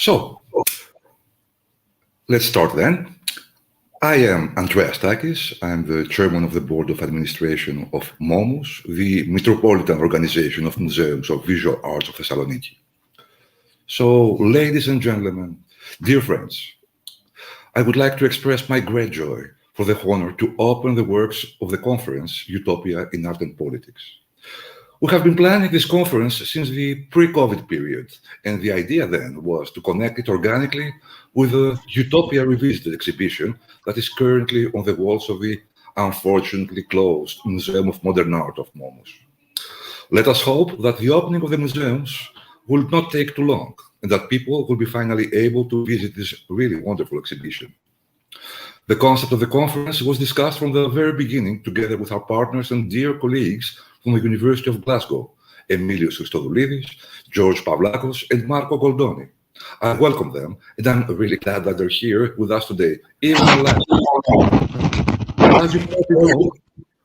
So, let's start then. I am Andreas Takis. I'm the chairman of the board of administration of MOMUS, the metropolitan organization of museums of visual arts of Thessaloniki. So, ladies and gentlemen, dear friends, I would like to express my great joy for the honor to open the works of the conference Utopia in Art and Politics. We have been planning this conference since the pre-COVID period, and the idea then was to connect it organically with the Utopia Revisited exhibition that is currently on the walls of the unfortunately closed Museum of Modern Art of Momus. Let us hope that the opening of the museums will not take too long, and that people will be finally able to visit this really wonderful exhibition. The concept of the conference was discussed from the very beginning together with our partners and dear colleagues from the University of Glasgow, Emilios Christodoulidis, George Pavlakos, and Marco Goldoni. I welcome them, and I'm really glad that they're here with us today, even online. As you probably know,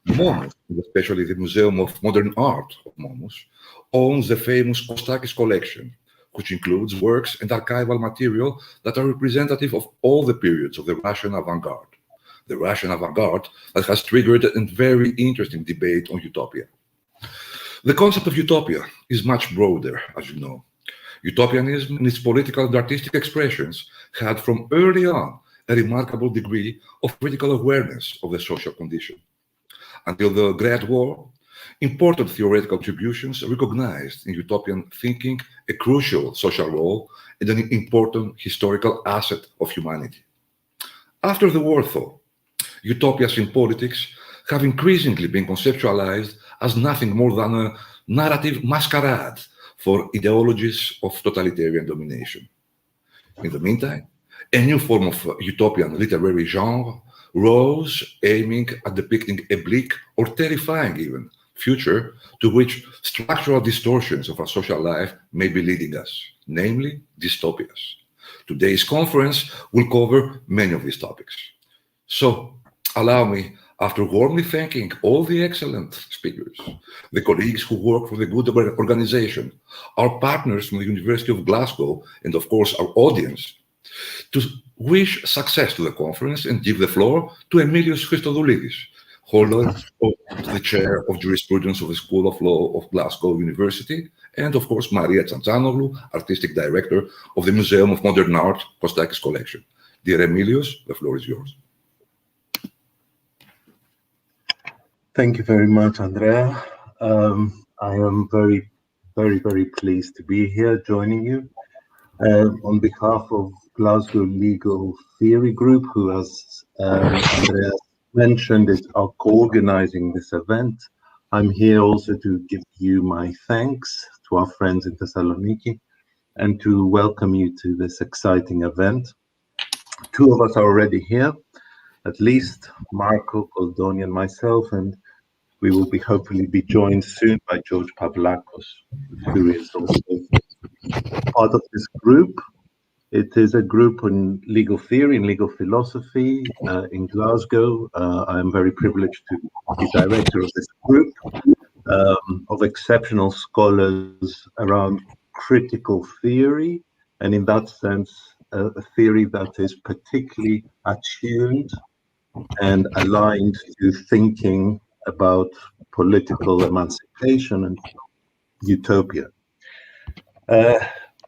MOMUS, and especially the Museum of Modern Art of MOMUS, owns the famous Kostakis collection, which includes works and archival material that are representative of all the periods of the Russian avant-garde. The Russian avant-garde that has triggered a very interesting debate on utopia. The concept of utopia is much broader, as you know. Utopianism and its political and artistic expressions had from early on a remarkable degree of critical awareness of the social condition. Until the Great War, important theoretical contributions recognized in utopian thinking a crucial social role and an important historical asset of humanity. After the war, though, utopias in politics have increasingly been conceptualized as nothing more than a narrative masquerade for ideologies of totalitarian domination. In the meantime, a new form of utopian literary genre rose, aiming at depicting a bleak or terrifying even future to which structural distortions of our social life may be leading us, namely dystopias. Today's conference will cover many of these topics. So, allow me, after warmly thanking all the excellent speakers, the colleagues who work for the good organization, our partners from the University of Glasgow, and of course our audience, to wish success to the conference and give the floor to Emilios Christodoulidis, holder of the chair of jurisprudence of the School of Law of Glasgow University, and of course Maria Tsantsanoglou, artistic director of the Museum of Modern Art Kostakis collection. Dear Emilios, the floor is yours. Thank you very much, Andrea. I am very pleased to be here joining you. On behalf of Glasgow Legal Theory Group, who, as Andrea mentioned, is co-organizing this event, I'm here also to give you my thanks to our friends in Thessaloniki and to welcome you to this exciting event. Two of us are already here, at least Marco Goldoni and myself, and we will hopefully be joined soon by George Pavlakos, who is also part of this group. It is a group on legal theory and legal philosophy in Glasgow. I am very privileged to be director of this group of exceptional scholars around critical theory, and in that sense, a theory that is particularly attuned and aligned to thinking about political emancipation and utopia.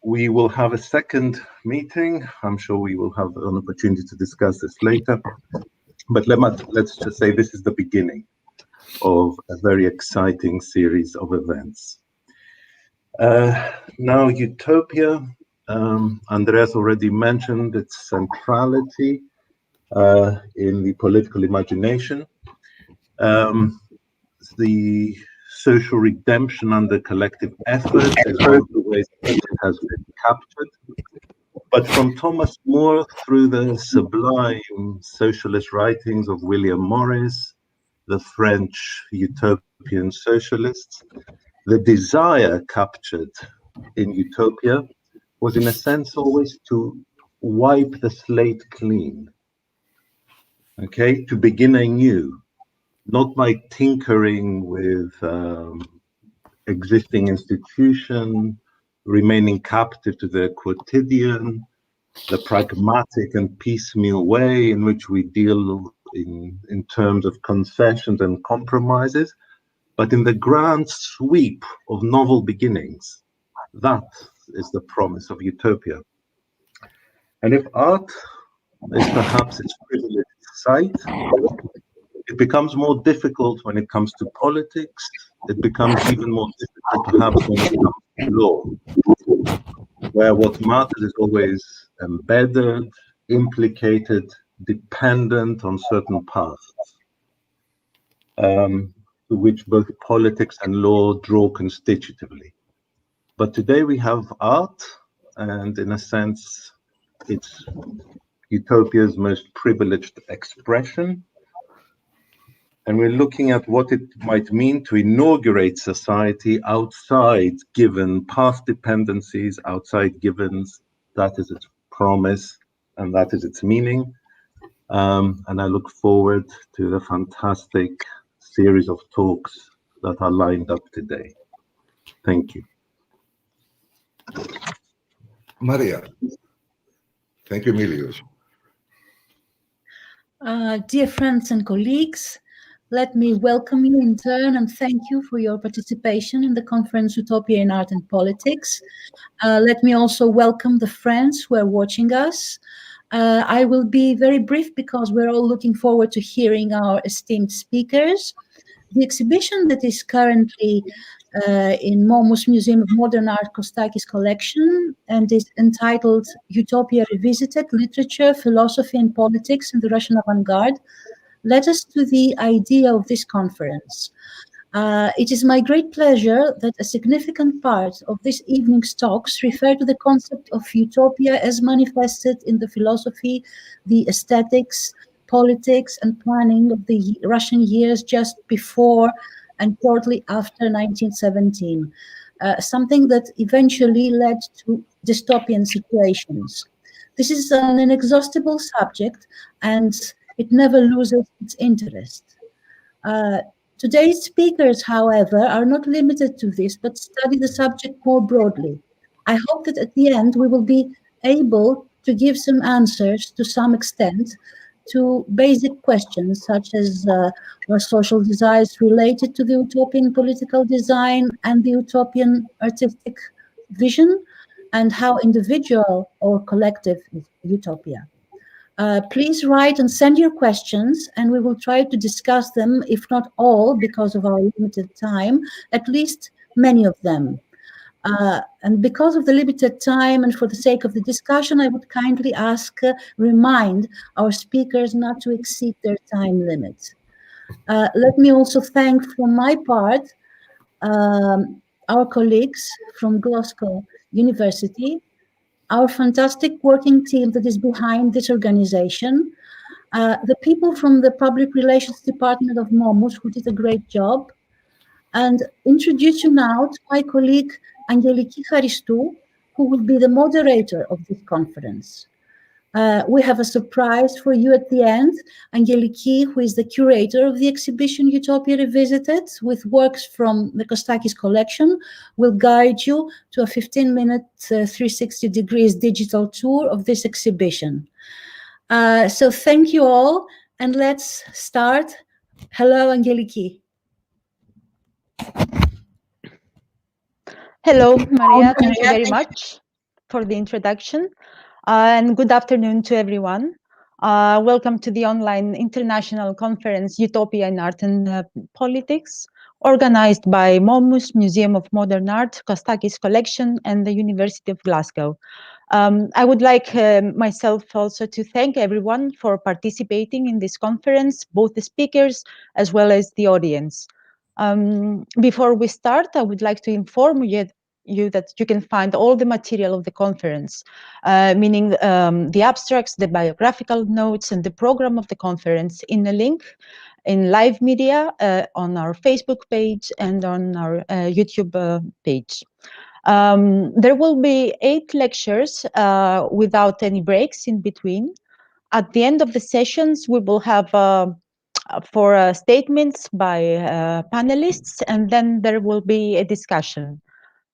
We will have a second meeting. I'm sure we will have an opportunity to discuss this later. But let's just say this is the beginning of a very exciting series of events. Now, utopia, Andreas already mentioned its centrality in the political imagination. The social redemption under collective effort is one of the ways that it has been captured. But from Thomas More through the sublime socialist writings of William Morris, the French utopian socialists, the desire captured in utopia was in a sense always to wipe the slate clean, okay, to begin anew, not by tinkering with existing institution, remaining captive to the quotidian, the pragmatic and piecemeal way in which we deal in terms of concessions and compromises, but in the grand sweep of novel beginnings. That is the promise of utopia. And if art is perhaps its privileged site, it becomes more difficult when it comes to politics. It becomes even more difficult perhaps when it comes to law, where what matters is always embedded, implicated, dependent on certain paths, to which both politics and law draw constitutively. But today we have art, and in a sense, it's utopia's most privileged expression. And we're looking at what it might mean to inaugurate society outside given past dependencies, outside givens. That is its promise, and that is its meaning. And I look forward to the fantastic series of talks that are lined up today. Thank you. Maria. Thank you, Milios. Dear friends and colleagues, let me welcome you in turn and thank you for your participation in the conference Utopia in Art and Politics. Let me also welcome the friends who are watching us. I will be very brief because we're all looking forward to hearing our esteemed speakers. The exhibition that is currently in Momus Museum of Modern Art Kostakis collection and is entitled Utopia Revisited, Literature, Philosophy and Politics in the Russian Avant-Garde, led us to the idea of this conference. It is my great pleasure that a significant part of this evening's talks refer to the concept of utopia as manifested in the philosophy, the aesthetics, politics, and planning of the Russian years just before and shortly after 1917, something that eventually led to dystopian situations. This is an inexhaustible subject, and it never loses its interest. Today's speakers, however, are not limited to this, but study the subject more broadly. I hope that at the end we will be able to give some answers to some extent to basic questions such as are social desires related to the utopian political design and the utopian artistic vision, and how individual or collective is utopia. Please write and send your questions, and we will try to discuss them, if not all, because of our limited time, at least many of them. And because of the limited time and for the sake of the discussion, I would kindly remind our speakers not to exceed their time limit. Let me also thank, for my part, our colleagues from Glasgow University, our fantastic working team that is behind this organization, the people from the Public Relations Department of Momus who did a great job, and introduce you now to my colleague Angeliki Haristou, who will be the moderator of this conference. We have a surprise for you at the end. Angeliki, who is the curator of the exhibition Utopia Revisited, with works from the Kostakis collection, will guide you to a 15-minute 360 degrees digital tour of this exhibition. So thank you all, and let's start. Hello, Angeliki. Hello, Maria. Thank you very much for the introduction. And good afternoon to everyone. Welcome to the online international conference Utopia in Art and Politics, organized by Momus Museum of Modern Art, Kostakis Collection, and the University of Glasgow. I would like myself also to thank everyone for participating in this conference, both the speakers as well as the audience. Before we start, I would like to inform you that you can find all the material of the conference, meaning the abstracts, the biographical notes, and the program of the conference in a link in live media on our Facebook page and on our YouTube page. There will be 8 lectures without any breaks in between. At the end of the sessions, we will have for statements by panelists, and then there will be a discussion.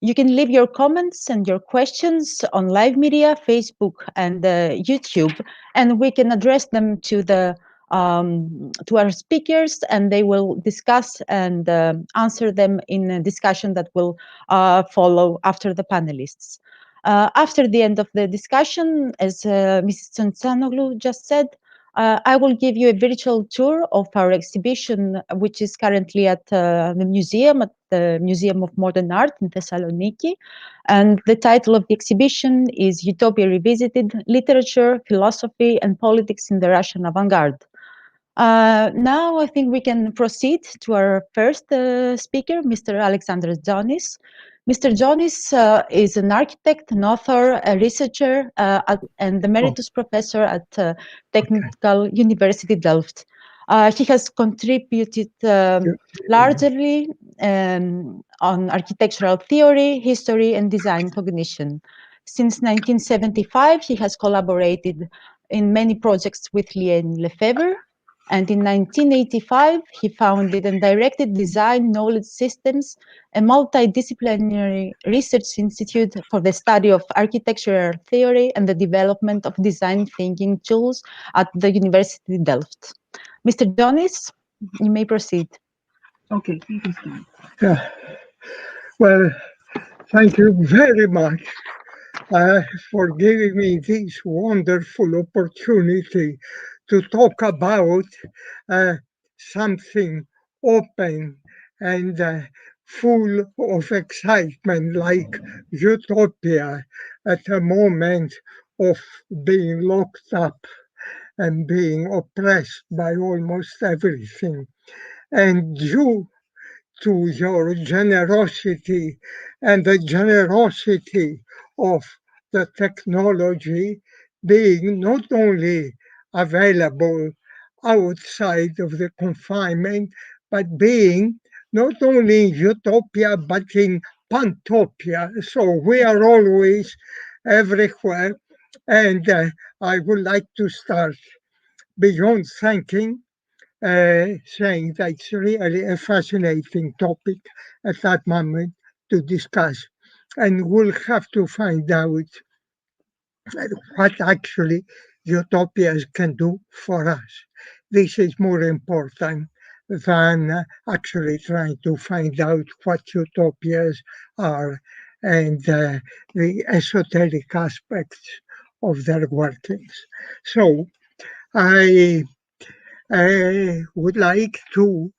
You can leave your comments and your questions on live media, Facebook and YouTube, and we can address them to our speakers, and they will discuss and answer them in a discussion that will follow after the panelists. After the end of the discussion, as Mrs. Tsantsanoglu just said, I will give you a virtual tour of our exhibition, which is currently at the Museum of Modern Art in Thessaloniki. And the title of the exhibition is Utopia Revisited, Literature, Philosophy and Politics in the Russian Avant-Garde. Now I think we can proceed to our first speaker, Mr. Alexandros Jonis. Mr. Jonis is an architect, an author, a researcher, and emeritus professor at Technical University Delft. He has contributed largely on architectural theory, history, and design cognition. Since 1975, he has collaborated in many projects with Lien Lefebvre, and in 1985, he founded and directed Design Knowledge Systems, a multidisciplinary research institute for the study of architectural theory and the development of design thinking tools at the University of Delft. Mr. Jonis, you may proceed. Okay, you can start. Yeah. Well, thank you very much for giving me this wonderful opportunity to talk about something open and full of excitement like Utopia at a moment of being locked up and being oppressed by almost everything. And due to your generosity and the generosity of the technology being not only available outside of the confinement, but being not only in Utopia, but in Pantopia. So we are always everywhere. And I would like to start beyond thanking saying that it's really a fascinating topic at that moment to discuss. And we'll have to find out what actually utopias can do for us. This is more important than actually trying to find out what utopias are and the esoteric aspects of their workings. So I would like to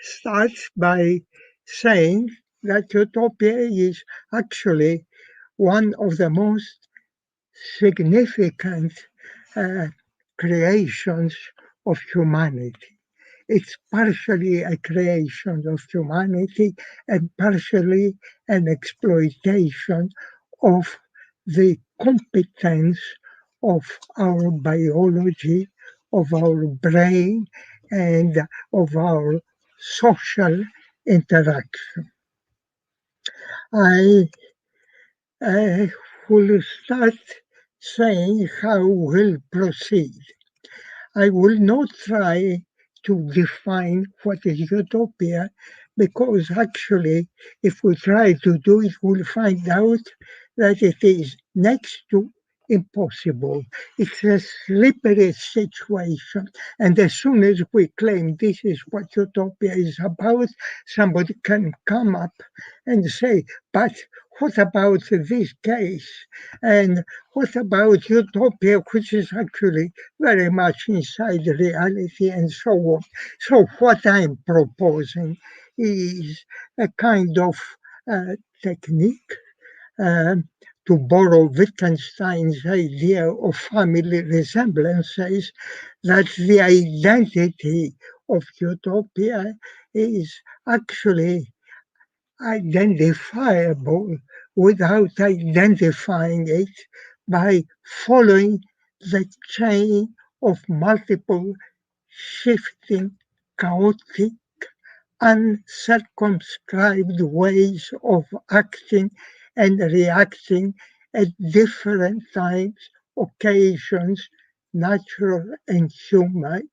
start by saying that Utopia is actually one of the most significant creations of humanity. It's partially a creation of humanity and partially an exploitation of the competence of our biology, of our brain, and of our social interaction. I will start saying how we'll proceed. I will not try to define what is utopia because actually, if we try to do it, we'll find out that it is next to impossible. It's a slippery situation. And as soon as we claim this is what utopia is about, somebody can come up and say, but what about this case? And what about utopia, which is actually very much inside reality and so on? So what I'm proposing is a kind of technique to borrow Wittgenstein's idea of family resemblances, that the identity of utopia is actually identifiable without identifying it by following the chain of multiple shifting, chaotic, uncircumscribed ways of acting and reacting at different times, occasions, natural and human,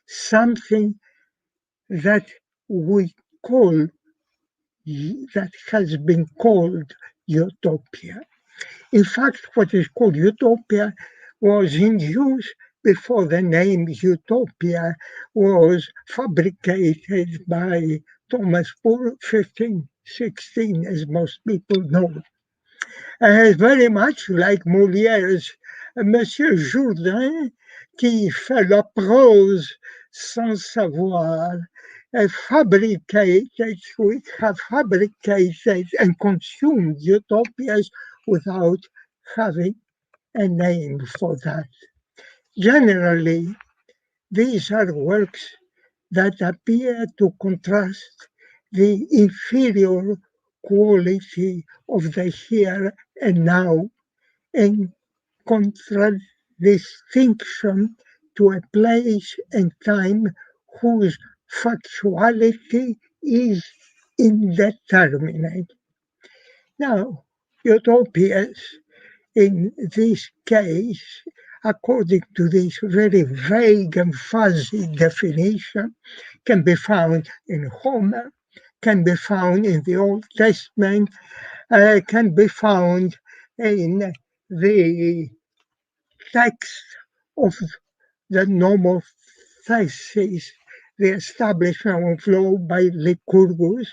something that we call that has been called Utopia. In fact, what is called Utopia was in use before the name Utopia was fabricated by Thomas More, 1516, as most people know. Very much like Molière's Monsieur Jourdain, qui fait la prose sans savoir, we have fabricated and consumed utopias without having a name for that. Generally, these are works that appear to contrast the inferior quality of the here and now in contradistinction to a place and time whose factuality is indeterminate. Now, utopias in this case, according to this very vague and fuzzy definition, can be found in Homer, can be found in the Old Testament, can be found in the text of the normal thesis, the establishment of law by Lycurgus,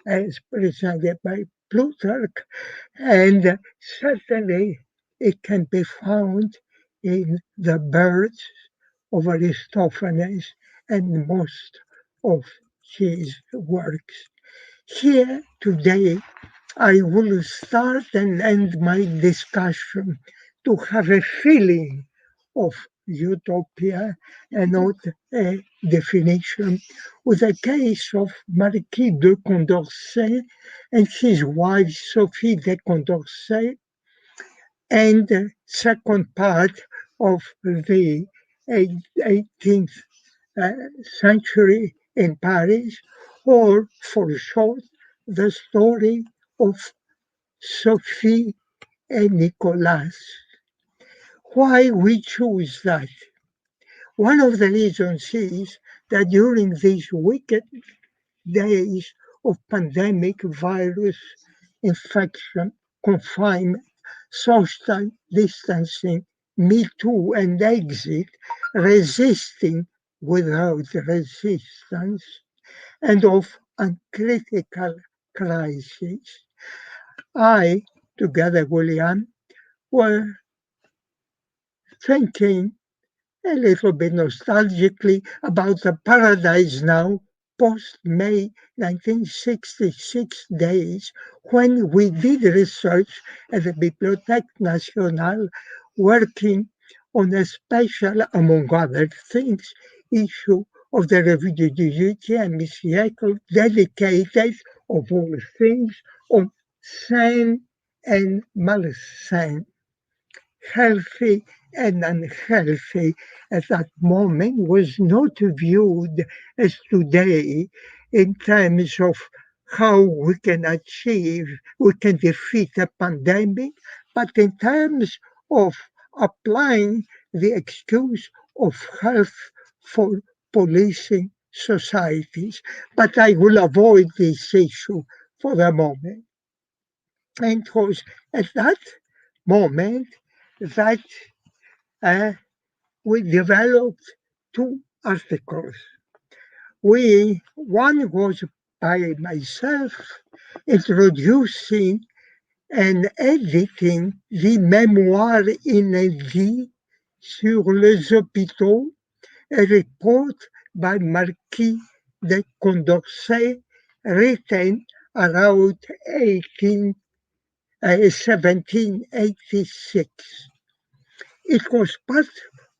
as presented by Plutarch, and certainly it can be found in the birds of Aristophanes and most of his works. Here today, I will start and end my discussion to have a feeling of utopia and not a definition, with a case of Marquis de Condorcet and his wife Sophie de Condorcet, and the second part of the 18th century in Paris, or for short, the story of Sophie and Nicolas. Why we choose that? One of the reasons is that during these wicked days of pandemic virus infection, confinement, social distancing, Me Too, and exit, resisting without resistance, and of uncritical crisis, I, together with William, were thinking a little bit nostalgically about the Paradise Now post-May 1966 days when we did research at the Bibliothèque Nationale, working on a special, among other things, issue of the Revue du 18e siècle dedicated, of all things, on sain and malsain, healthy and unhealthy at that moment, was not viewed as today in terms of how we can defeat a pandemic, but in terms of applying the excuse of health for policing societies. But I will avoid this issue for the moment. And it was at that moment that we developed two articles. One was by myself introducing and editing the Mémoire inédit sur les hôpitaux, a report by Marquis de Condorcet, written around 1786. It was part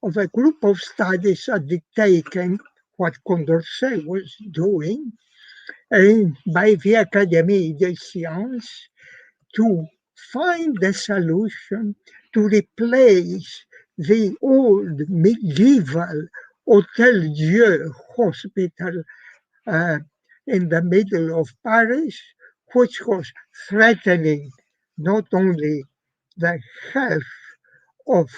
of a group of studies undertaken what Condorcet was doing by the Académie des Sciences to find a solution to replace the old medieval Hôtel Dieu hospital in the middle of Paris, which was threatening not only the health of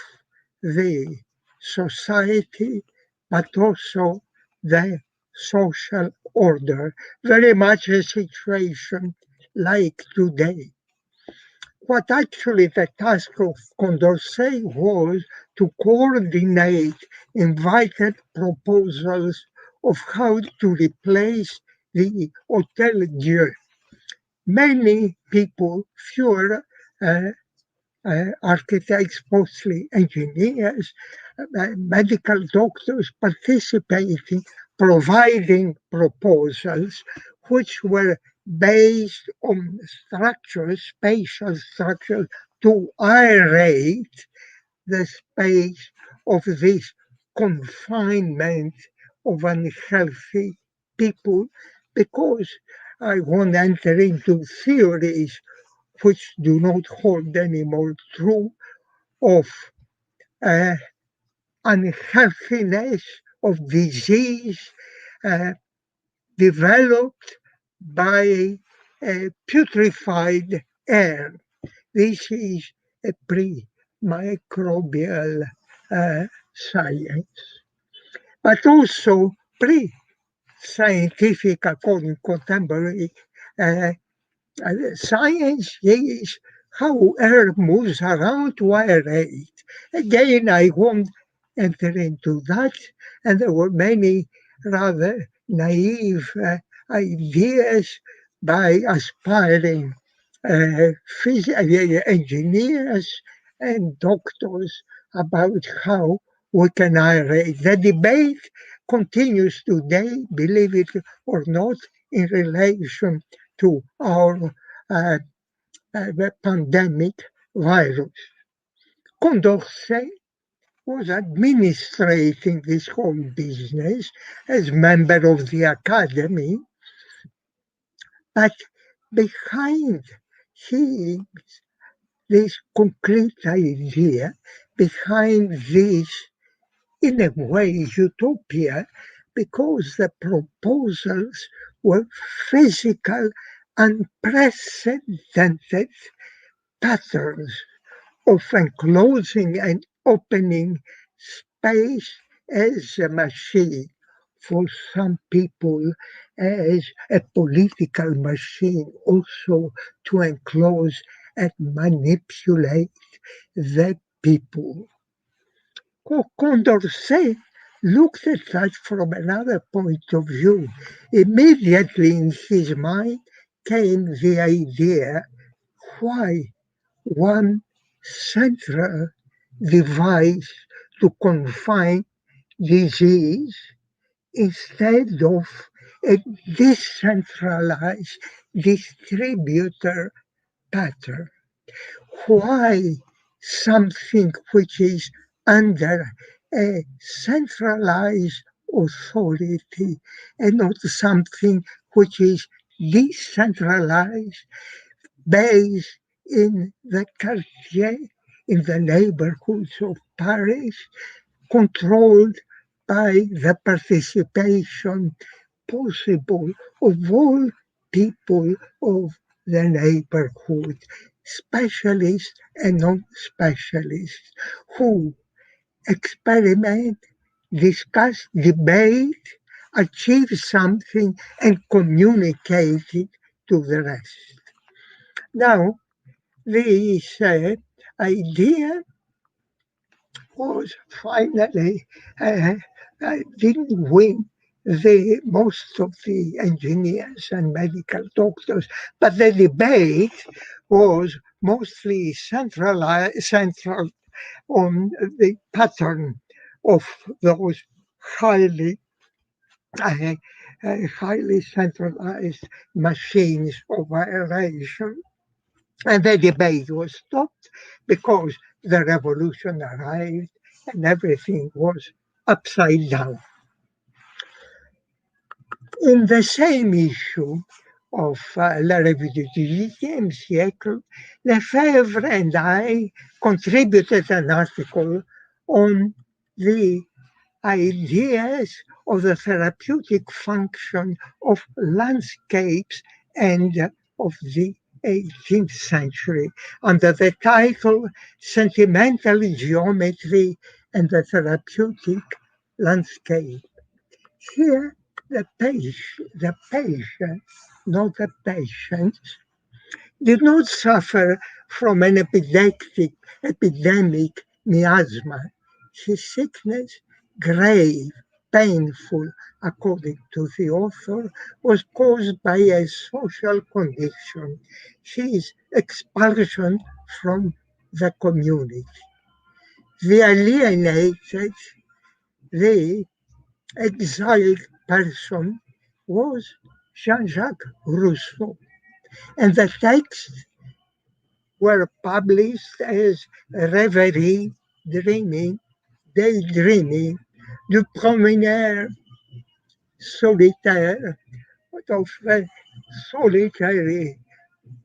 the society, but also the social order, very much a situation like today. What actually the task of Condorcet was to coordinate invited proposals of how to replace the Hotel Dieu. Many people, fewer architects, mostly engineers, medical doctors participating, providing proposals which were based on structures, spatial structures, to aerate the space of this confinement of unhealthy people, because I won't enter into theories which do not hold anymore true of uh, unhealthiness, of disease developed by putrefied air. This is a pre-microbial science, but also pre-scientific, according to contemporary science is how air moves around to aerate. Again, I won't enter into that, and there were many rather naive ideas by aspiring engineers and doctors about how we can aerate. The debate continues today, believe it or not, in relation to our pandemic virus. Condorcet was administrating this whole business as member of the academy, but behind this concrete idea, behind this, in a way, utopia, because the proposals were physical, unprecedented patterns of enclosing and opening space as a machine, for some people as a political machine, also to enclose and manipulate the people. Condorcet looked at that from another point of view. Immediately in his mind came the idea, why one central device to confine disease instead of a decentralized distributor pattern? Why something which is under a centralized authority and not something which is decentralized, based in the quartier, in the neighborhoods of Paris, controlled by the participation possible of all people of the neighborhood, specialists and non-specialists, who experiment, discuss, debate, achieve something, and communicate it to the rest. Now, this idea was finally didn't win most of the engineers and medical doctors, but the debate was mostly central on the pattern of those highly highly centralized machines of aeration. And the debate was stopped because the revolution arrived and everything was upside down. In the same issue of La Revue du XVIIIe siècle, Lefebvre and I contributed an article on the ideas of the therapeutic function of landscapes and of the 18th century, under the title Sentimental Geometry and the Therapeutic Landscape. Here the patient, not the patients, did not suffer from an epidemic miasma. His sickness, grave, painful, according to the author, was caused by a social condition, his expulsion from the community. The alienated, the exiled person was Jean-Jacques Rousseau, and the texts were published as Reverie, Dreaming, Daydreaming, du promeneur solitaire, of a solitary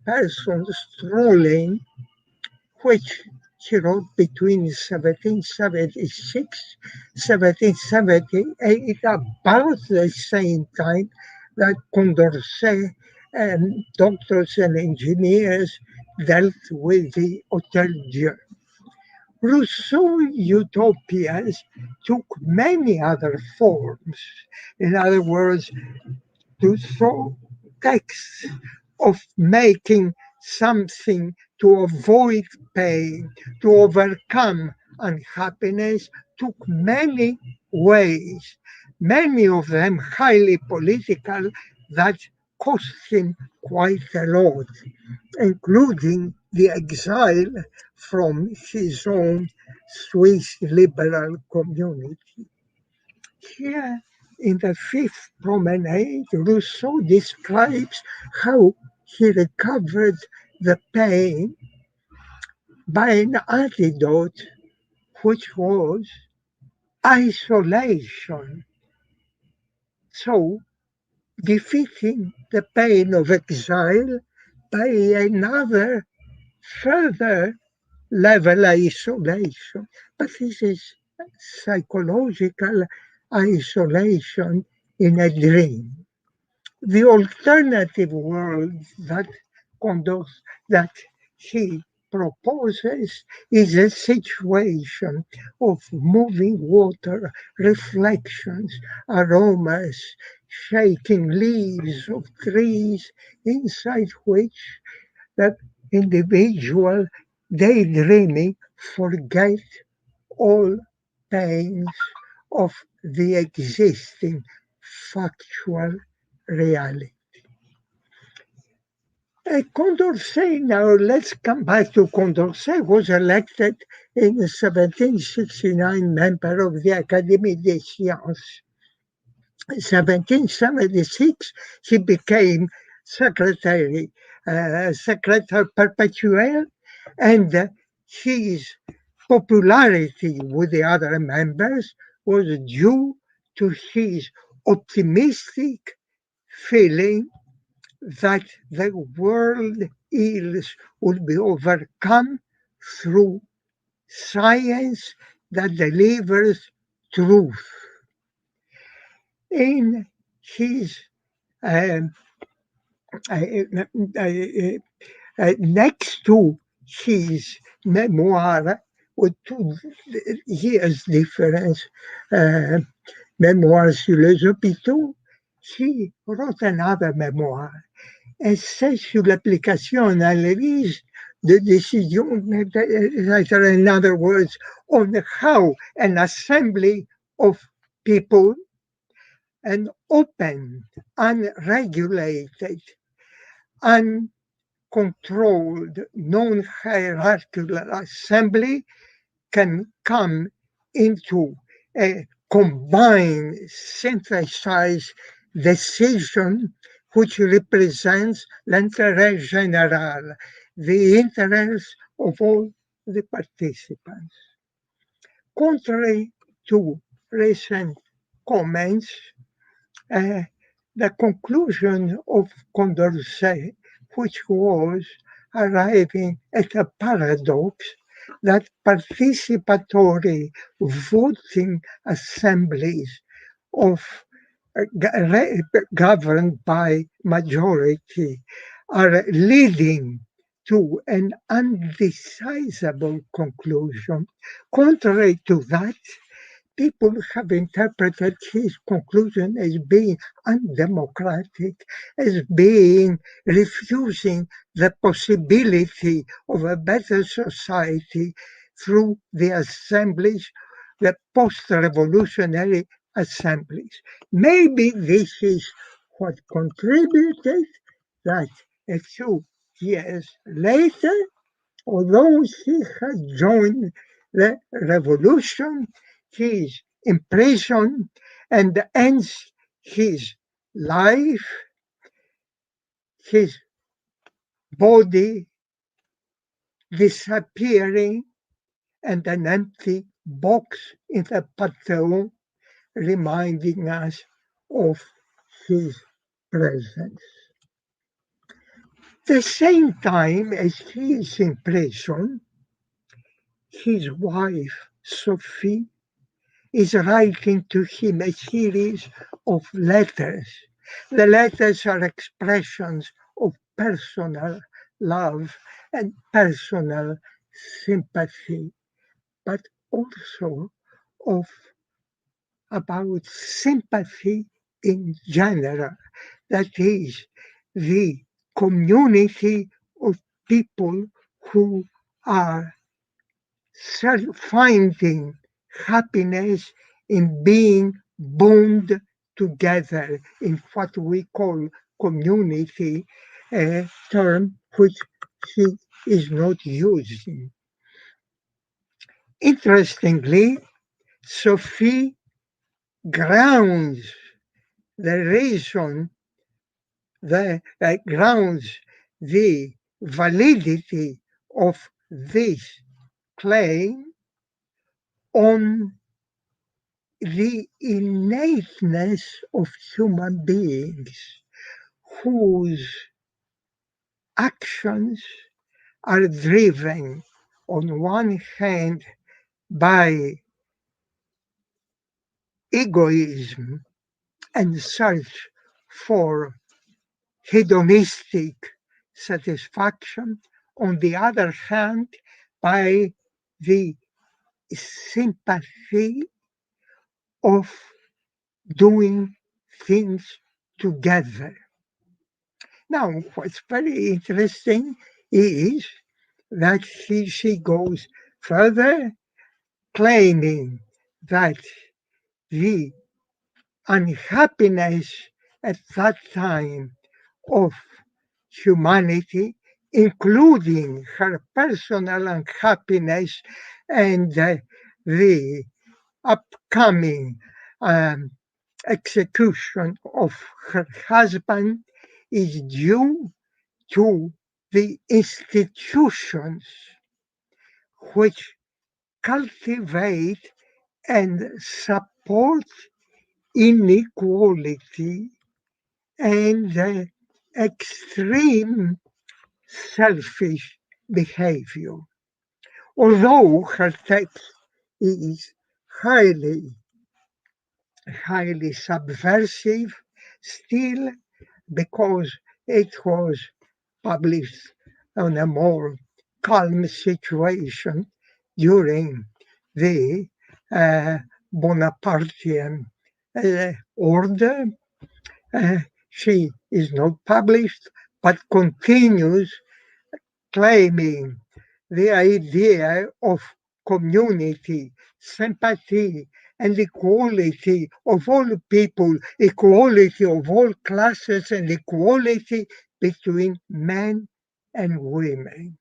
person strolling, which he wrote between 1776 1778, about the same time that Condorcet and doctors and engineers dealt with the Hotel Dieu. Rousseau's utopias took many other forms. In other words, Rousseau texts of making something to avoid pain, to overcome unhappiness, took many ways, many of them highly political, that cost him quite a lot, including the exile from his own Swiss liberal community. Here in the fifth promenade, Rousseau describes how he recovered the pain by an antidote, which was isolation. So, defeating the pain of exile by another further level isolation. But this is psychological isolation in a dream. The alternative world that that he proposes is a situation of moving water, reflections, aromas, shaking leaves of trees, inside which that individual daydreaming forget all pains of the existing factual reality. Condorcet, now let's come back to Condorcet, was elected in 1769 member of the Académie des Sciences. In 1776, he became secretary perpetuel, and his popularity with the other members was due to his optimistic feeling that the world ills would be overcome through science that delivers truth. In his next to his memoir, with 2 years difference, Mémoires sur les hôpitaux, he wrote another memoir, Essai sur l'application et analyse de décisions, in other words, on how an assembly of people, an open, unregulated, uncontrolled, non-hierarchical assembly can come into a combined, synthesized decision which represents l'intérêt général, the interest of all the participants. Contrary to recent comments, the conclusion of Condorcet, which was arriving at a paradox that participatory voting assemblies of governed by majority are leading to an undecidable conclusion. Contrary to that, people have interpreted his conclusion as being undemocratic, as being refusing the possibility of a better society through the assemblies, the post-revolutionary assemblies. Maybe this is what contributed that a few years later, although he had joined the revolution, he is imprisoned and ends his life, his body disappearing, and an empty box in the Pantheon reminding us of his presence. The same time as he is in prison, his wife, Sophie, is writing to him a series of letters. The letters are expressions of personal love and personal sympathy, but also of about sympathy in general. That is, the community of people who are finding happiness in being bound together in what we call community, a term which he is not using. Interestingly, Sophie grounds the reason, grounds the validity of this claim on the innateness of human beings whose actions are driven on one hand by egoism and search for hedonistic satisfaction, on the other hand by the sympathy of doing things together. Now, what's very interesting is that she goes further, claiming that the unhappiness at that time of humanity, including her personal unhappiness and the upcoming execution of her husband, is due to the institutions which cultivate and support inequality and extreme selfish behavior. Although her text is highly subversive, still, because it was published on a more calm situation during the Bonapartean order. She is not published, but continues claiming the idea of community, sympathy, and equality of all people, equality of all classes, and equality between men and women.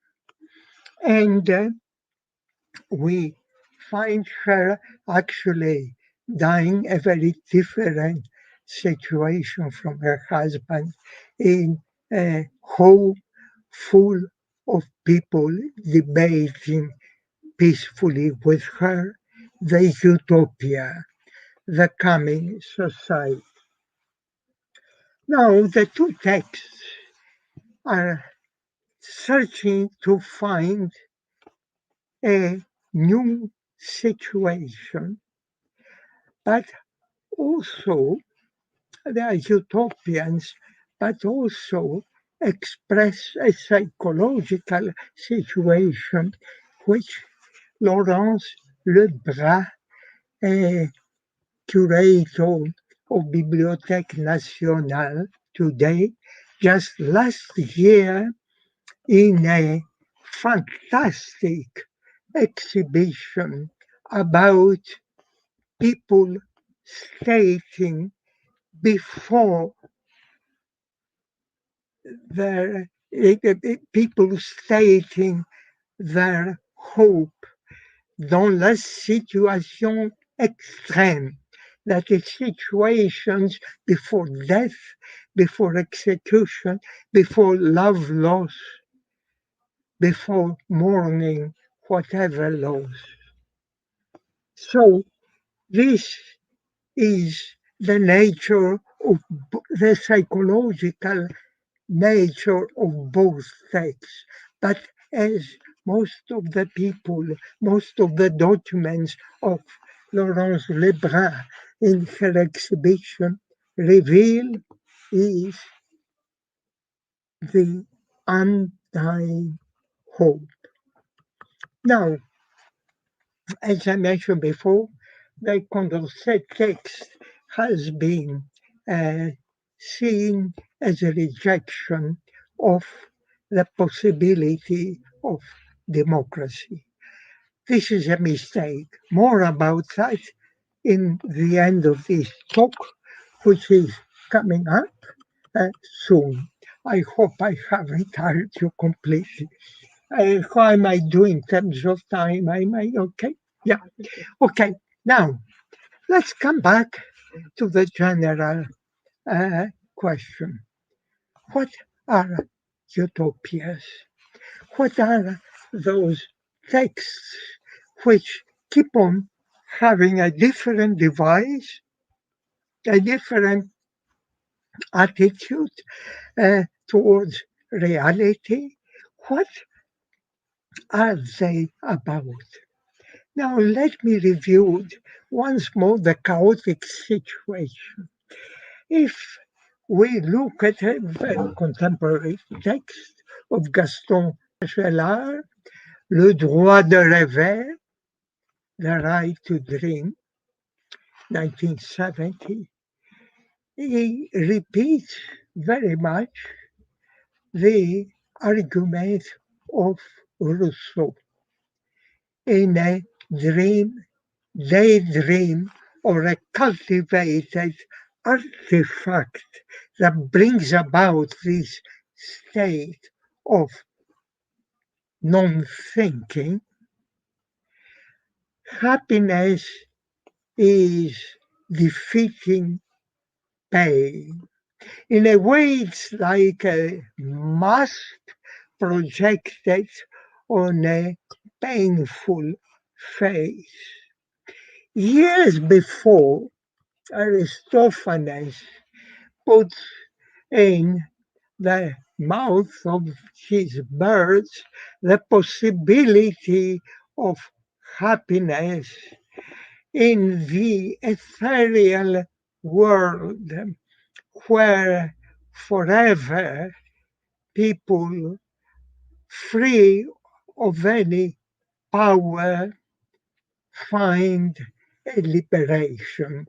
And we find her actually dying a very different situation from her husband, in a home full of people debating peacefully with her the utopia, the coming society. Now, the two texts are searching to find a new situation, but also they are utopians, but also express a psychological situation which Laurence Lebras a curator of Bibliothèque Nationale today, just last year, in a fantastic exhibition about people stating before their people stating their hope dans la situation extrême, that is situations before death, before execution, before love loss, before mourning whatever loss. So this is the nature of the psychological nature of both texts. But as most of the people, most of the documents of Laurence Lebrun in her exhibition reveal, is the undying hope. Now, as I mentioned before, the Condorcet text has been seen as a rejection of the possibility of democracy. This is a mistake. More about that in the end of this talk, which is coming up soon. I hope I haven't tired you completely. How am I doing in terms of time? Am I okay? Yeah. Okay. Now, let's come back to the general question. What are utopias? What are those texts which keep on having a different device, a different attitude towards reality? What are they about? Now, let me review once more the chaotic situation. If we look at a very contemporary text of Gaston Bachelard, Le droit de rêver, The Right to Dream, 1970, he repeats very much the argument of Rousseau. In a dream, daydream, or a cultivated artifact that brings about this state of non-thinking, happiness is defeating pain. In a way, it's like a mask projected on a painful face. Years before, Aristophanes put in the mouth of his birds the possibility of happiness in the ethereal world where forever people free of any power find a liberation.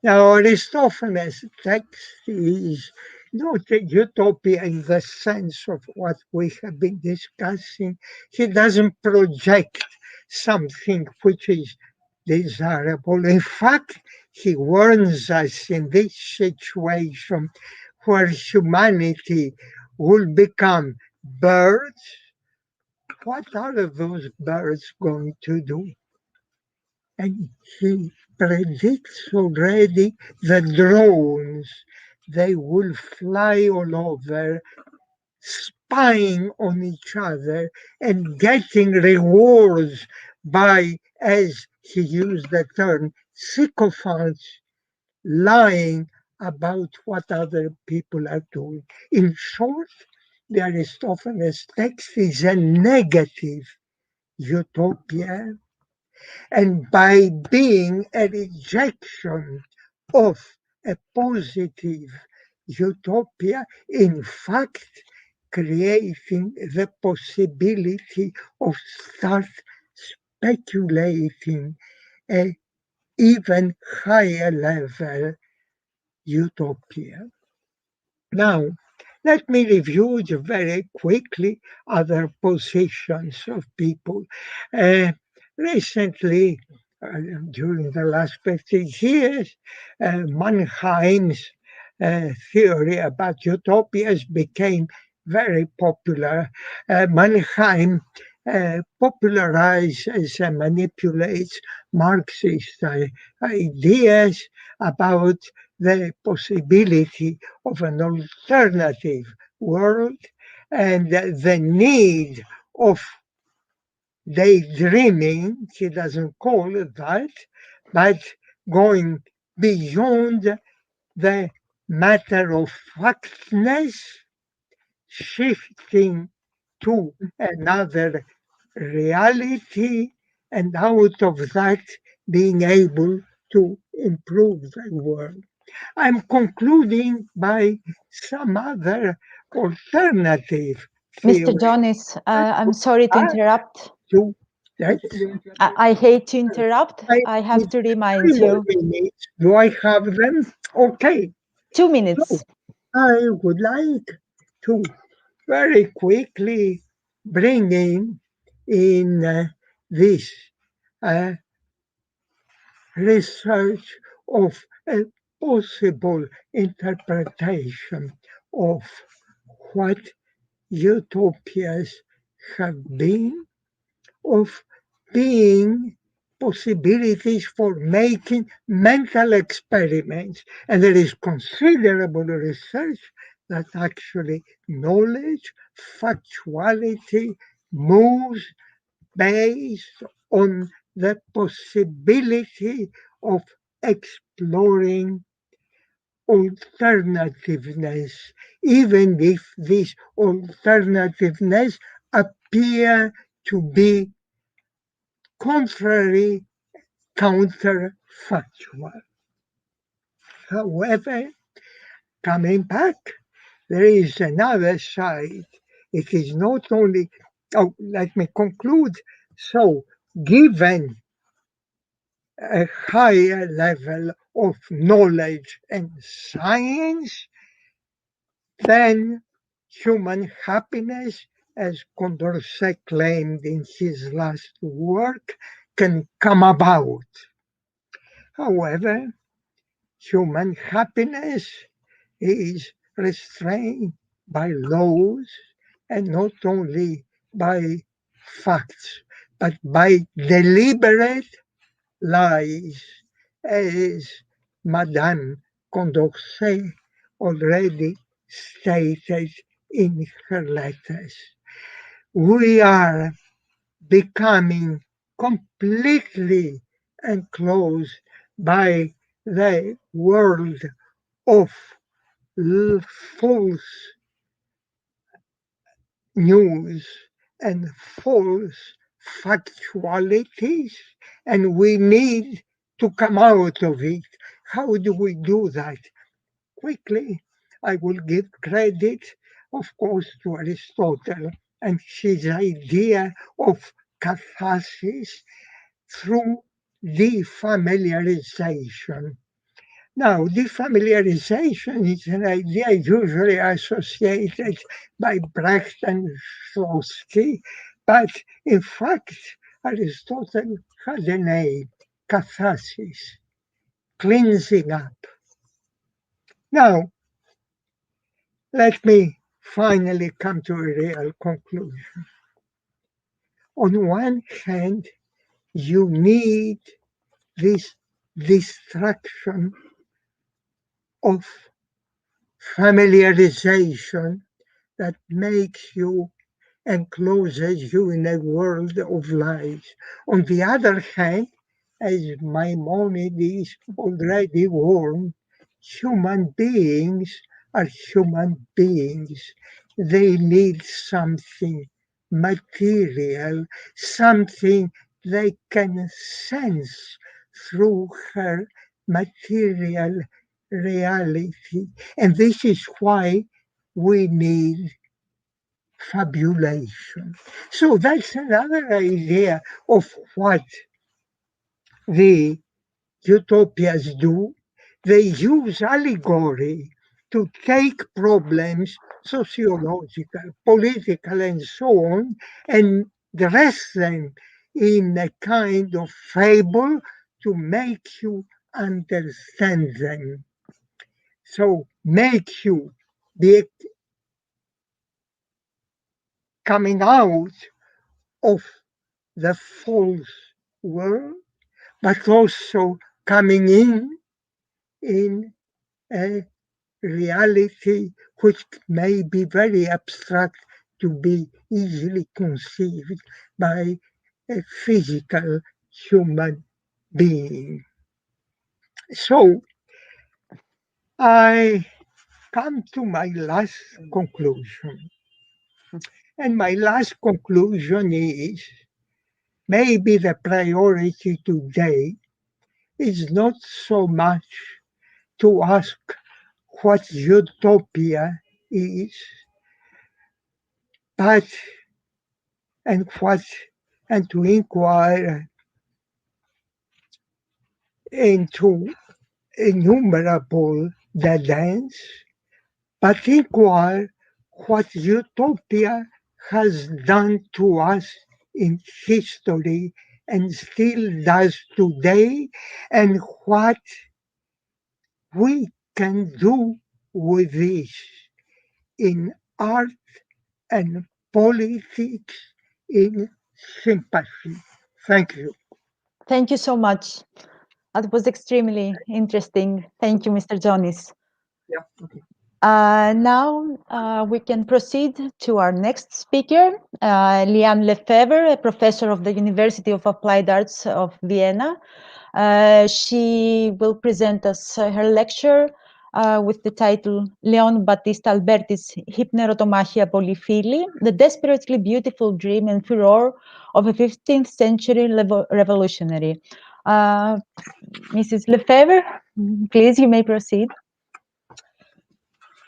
Now, Aristophanes' text is not a utopia in the sense of what we have been discussing. He doesn't project something which is desirable. In fact, he warns us in this situation where humanity will become birds. What are those birds going to do? And he predicts already the drones. They will fly all over, spying on each other and getting rewards by, as he used the term, sycophants, lying about what other people are doing. In short, the Aristophanes text is a negative utopia, and by being a rejection of a positive utopia, in fact, creating the possibility of start speculating a even higher level utopia. Now, let me review very quickly other positions of people. Uh, Recently, during the last 50 years, Mannheim's theory about utopias became very popular. Mannheim popularizes and manipulates Marxist ideas about the possibility of an alternative world and the need of daydreaming, he doesn't call it that, but going beyond the matter of factness, shifting to another reality, and out of that being able to improve the world. I'm concluding by some other alternative Mr. theory. Jonis, I'm sorry to interrupt. To that, I hate to interrupt. I have to remind 3 more you. minutes. Do I have them? Okay. 2 minutes. So I would like to very quickly bring in this uh, research of a possible interpretation of what utopias have been, of being possibilities for making mental experiments. And there is considerable research that actually knowledge, factuality moves based on the possibility of exploring alternativeness, even if this alternativeness appear to be contrary, counterfactual. However, coming back, there is another side. It is not only, let me conclude. So, given a higher level of knowledge and science, then human happiness, as Condorcet claimed in his last work, can come about. However, human happiness is restrained by laws and not only by facts, but by deliberate lies, as Madame Condorcet already stated in her letters. We are becoming completely enclosed by the world of false news and false factualities, and we need to come out of it. How do we do that? Quickly, I will give credit, of course, to Aristotle and his idea of catharsis through defamiliarization. Now, defamiliarization is an idea usually associated by Brecht and Trotsky, but in fact, Aristotle had a name, catharsis, cleansing up. Now, let me finally come to a real conclusion. On one hand, you need this distraction of familiarization that makes you and closes you in a world of lies. On the other hand, as Maimonides already warned, human beings are human beings. They need something material, something they can sense through her material reality. And this is why we need fabulation. So that's another idea of what the utopias do. They use allegory to take problems, sociological, political, and so on, and dress them in a kind of fable to make you understand them. So make you be coming out of the false world, but also coming in a reality which may be very abstract to be easily conceived by a physical human being. So I come to my last conclusion. And my last conclusion is maybe the priority today is not so much to ask what utopia is, but and what and to inquire into innumerable dead ends, but inquire what utopia has done to us in history and still does today, and what we can do with this in art and politics in sympathy. Thank you. Thank you so much. That was extremely interesting. Thank you, Mr. Jonis. Yeah. Okay. Now we can proceed to our next speaker, Liane Lefebvre, a professor of the University of Applied Arts of Vienna. She will present us her lecture with the title Leon Battista Alberti's Hypnerotomachia Polyphili, the desperately beautiful dream and furor of a 15th century revolutionary. Mrs. Lefebvre, please, you may proceed.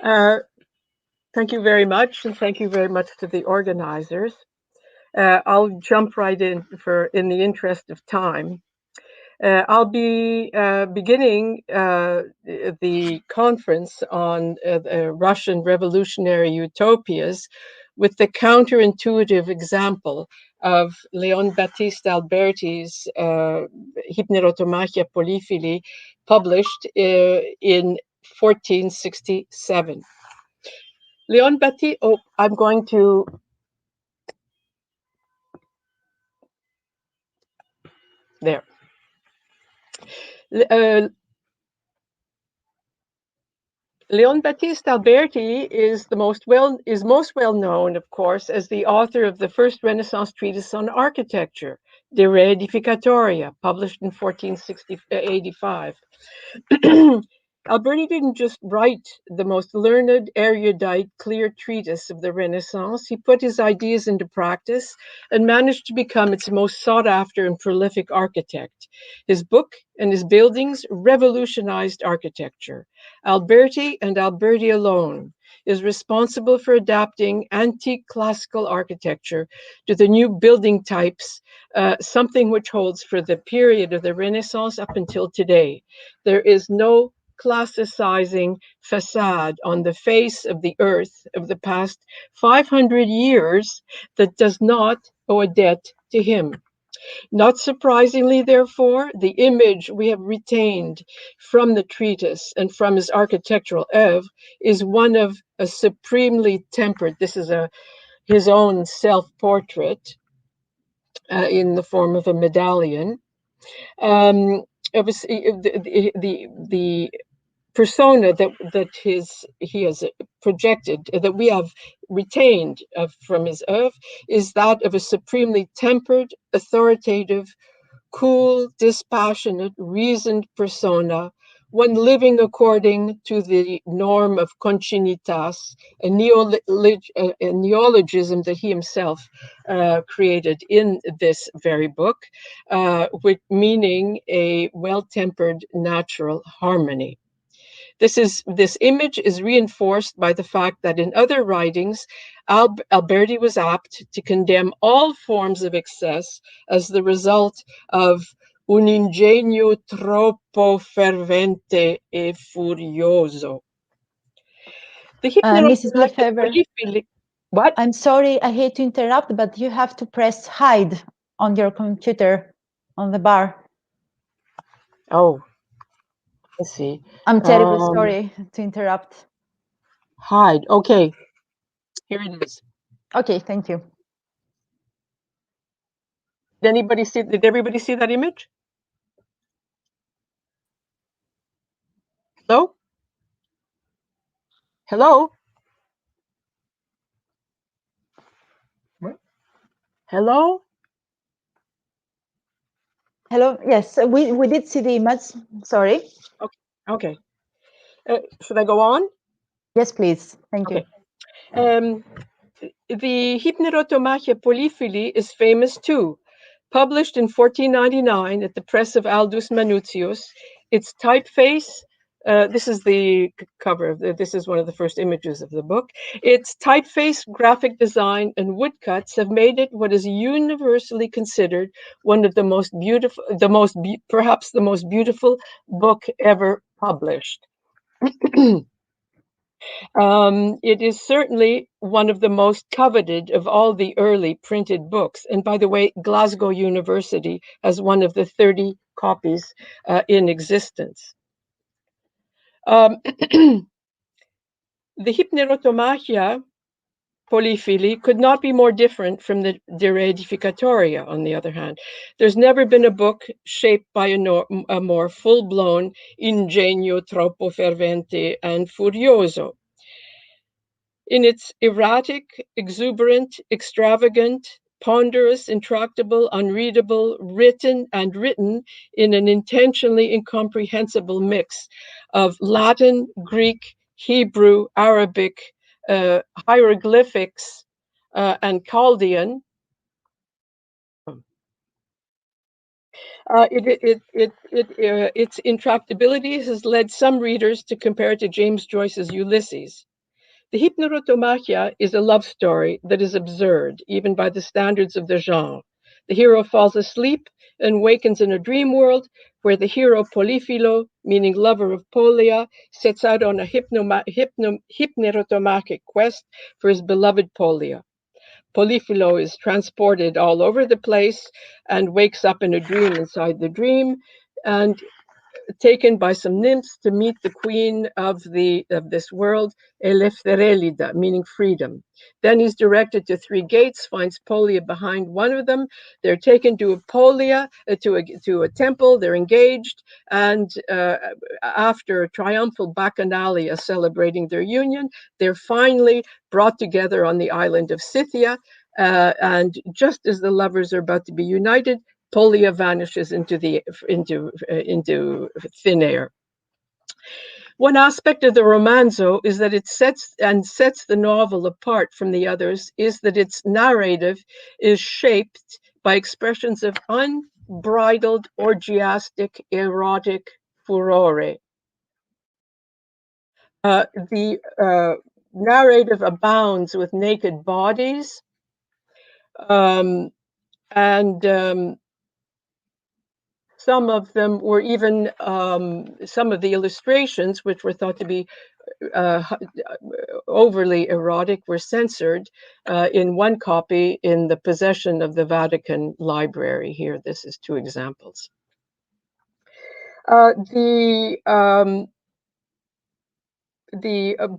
Thank you very much, and thank you very much to the organizers. I'll jump right in in the interest of time. I'll be beginning the conference on Russian revolutionary utopias with the counterintuitive example of Leon Battista Alberti's Hypnerotomachia Polyphili, published in 1467. Leon Battista, I'm going to, there. Leon Battista Alberti is most well known, of course, as the author of the first Renaissance treatise on architecture, De Re Edificatoria, published in 1485. Alberti didn't just write the most learned, erudite, clear treatise of the Renaissance. He put his ideas into practice and managed to become its most sought-after and prolific architect. His book and his buildings revolutionized architecture. Alberti, and Alberti alone, is responsible for adapting antique classical architecture to the new building types, something which holds for the period of the Renaissance up until today. There is no classicizing facade on the face of the earth of the past 500 years that does not owe a debt to him. Not surprisingly, therefore, the image we have retained from the treatise and from his architectural oeuvre is one of a supremely tempered, this is his own self-portrait in the form of a medallion. The persona that he has projected, that we have retained from his oeuvre, is that of a supremely tempered, authoritative, cool, dispassionate, reasoned persona, one living according to the norm of congenitas, a neologism that he himself created in this very book, with meaning a well-tempered natural harmony. This image is reinforced by the fact that in other writings, Alberti was apt to condemn all forms of excess as the result of un ingegno troppo fervente e furioso. The Mrs. Lefebvre, what? I'm sorry, I hate to interrupt, but you have to press hide on your computer on the bar. Oh, let's see. I'm terribly sorry to interrupt. Hide. Okay, here it is. Okay, thank you. Did everybody see that image? Hello? Hello? What? Hello? Hello. Yes, we did see the image. Sorry. Okay. Should I go on? Yes, please. Thank you. The Hypnerotomachia Polyphili is famous too. Published in 1499 at the press of Aldus Manutius, its typeface, this is the cover, this is one of the first images of the book. Its typeface, graphic design, and woodcuts have made it what is universally considered one of the most beautiful, perhaps the most beautiful book ever published. It is certainly one of the most coveted of all the early printed books. And by the way, Glasgow University has one of the 30 copies in existence. The Hypnerotomachia Polyphili could not be more different from the De Reedificatoria, on the other hand. There's never been a book shaped by a more full-blown ingegno troppo fervente and furioso. In its erratic, exuberant, extravagant, ponderous, intractable, unreadable, written in an intentionally incomprehensible mix of Latin, Greek, Hebrew, Arabic, hieroglyphics, and Chaldean. Its intractability has led some readers to compare it to James Joyce's Ulysses. The Hypnerotomachia is a love story that is absurd, even by the standards of the genre. The hero falls asleep and wakens in a dream world where the hero Polyphilo, meaning lover of Polia, sets out on a hypnerotomachic quest for his beloved Polia. Polyphilo is transported all over the place and wakes up in a dream inside the dream, and taken by some nymphs to meet the queen of this world, Eleftherilida, meaning freedom. Then he's directed to 3 gates, finds Polia behind one of them. They're taken to to a temple. They're engaged, and after a triumphal bacchanalia celebrating their union, they're finally brought together on the island of Scythia. And just as the lovers are about to be united, Polia vanishes into thin air. One aspect of the romanzo is that it sets the novel apart from the others is that its narrative is shaped by expressions of unbridled, orgiastic, erotic furore. The narrative abounds with naked bodies, and some of them were even, some of the illustrations, which were thought to be overly erotic, were censored in one copy in the possession of the Vatican Library. Here, this is 2 examples. The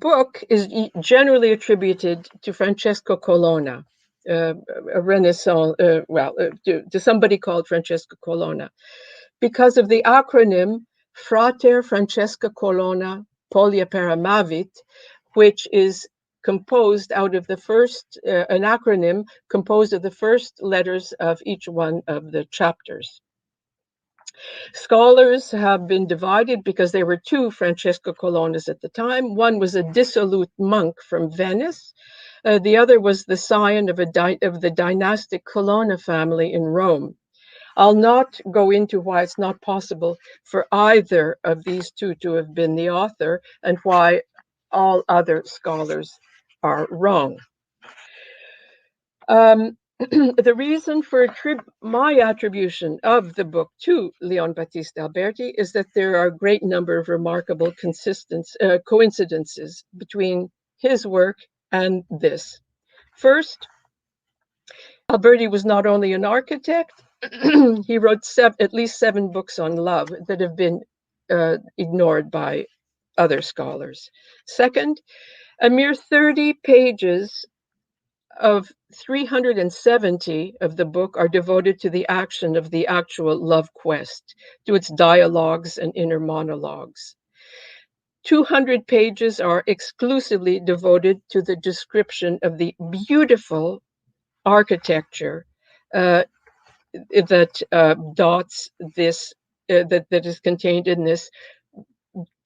book is generally attributed to Francesco Colonna, a Renaissance, to somebody called Francesco Colonna, because of the acronym Frater Francesco Colonna Polia Paramavit, which is composed out of the first, an acronym composed of the first letters of each one of the chapters. Scholars have been divided because there were 2 Francesco Colonnas at the time. One was a dissolute monk from Venice. The other was the scion of the dynastic Colonna family in Rome. I'll not go into why it's not possible for either of these 2 to have been the author and why all other scholars are wrong. The reason for my attribution of the book to Leon Battista Alberti is that there are a great number of remarkable coincidences between his work and this. First, Alberti was not only an architect, he wrote at least 7 books on love that have been ignored by other scholars. Second, a mere 30 pages of 370 of the book are devoted to the action of the actual love quest, to its dialogues and inner monologues. 200 pages are exclusively devoted to the description of the beautiful architecture that dots this, that is contained in this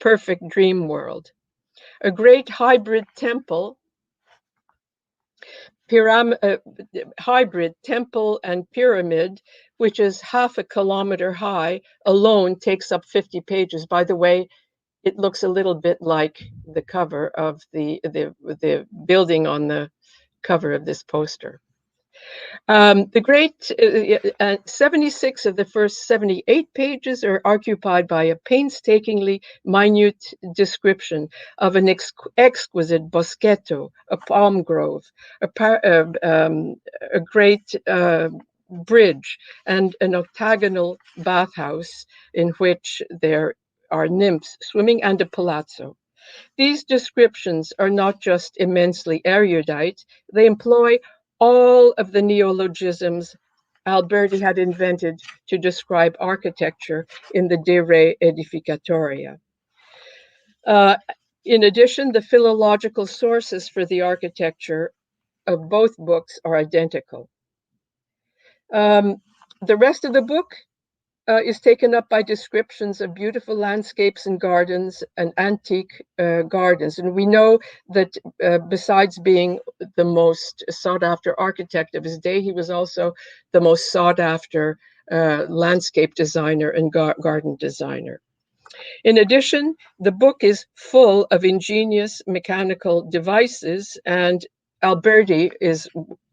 perfect dream world. A great hybrid temple, hybrid temple and pyramid, which is half a kilometer high, alone takes up 50 pages. By the way, it looks a little bit like the cover of the building on the cover of this poster. The great 76 of the first 78 pages are occupied by a painstakingly minute description of an exquisite boschetto, a palm grove, a great bridge, and an octagonal bathhouse in which there are nymphs swimming, and a palazzo. These descriptions are not just immensely erudite, they employ all of the neologisms Alberti had invented to describe architecture in the De Re Edificatoria. In addition, the philological sources for the architecture of both books are identical. The rest of the book is taken up by descriptions of beautiful landscapes and gardens and antique gardens. And we know that besides being the most sought after architect of his day, he was also the most sought after landscape designer and garden designer. In addition, the book is full of ingenious mechanical devices, and Alberti is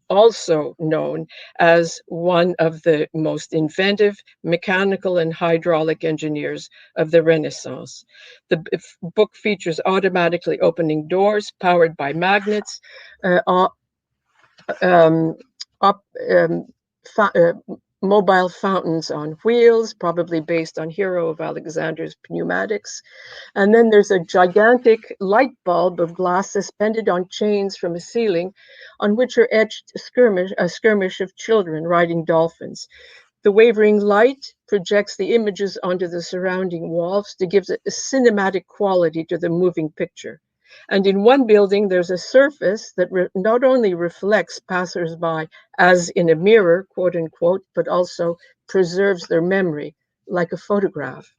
also known as one of the most inventive mechanical and hydraulic engineers of the Renaissance. The book features automatically opening doors powered by magnets, mobile fountains on wheels, probably based on Hero of Alexander's pneumatics. And then there's a gigantic light bulb of glass suspended on chains from a ceiling, on which are etched a skirmish of children riding dolphins. The wavering light projects the images onto the surrounding walls to give a cinematic quality to the moving picture. And in one building, there's a surface that not only reflects passersby as in a mirror, quote unquote, but also preserves their memory like a photograph.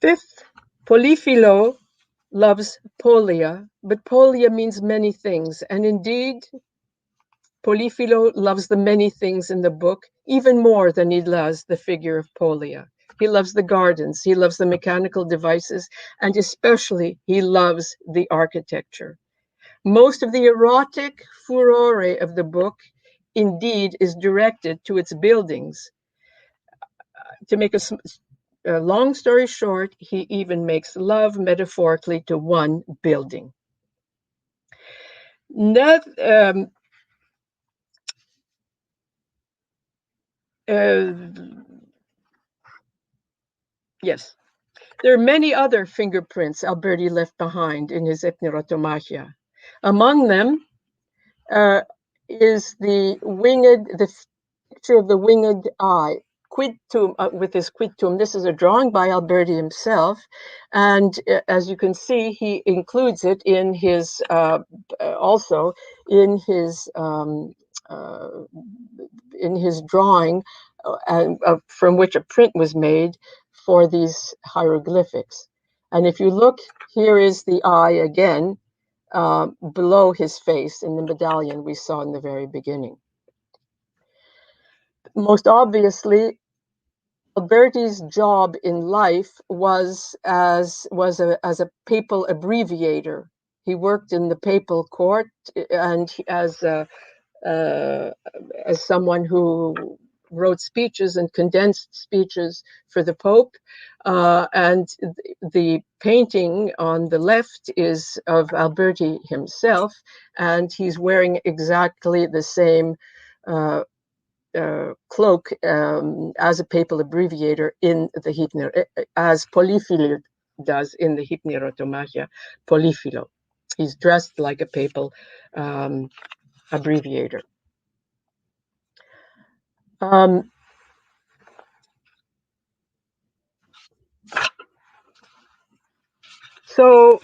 Fifth, Polifilo loves Polia, but Polia means many things. And indeed, Polifilo loves the many things in the book even more than he loves the figure of Polia. He loves the gardens, he loves the mechanical devices, and especially he loves the architecture. Most of the erotic furore of the book, indeed, is directed to its buildings. To make a long story short, he even makes love metaphorically to one building. Yes, there are many other fingerprints Alberti left behind in his Epnerotomachia. Among them is the picture of the winged eye, quid tum, with his quid tum. This is a drawing by Alberti himself, and as you can see, he includes it in his also in his drawing, from which a print was made for these hieroglyphics. And if you look, here is the eye again, below his face in the medallion we saw in the very beginning. Most obviously, Alberti's job in life was as a papal abbreviator. He worked in the papal court and as as someone who wrote speeches and condensed speeches for the Pope. And the painting on the left is of Alberti himself, and he's wearing exactly the same cloak as a papal abbreviator in the Hypner, as Polyphilo does in the Hypnerotomachia, Polyphilo. He's dressed like a papal abbreviator. So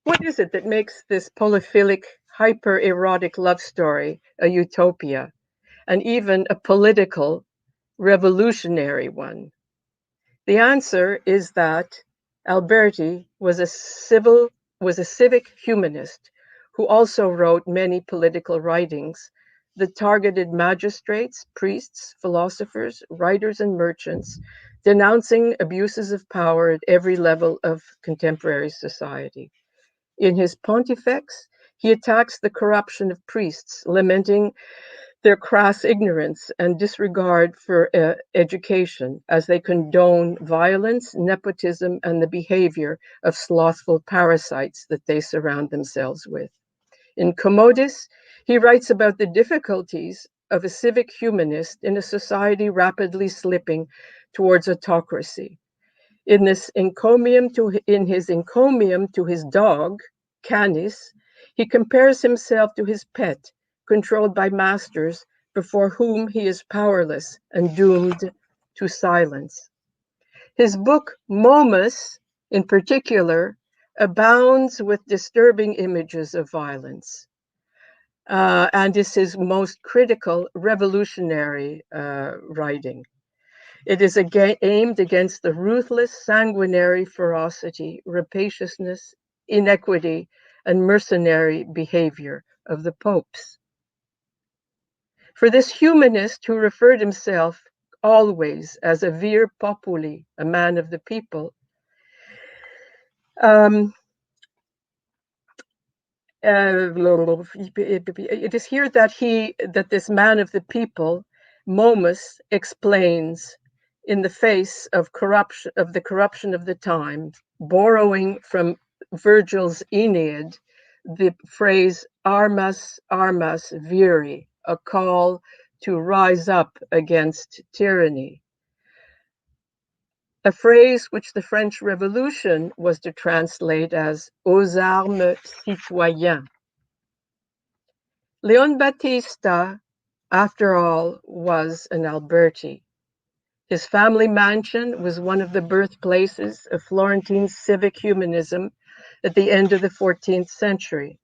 what is it that makes this polyphilic, hyper-erotic love story a utopia, and even a political, revolutionary one? The answer is that Alberti was a civic humanist who also wrote many political writings that targeted magistrates, priests, philosophers, writers, and merchants, denouncing abuses of power at every level of contemporary society. In his Pontifex, he attacks the corruption of priests, lamenting their crass ignorance and disregard for education as they condone violence, nepotism, and the behavior of slothful parasites that they surround themselves with. In Commodus, he writes about the difficulties of a civic humanist in a society rapidly slipping towards autocracy. In his encomium to his dog, Canis, he compares himself to his pet, controlled by masters before whom he is powerless and doomed to silence. His book, Momus, in particular, abounds with disturbing images of violence, and is his most critical, revolutionary writing. It is aimed against the ruthless, sanguinary ferocity, rapaciousness, inequity, and mercenary behavior of the popes. For this humanist who referred himself always as a vir populi, a man of the people, it is here that this man of the people, Momus, explains in the face of the corruption of the time, borrowing from Virgil's Aeneid, the phrase armas, armas viri, a call to rise up against tyranny. A phrase which the French Revolution was to translate as aux armes citoyens. Leon Battista, after all, was an Alberti. His family mansion was one of the birthplaces of Florentine civic humanism at the end of the 14th century.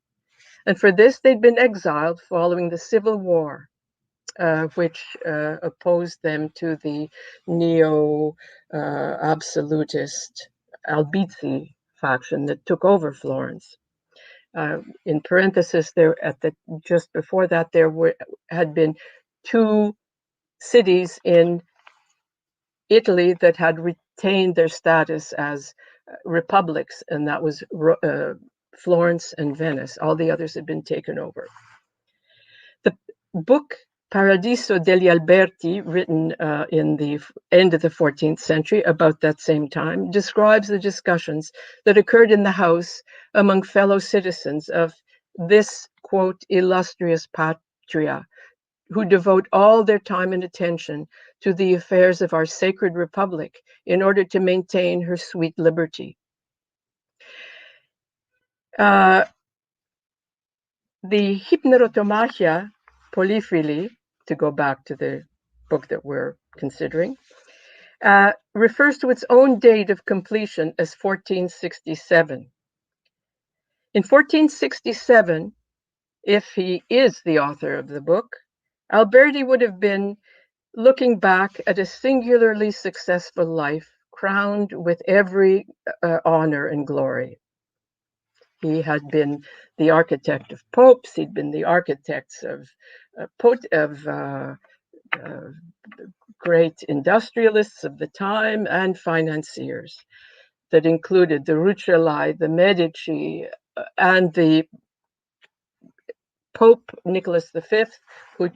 And for this, they'd been exiled following the Civil War, which opposed them to the neo-absolutist Albizzi faction that took over Florence. In parenthesis, just before that, had been two cities in Italy that had retained their status as republics, and that was Florence and Venice. All the others had been taken over. The book Paradiso degli Alberti, written in the end of the 14th century, about that same time, describes the discussions that occurred in the house among fellow citizens of this, quote, illustrious patria, who devote all their time and attention to the affairs of our sacred republic in order to maintain her sweet liberty. The Hypnerotomachia, Polyphili, to go back to the book that we're considering, refers to its own date of completion as 1467. In 1467, if he is the author of the book, Alberti would have been looking back at a singularly successful life, crowned with every honor and glory. He had been the architect of popes. He'd been the architects of great industrialists of the time and financiers that included the Rucellai, the Medici, and the Pope Nicholas V, who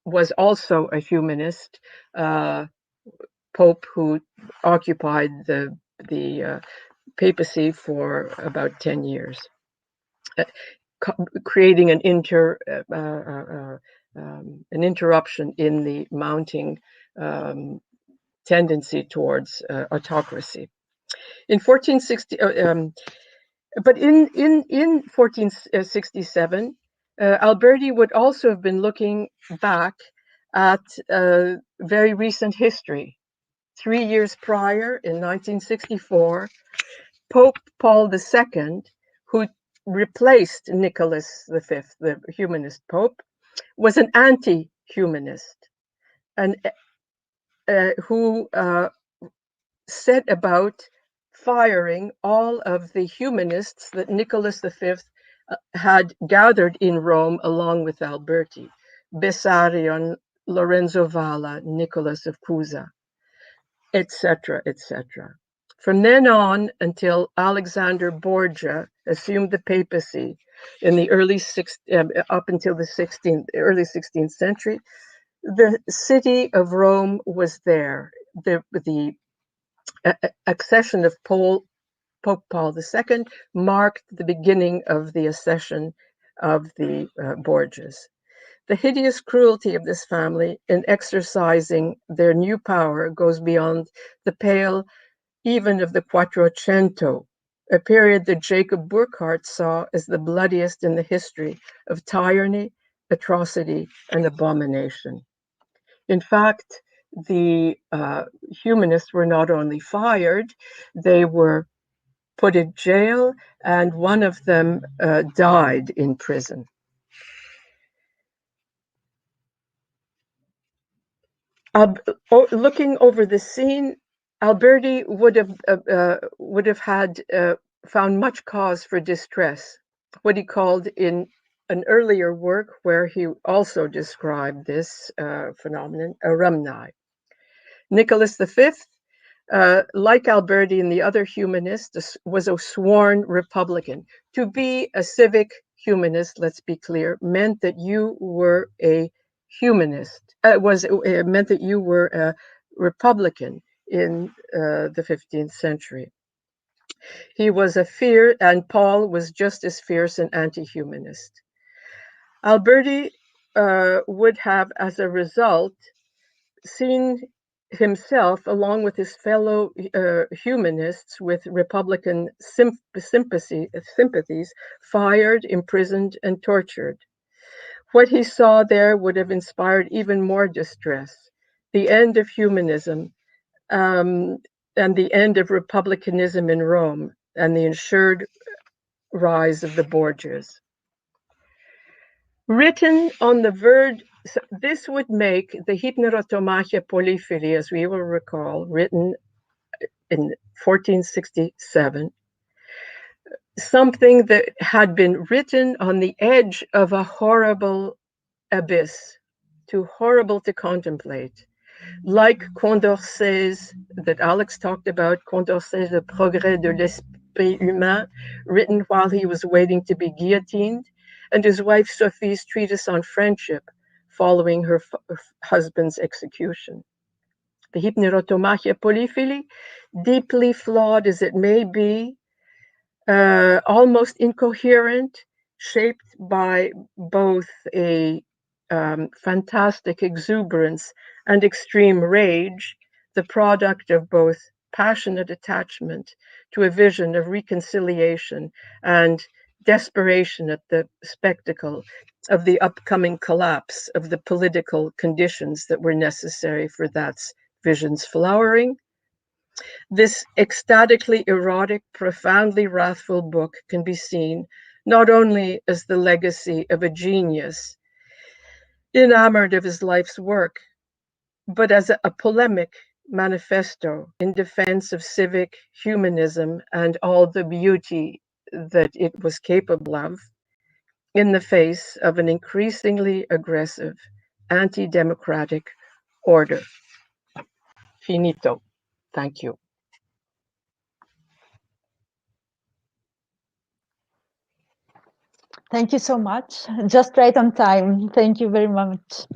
was also a humanist, Pope who occupied the papacy for about 10 years, creating an interruption in the mounting tendency towards autocracy. In 1460, but in 1467, Alberti would also have been looking back at very recent history. 3 years prior, in 1964, Pope Paul II, who replaced Nicholas V, the humanist pope, was an anti-humanist, and who set about firing all of the humanists that Nicholas V had gathered in Rome along with Alberti: Bessarion, Lorenzo Valla, Nicholas of Cusa, etc., etc. From then on until Alexander Borgia assumed the papacy in the up until the early 16th century, the city of Rome was there. The accession of Pope Paul II marked the beginning of the accession of the Borgias. The hideous cruelty of this family in exercising their new power goes beyond the pale even of the Quattrocento, a period that Jacob Burckhardt saw as the bloodiest in the history of tyranny, atrocity, and abomination. In fact, the humanists were not only fired, they were put in jail, and one of them died in prison. Looking over the scene, Alberti would have had found much cause for distress, what he called in an earlier work where he also described this phenomenon, eremni. Nicholas V, like Alberti and the other humanists, was a sworn Republican. To be a civic humanist, let's be clear, meant that you were a humanist. It meant that you were a Republican in the 15th century. He was and Paul was just as fierce an anti-humanist. Alberti would have, as a result, seen himself, along with his fellow humanists with Republican sympathies, fired, imprisoned, and tortured. What he saw there would have inspired even more distress: the end of humanism and the end of republicanism in Rome, and the ensured rise of the Borgias. Written on the verge, this would make the Hypnerotomachia Polyphili, as we will recall, written in 1467, something that had been written on the edge of a horrible abyss, too horrible to contemplate. Like Condorcet's, that Alex talked about, Condorcet's Le Progrès de l'Esprit Humain, written while he was waiting to be guillotined, and his wife Sophie's treatise on friendship following her husband's execution. The Hypnerotomachia Polyphili, deeply flawed as it may be, almost incoherent, shaped by both a fantastic exuberance and extreme rage, the product of both passionate attachment to a vision of reconciliation and desperation at the spectacle of the upcoming collapse of the political conditions that were necessary for that vision's flowering. This ecstatically erotic, profoundly wrathful book can be seen not only as the legacy of a genius enamored of his life's work, but as a polemic manifesto in defense of civic humanism and all the beauty that it was capable of in the face of an increasingly aggressive, anti-democratic order. Finito. Thank you. Thank you so much. Just right on time. Thank you very much.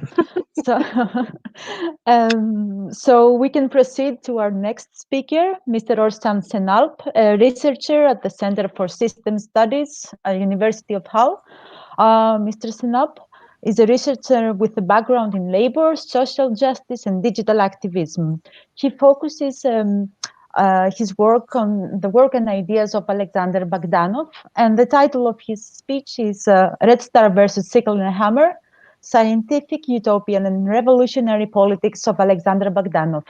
So we can proceed to our next speaker, Mr. Orsam Senalp, a researcher at the Center for System Studies at University of Hull. Mr. Senalp is a researcher with a background in labor, social justice, and digital activism. He focuses his work on the work and ideas of Alexander Bogdanov, and the title of his speech is Red Star versus Sickle and Hammer, Scientific, Utopian, and Revolutionary Politics of Alexander Bogdanov.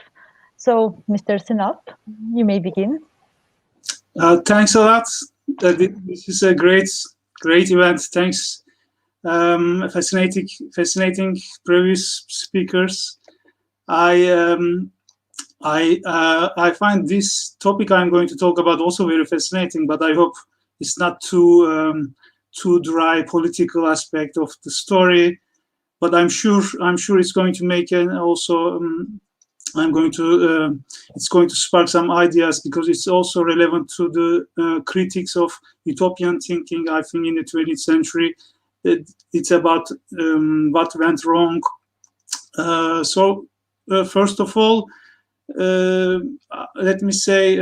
So, Mr. Senalp, you may begin. Thanks a lot. This is a great event. Thanks. Fascinating previous speakers. I find this topic I'm going to talk about also very fascinating, but I hope it's not too dry political aspect of the story. But I'm sure it's going to make it's going to spark some ideas, because it's also relevant to the critics of utopian thinking. I think in the 20th century, it's about what went wrong. First of all, let me say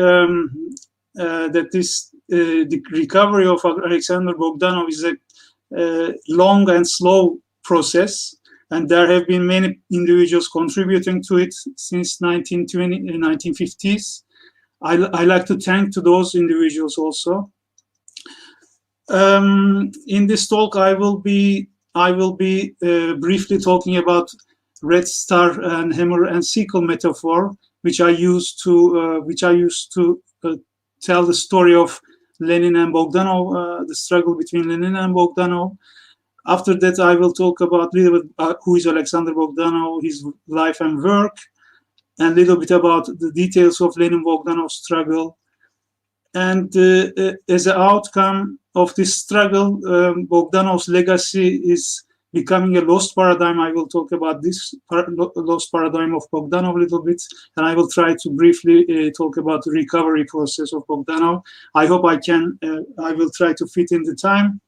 that the recovery of Alexander Bogdanov is a long and slow process, and there have been many individuals contributing to it since 1950s. I like to thank to those individuals also. In this talk, I will be briefly talking about Red Star and Hammer and Sickle metaphor, which I used to tell the story of Lenin and Bogdanov, the struggle between Lenin and Bogdanov. After that, I will talk about a little bit who is Alexander Bogdanov, his life and work, and a little bit about the details of Lenin-Bogdanov struggle. And as an outcome of this struggle, Bogdanov's legacy is becoming a lost paradigm. I will talk about this lost paradigm of Bogdanov a little bit, and I will try to briefly talk about the recovery process of Bogdanov. I hope I will try to fit in the time,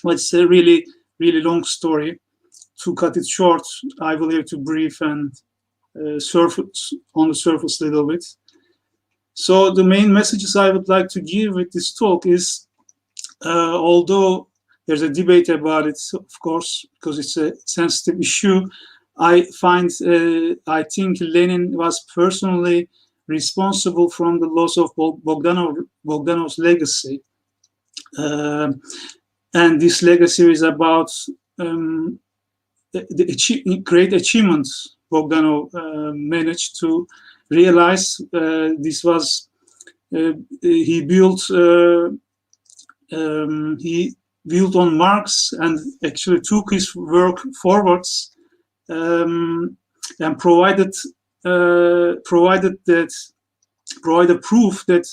but it's a really long story. To cut it short, I will have to brief and surface on the surface a little bit. So the main messages I would like to give with this talk is, although there's a debate about it, of course, because it's a sensitive issue, I think Lenin was personally responsible from the loss of Bogdanov's legacy. And this legacy is about the great achievements Bogdanov managed to realize. This was he built on Marx and actually took his work forwards, and provided proof that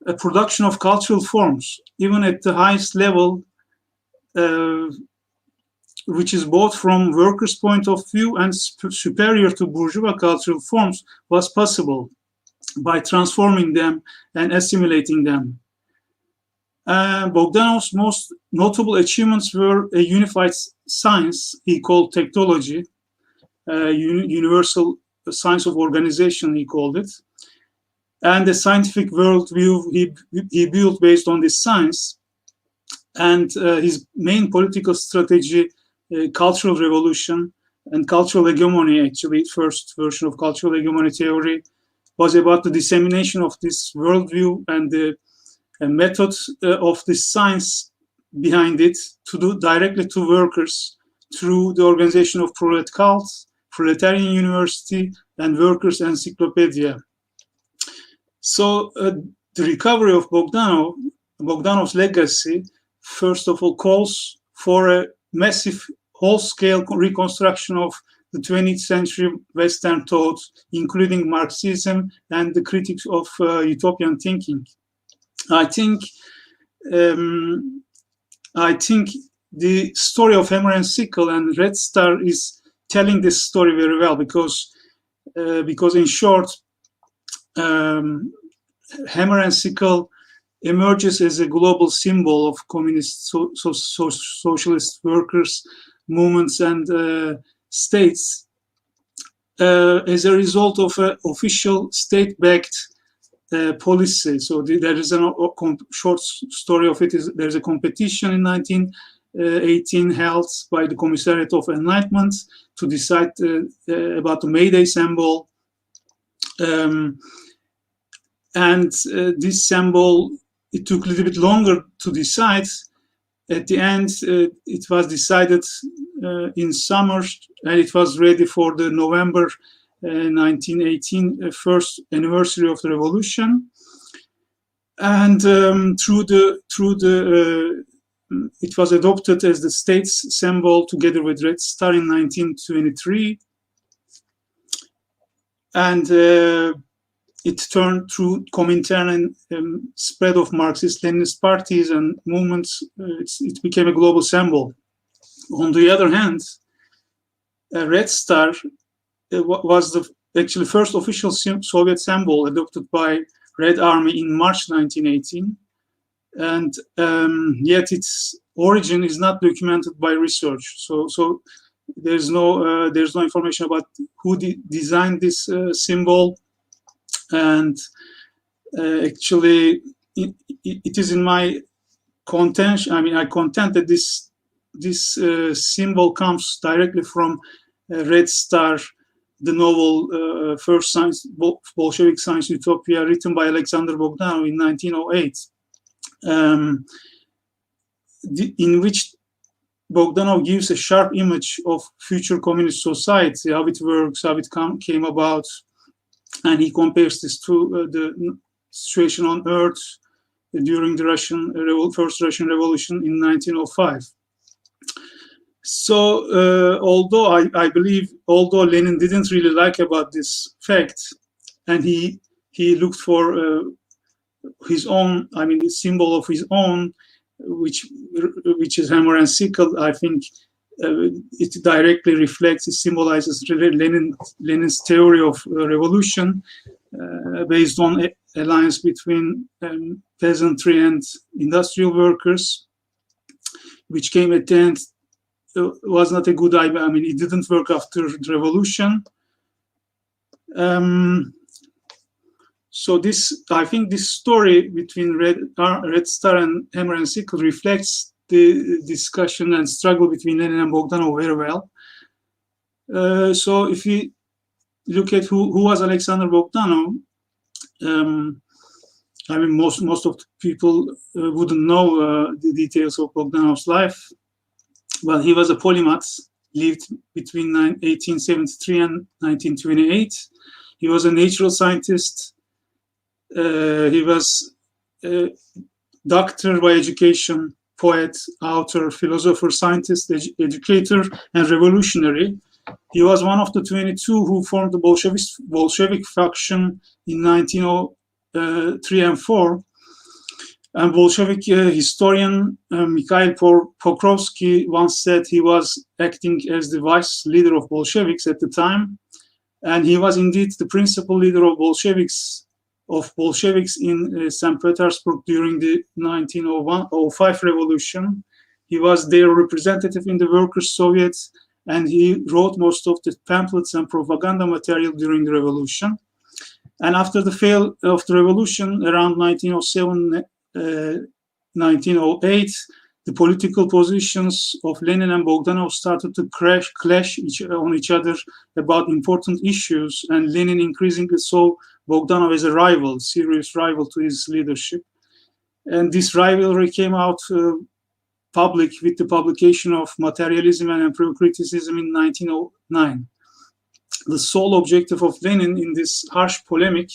a production of cultural forms, even at the highest level, which is both from workers' point of view and superior to bourgeois cultural forms, was possible by transforming them and assimilating them. Bogdanov's most notable achievements were a unified science he called technology, universal science of organization he called it, and the scientific worldview he built based on this science, and his main political strategy, cultural revolution and cultural hegemony, actually first version of cultural hegemony theory, was about the dissemination of this worldview and the methods of this science behind it to do directly to workers through the organization of prolet cults, proletarian university, and workers' encyclopedia. So the recovery of Bogdanov's legacy, first of all, calls for a massive whole-scale reconstruction of the 20th century Western thought, including Marxism and the critics of utopian thinking. I think the story of Hammer and Sickle and Red Star is telling this story very well, because in short, Hammer and Sickle emerges as a global symbol of communist, socialist workers' movements and states as a result of an official state-backed policy. So there is a short story of it. There's a competition in 1918 held by the Commissariat of Enlightenment to decide about the May Day symbol. This symbol, it took a little bit longer to decide. At the end, it was decided in summer, and it was ready for the November 1918 first anniversary of the revolution. And it was adopted as the state's symbol together with Red Star in 1923. And it turned through Comintern and spread of Marxist-Leninist parties and movements. It became a global symbol. On the other hand, Red Star was the actually first official Soviet symbol adopted by Red Army in March 1918, and yet its origin is not documented by research. So there's no information about who designed this symbol. And actually, it is in my contention. I mean, I contend that this symbol comes directly from Red Star, the novel First Science, Bolshevik Science Utopia, written by Alexander Bogdanov in 1908, in which Bogdanov gives a sharp image of future communist society, how it works, how it came about. And he compares this to the situation on Earth during the first Russian Revolution in 1905. So, although I believe, although Lenin didn't really like about this fact, and he looked for his own, I mean, the symbol of his own, which is hammer and sickle, I think it directly reflects, it symbolizes Lenin's theory of revolution based on alliance between peasantry and industrial workers, which came at the end, was not a good idea. I mean, it didn't work after the revolution. So I think this story between Red Star and Hammer and Sickle reflects the discussion and struggle between Lenin and Bogdanov very well. So if we look at who was Alexander Bogdanov, I mean, most of the people wouldn't know the details of Bogdanov's life. Well, he was a polymath, lived between 1873 and 1928. He was a natural scientist. He was a doctor by education, poet, author, philosopher, scientist, educator, and revolutionary. He was one of the 22 who formed the Bolshevik faction in 1903 and 4. And Bolshevik historian Mikhail Pokrovsky once said he was acting as the vice leader of Bolsheviks at the time. And he was indeed the principal leader of Bolsheviks in St. Petersburg during the 1905 revolution. He was their representative in the Workers' Soviet, and he wrote most of the pamphlets and propaganda material during the revolution. And after the fail of the revolution around 1907, 1908, the political positions of Lenin and Bogdanov started to clash on each other about important issues, and Lenin increasingly saw Bogdanov as a rival, serious rival to his leadership. And this rivalry came out public with the publication of Materialism and Empirical Criticism in 1909. The sole objective of Lenin in this harsh polemic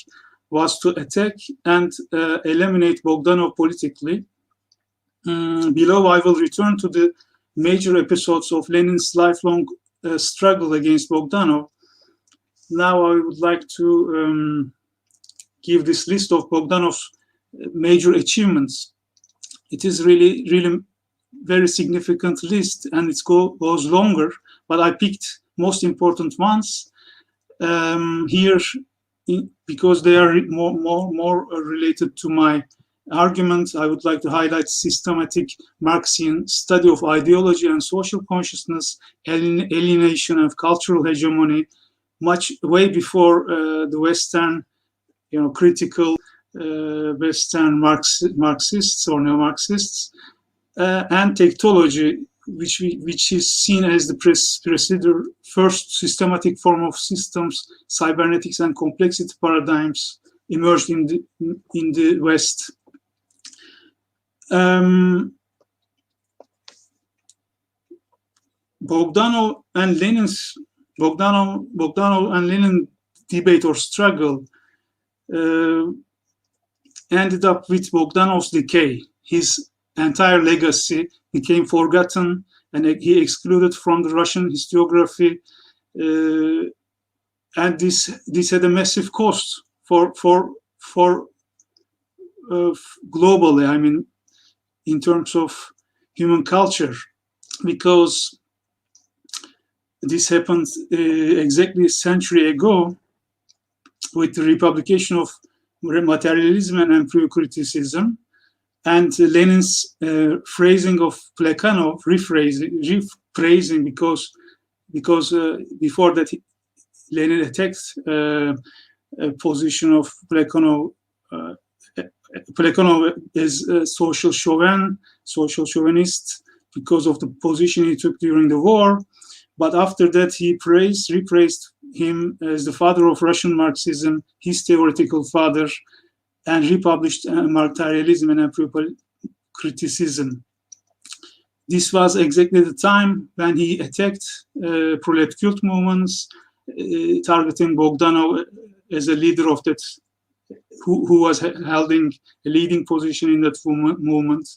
was to attack and eliminate Bogdanov politically. Below, I will return to the major episodes of Lenin's lifelong struggle against Bogdanov. Now I would like to give this list of Bogdanov's major achievements. It is really very significant list, and it goes longer, but I picked most important ones here because they are more related to my argument, I would like to highlight systematic Marxian study of ideology and social consciousness, alienation and cultural hegemony, much way before the Western, critical Western Marxists or neo-Marxists, and technology, which is seen as the first systematic form of systems, cybernetics, and complexity paradigms emerged in the West. Bogdanov and Lenin debate or struggle ended up with Bogdanov's decay. His entire legacy became forgotten, and he excluded from the Russian historiography. And this had a massive cost for globally. I mean, in terms of human culture, because this happened exactly a century ago with the republication of materialism and empiricism, and Lenin's phrasing of Plekhanov, rephrasing, because before that Lenin attacked a position of Plekhanov. Plekhanov is a social chauvinist because of the position he took during the war. But after that, he repraised him as the father of Russian Marxism, his theoretical father, and republished materialism and empiricism. This was exactly the time when he attacked prolet cult movements, targeting Bogdanov as a leader of that, who was holding a leading position in that movement.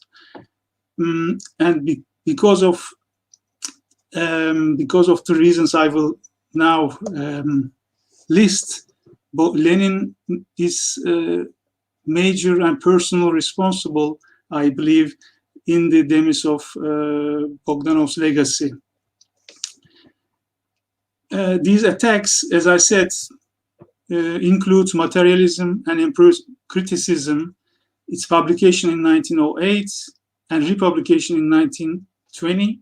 And because of the reasons I will now list, Lenin is major and personal responsible, I believe, in the demise of Bogdanov's legacy. These attacks, as I said, includes materialism and empiricism, its publication in 1908 and republication in 1920.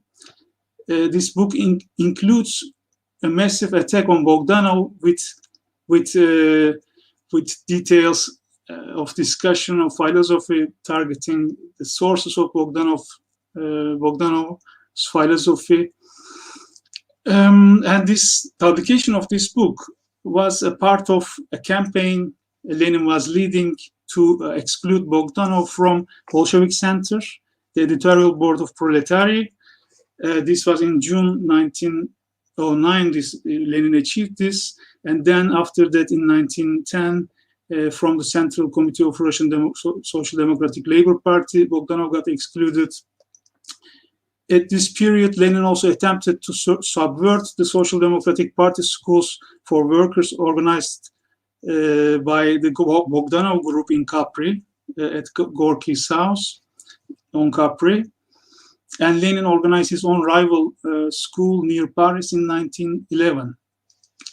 This book includes a massive attack on Bogdanov with details of discussion of philosophy, targeting the sources of Bogdanov's philosophy. And this publication of this book was a part of a campaign Lenin was leading to exclude Bogdanov from Bolshevik Center, the editorial board of Proletariat. This was in June 1909. Lenin achieved this, and then after that, in 1910, from the Central Committee of Russian Social Democratic Labor Party, Bogdanov got excluded. At this period, Lenin also attempted to subvert the Social Democratic Party schools for workers organized by the Bogdanov group in Capri, at Gorky's house on Capri. And Lenin organized his own rival school near Paris in 1911.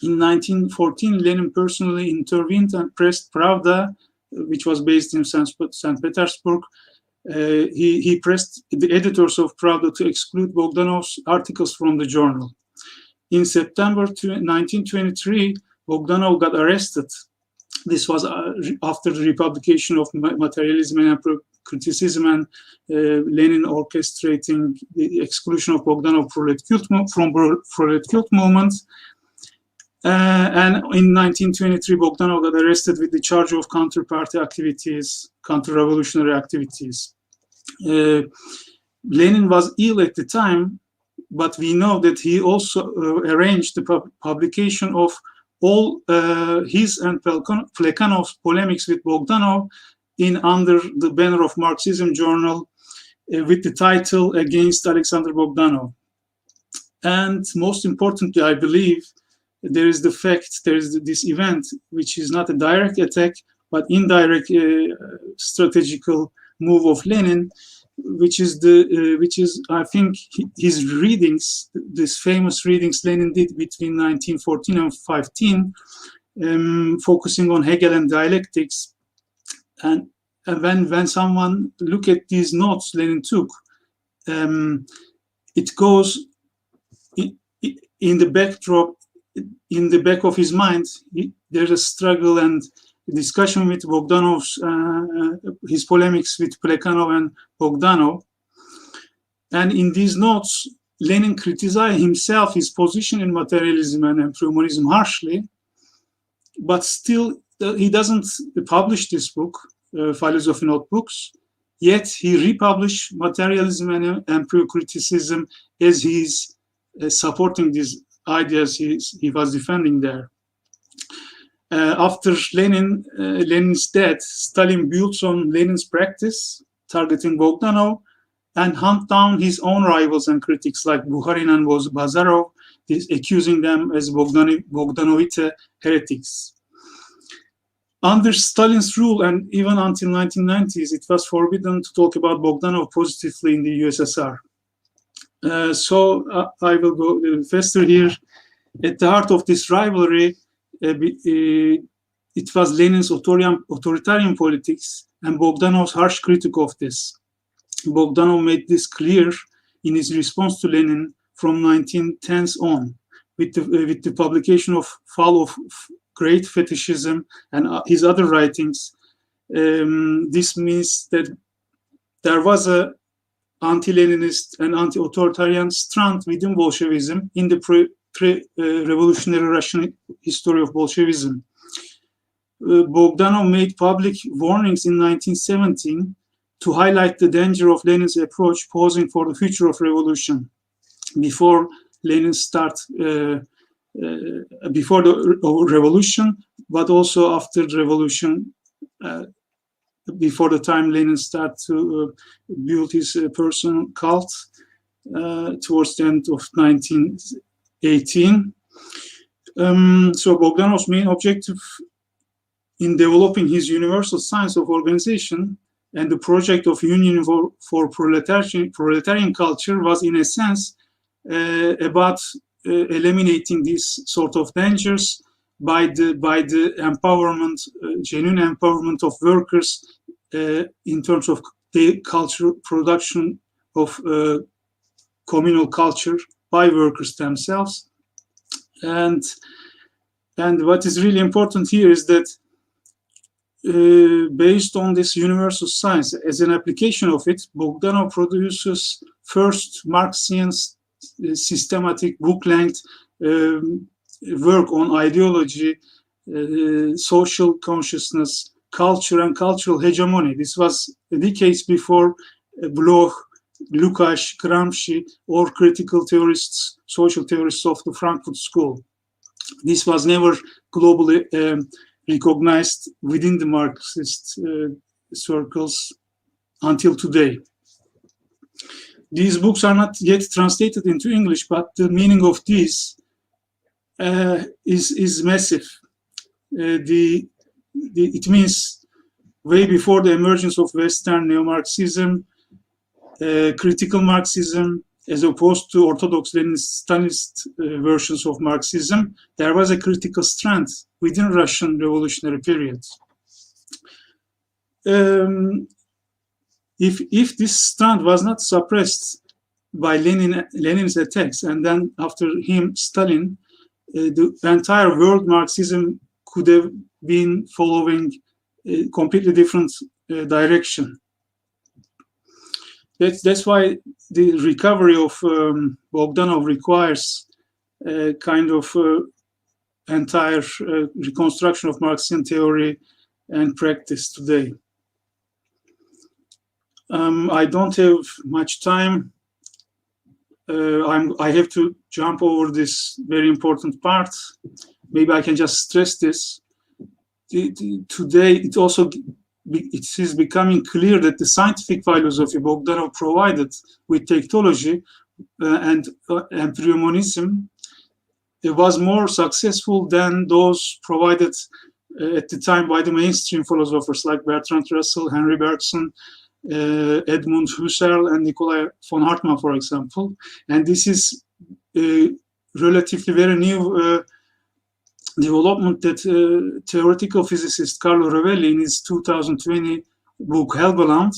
In 1914, Lenin personally intervened and pressed Pravda, which was based in St. Petersburg. He pressed the editors of Pravda to exclude Bogdanov's articles from the journal. In September 1923, Bogdanov got arrested. This was after the republication of materialism and criticism, and Lenin orchestrating the exclusion of Bogdanov from prolet cult movement. And in 1923, Bogdanov got arrested with the charge of counter-party activities, counter-revolutionary activities. Lenin was ill at the time, but we know that he also arranged the publication of all his and Plekhanov's polemics with Bogdanov under the banner of Marxism Journal, with the title Against Alexander Bogdanov. And most importantly, I believe, there is this event, which is not a direct attack, but indirect strategical move of Lenin, which is I think his readings, these famous readings Lenin did between 1914 and 15, focusing on Hegel and dialectics, and when someone look at these notes Lenin took, it goes in the backdrop, in the back of his mind. There's a struggle and discussion with Bogdanov's, his polemics with Plekhanov and Bogdanov. And in these notes, Lenin criticized himself, his position in materialism and embryonism harshly, but still he doesn't publish this book, Philosophy Notebooks, yet he republished materialism and embryo-criticism as he's supporting these ideas he was defending there. After Lenin's death, Stalin built on Lenin's practice, targeting Bogdanov, and hunt down his own rivals and critics like Bukharin and Bazarov, accusing them as Bogdanovite heretics. Under Stalin's rule, and even until 1990s, it was forbidden to talk about Bogdanov positively in the USSR. So I will go faster here. At the heart of this rivalry, it was Lenin's authoritarian politics and Bogdanov's harsh critique of this. Bogdanov made this clear in his response to Lenin from 1910s on, with the publication of Fall of Great Fetishism and his other writings. This means that there was a anti-Leninist and anti-authoritarian strand within Bolshevism in the pre-revolutionary Russian history of Bolshevism. Bogdanov made public warnings in 1917 to highlight the danger of Lenin's approach posing for the future of revolution. Before Lenin before the revolution, but also after the revolution, before the time Lenin started to build his personal cult towards the end of 1918. So Bogdanov's main objective in developing his universal science of organization and the project of Union for Proletarian Culture was, in a sense, about eliminating these sort of dangers by the empowerment, genuine empowerment of workers in terms of the cultural production of communal culture by workers themselves. And what is really important here is that based on this universal science, as an application of it, Bogdanov produces first Marxian systematic book-length work on ideology, social consciousness, culture, and cultural hegemony. This was decades before Bloch, Lukács, Gramsci, or critical theorists, social theorists of the Frankfurt School. This was never globally recognized within the Marxist circles until today. These books are not yet translated into English, but the meaning of these is massive. It means way before the emergence of Western neo-Marxism, critical Marxism, as opposed to orthodox Leninist versions of Marxism, there was a critical strand within Russian revolutionary periods. If this strand was not suppressed by Lenin's attacks, and then after him, Stalin, the entire world Marxism could have been following a completely different direction. That's why the recovery of Bogdanov requires a kind of entire reconstruction of Marxian theory and practice today. I don't have much time. I have to jump over this very important part. Maybe I can just stress this. Today, it is becoming clear that the scientific philosophy Bogdanov provided with technology and embryonism, it was more successful than those provided at the time by the mainstream philosophers like Bertrand Russell, Henry Bergson, Edmund Husserl, and Nikolai von Hartmann, for example. And this is relatively very new development that theoretical physicist Carlo Rovelli in his 2020 book Helgoland,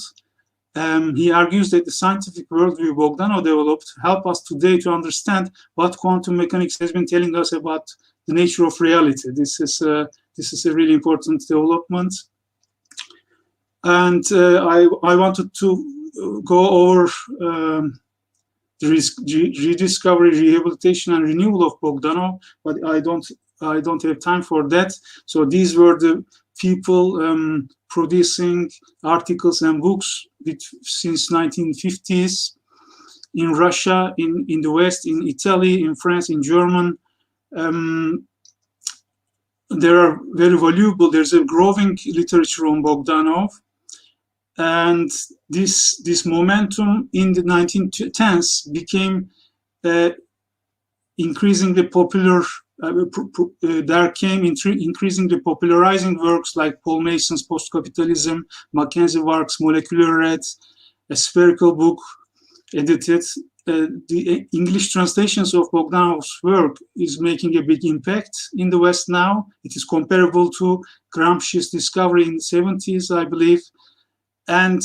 he argues that the scientific worldview Bogdanov developed help us today to understand what quantum mechanics has been telling us about the nature of reality. This is a really important development. And I wanted to go over the rediscovery, rehabilitation, and renewal of Bogdanov, but I don't have time for that. So these were the people producing articles and books since 1950s in Russia, in the West, in Italy, in France, in German. There are very valuable. There's a growing literature on Bogdanov. And this momentum in the 1910s became increasingly popular. There came increasingly popularizing works like Paul Mason's Post-Capitalism, Mackenzie Wark's Molecular Red, a spherical book edited. The English translations of Bogdanov's work is making a big impact in the West now. It is comparable to Gramsci's discovery in the 70s, I believe. And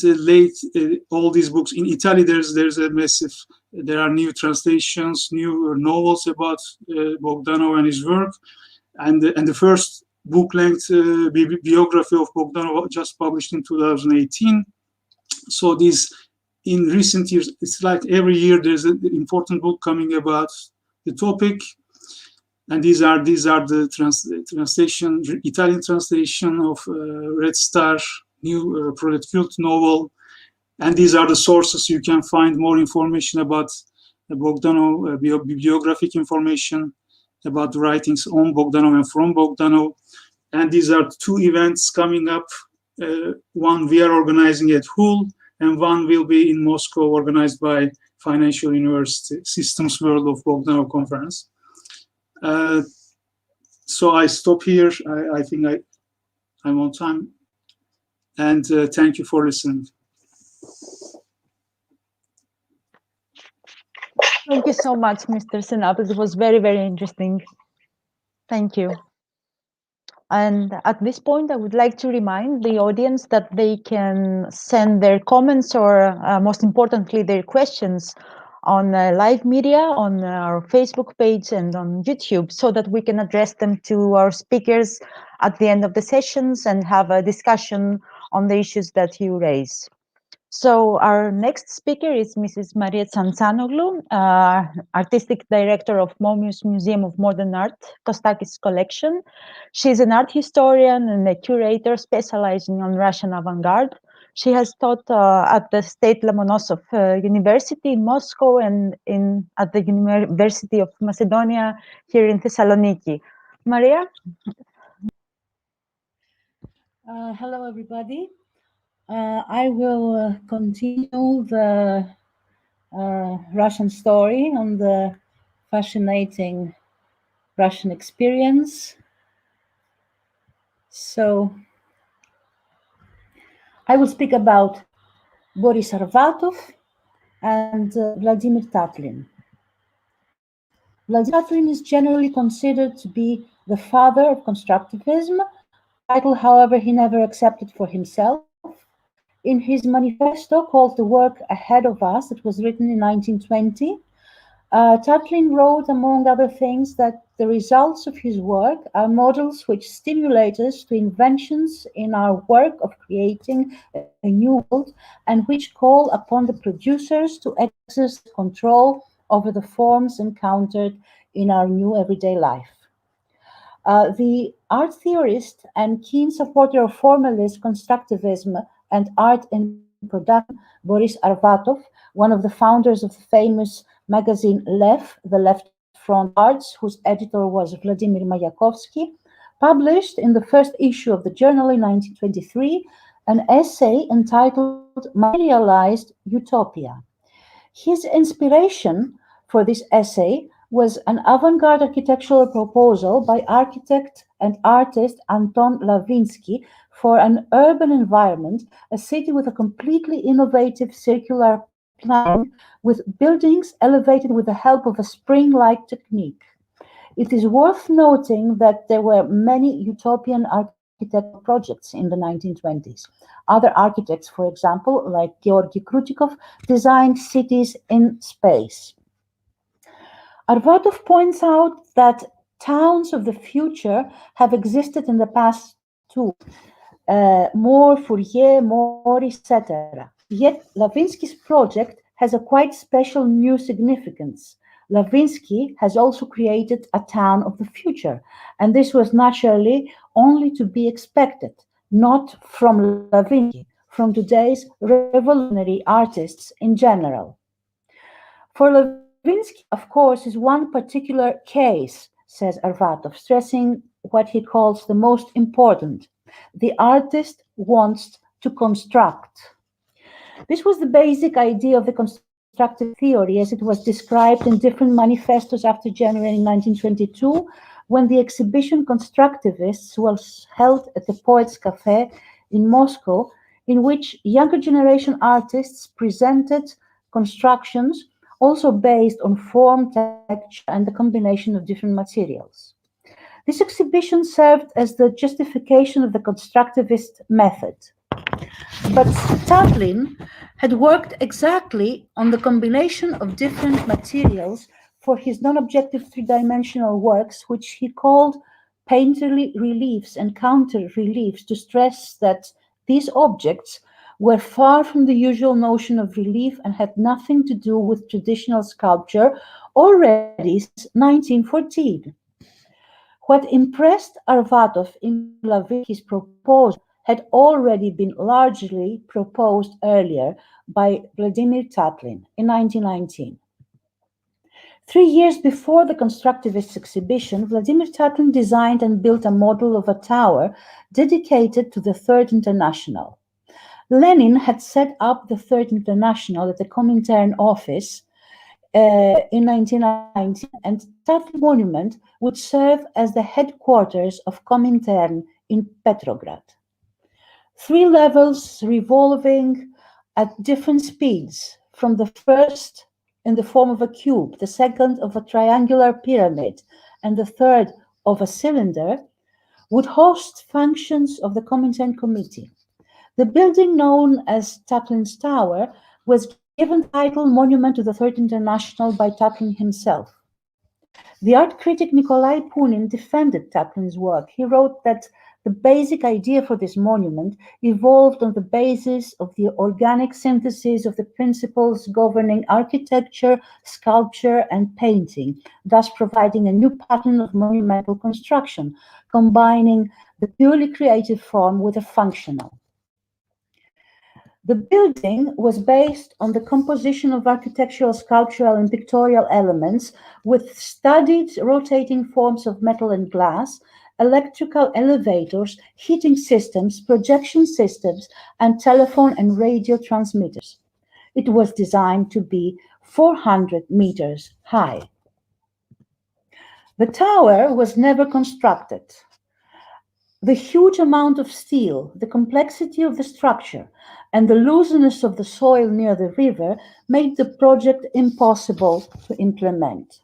all these books in Italy, there's a massive. There are new translations, new novels about Bogdanov and his work, and the first book-length biography of Bogdanov just published in 2018. So these, in recent years, it's like every year there's an important book coming about the topic, and these are the translation, Italian translation of Red Star. New Project Cult novel, and these are the sources you can find more information about Bogdanov, bibliographic information about the writings on Bogdanov and from Bogdanov. And these are two events coming up. One we are organizing at Hull, and one will be in Moscow, organized by Financial University Systems World of Bogdanov Conference. So I stop here. I think I'm on time. And thank you for listening. Thank you so much, Mr. Senapis. It was very, very interesting. Thank you. And at this point, I would like to remind the audience that they can send their comments or, most importantly, their questions on live media, on our Facebook page and on YouTube, so that we can address them to our speakers at the end of the sessions and have a discussion on the issues that you raise. So our next speaker is Mrs. Maria Tsantsanoglou, Artistic Director of Momius Museum of Modern Art, Kostakis Collection. She's an art historian and a curator specializing on Russian avant-garde. She has taught at the State Lomonosov University in Moscow and at the University of Macedonia here in Thessaloniki. Maria? Hello, everybody. I will continue the Russian story on the fascinating Russian experience. So I will speak about Boris Arvatov and Vladimir Tatlin. Vladimir Tatlin is generally considered to be the father of constructivism, a title, however, he never accepted for himself. In his manifesto called The Work Ahead of Us, that was written in 1920, Tatlin wrote, among other things, that the results of his work are models which stimulate us to inventions in our work of creating a new world and which call upon the producers to exercise control over the forms encountered in our new everyday life. The art theorist and keen supporter of formalist constructivism and art in production, Boris Arvatov, one of the founders of the famous magazine Lev, the Left Front Arts, whose editor was Vladimir Mayakovsky, published in the first issue of the journal in 1923 an essay entitled Materialized Utopia. His inspiration for this essay was an avant-garde architectural proposal by architect and artist Anton Lavinsky for an urban environment, a city with a completely innovative circular plan, with buildings elevated with the help of a spring-like technique. It is worth noting that there were many utopian architectural architectural projects in the 1920s. Other architects, for example, like Georgy Krutikov, designed cities in space. Arvatov points out that towns of the future have existed in the past too. More Fourier, more, etc. Yet Lavinsky's project has a quite special new significance. Lavinsky has also created a town of the future, and this was naturally only to be expected, not from Lavinsky, from today's revolutionary artists in general. For Lavinsky, of course, is one particular case, says Arvatov, stressing what he calls the most important. The artist wants to construct. This was the basic idea of the constructive theory as it was described in different manifestos after January 1922, when the exhibition Constructivists was held at the Poets' Cafe in Moscow, in which younger generation artists presented constructions also based on form, texture, and the combination of different materials. This exhibition served as the justification of the constructivist method. But Tatlin had worked exactly on the combination of different materials for his non-objective three-dimensional works, which he called painterly reliefs and counter-reliefs, to stress that these objects were far from the usual notion of relief and had nothing to do with traditional sculpture already since 1914. What impressed Arvatov in Lavinsky's proposal had already been largely proposed earlier by Vladimir Tatlin in 1919. 3 years before the Constructivist exhibition, Vladimir Tatlin designed and built a model of a tower dedicated to the Third International. Lenin had set up the Third International at the Comintern office in 1919, and Tatlin Monument would serve as the headquarters of Comintern in Petrograd. 3 levels revolving at different speeds, from the first in the form of a cube, the second of a triangular pyramid, and the third of a cylinder, would host functions of the Comintern Committee. The building known as Tatlin's Tower was given the title Monument to the Third International by Tatlin himself. The art critic Nikolai Punin defended Tatlin's work. He wrote that the basic idea for this monument evolved on the basis of the organic synthesis of the principles governing architecture, sculpture, and painting, thus providing a new pattern of monumental construction, combining the purely creative form with the functional. The building was based on the composition of architectural, sculptural, and pictorial elements with studied rotating forms of metal and glass, electrical elevators, heating systems, projection systems, and telephone and radio transmitters. It was designed to be 400 meters high. The tower was never constructed. The huge amount of steel, the complexity of the structure, and the looseness of the soil near the river made the project impossible to implement.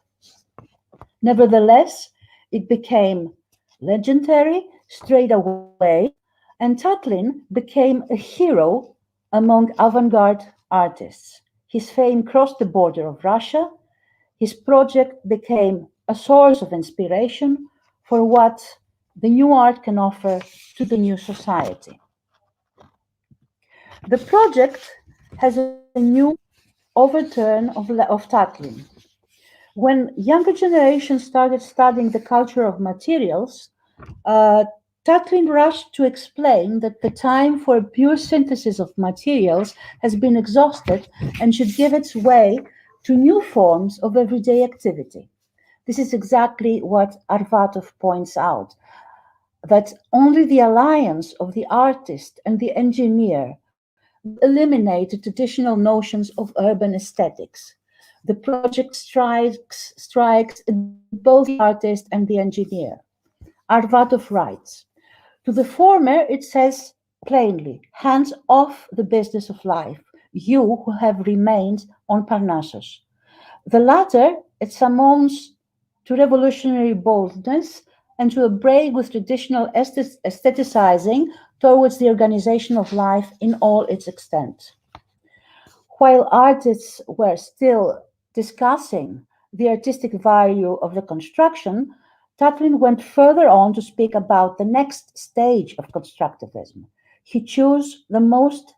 Nevertheless, it became legendary straight away, and Tatlin became a hero among avant-garde artists. His fame crossed the border of Russia. His project became a source of inspiration for what the new art can offer to the new society. The project has a new overturn of Tatlin. When younger generations started studying the culture of materials, Tatlin rushed to explain that the time for a pure synthesis of materials has been exhausted and should give its way to new forms of everyday activity. This is exactly what Arvatov points out, that only the alliance of the artist and the engineer eliminate the traditional notions of urban aesthetics. The project strikes both the artist and the engineer. Arvatov writes, to the former it says plainly, hands off the business of life, you who have remained on Parnassus. The latter, it summons to revolutionary boldness and to a break with traditional aestheticizing towards the organization of life in all its extent. While artists were still discussing the artistic value of the construction, Tatlin went further on to speak about the next stage of constructivism. He chose the most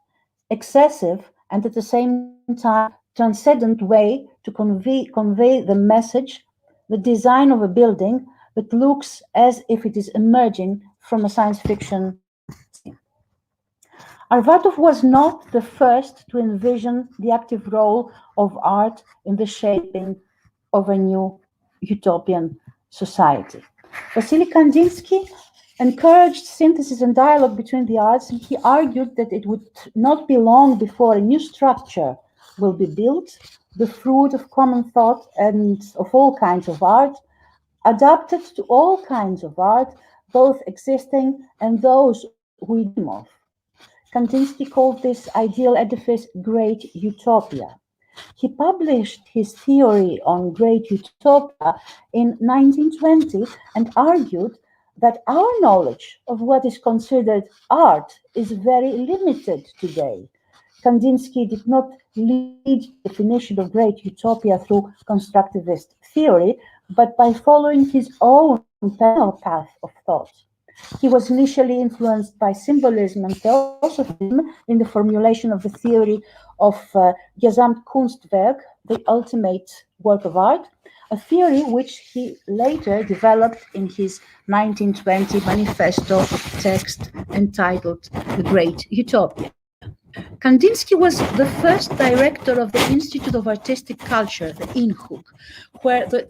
excessive and at the same time transcendent way to convey the message, the design of a building that looks as if it is emerging from a science fiction scene. Arvatov was not the first to envision the active role of art in the shaping of a new utopian society. Vasily Kandinsky encouraged synthesis and dialogue between the arts, and he argued that it would not be long before a new structure will be built, the fruit of common thought and of all kinds of art, adapted to all kinds of art, both existing and those we dream of. Kandinsky called this ideal edifice Great Utopia. He published his theory on Great Utopia in 1920 and argued that our knowledge of what is considered art is very limited today. Kandinsky did not lead the definition of Great Utopia through constructivist theory, but by following his own parallel path of thought. He was initially influenced by symbolism and theosophism in the formulation of the theory of Gesamtkunstwerk, the ultimate work of art, a theory which he later developed in his 1920 manifesto text entitled The Great Utopia. Kandinsky was the first director of the Institute of Artistic Culture, the INHUC, where the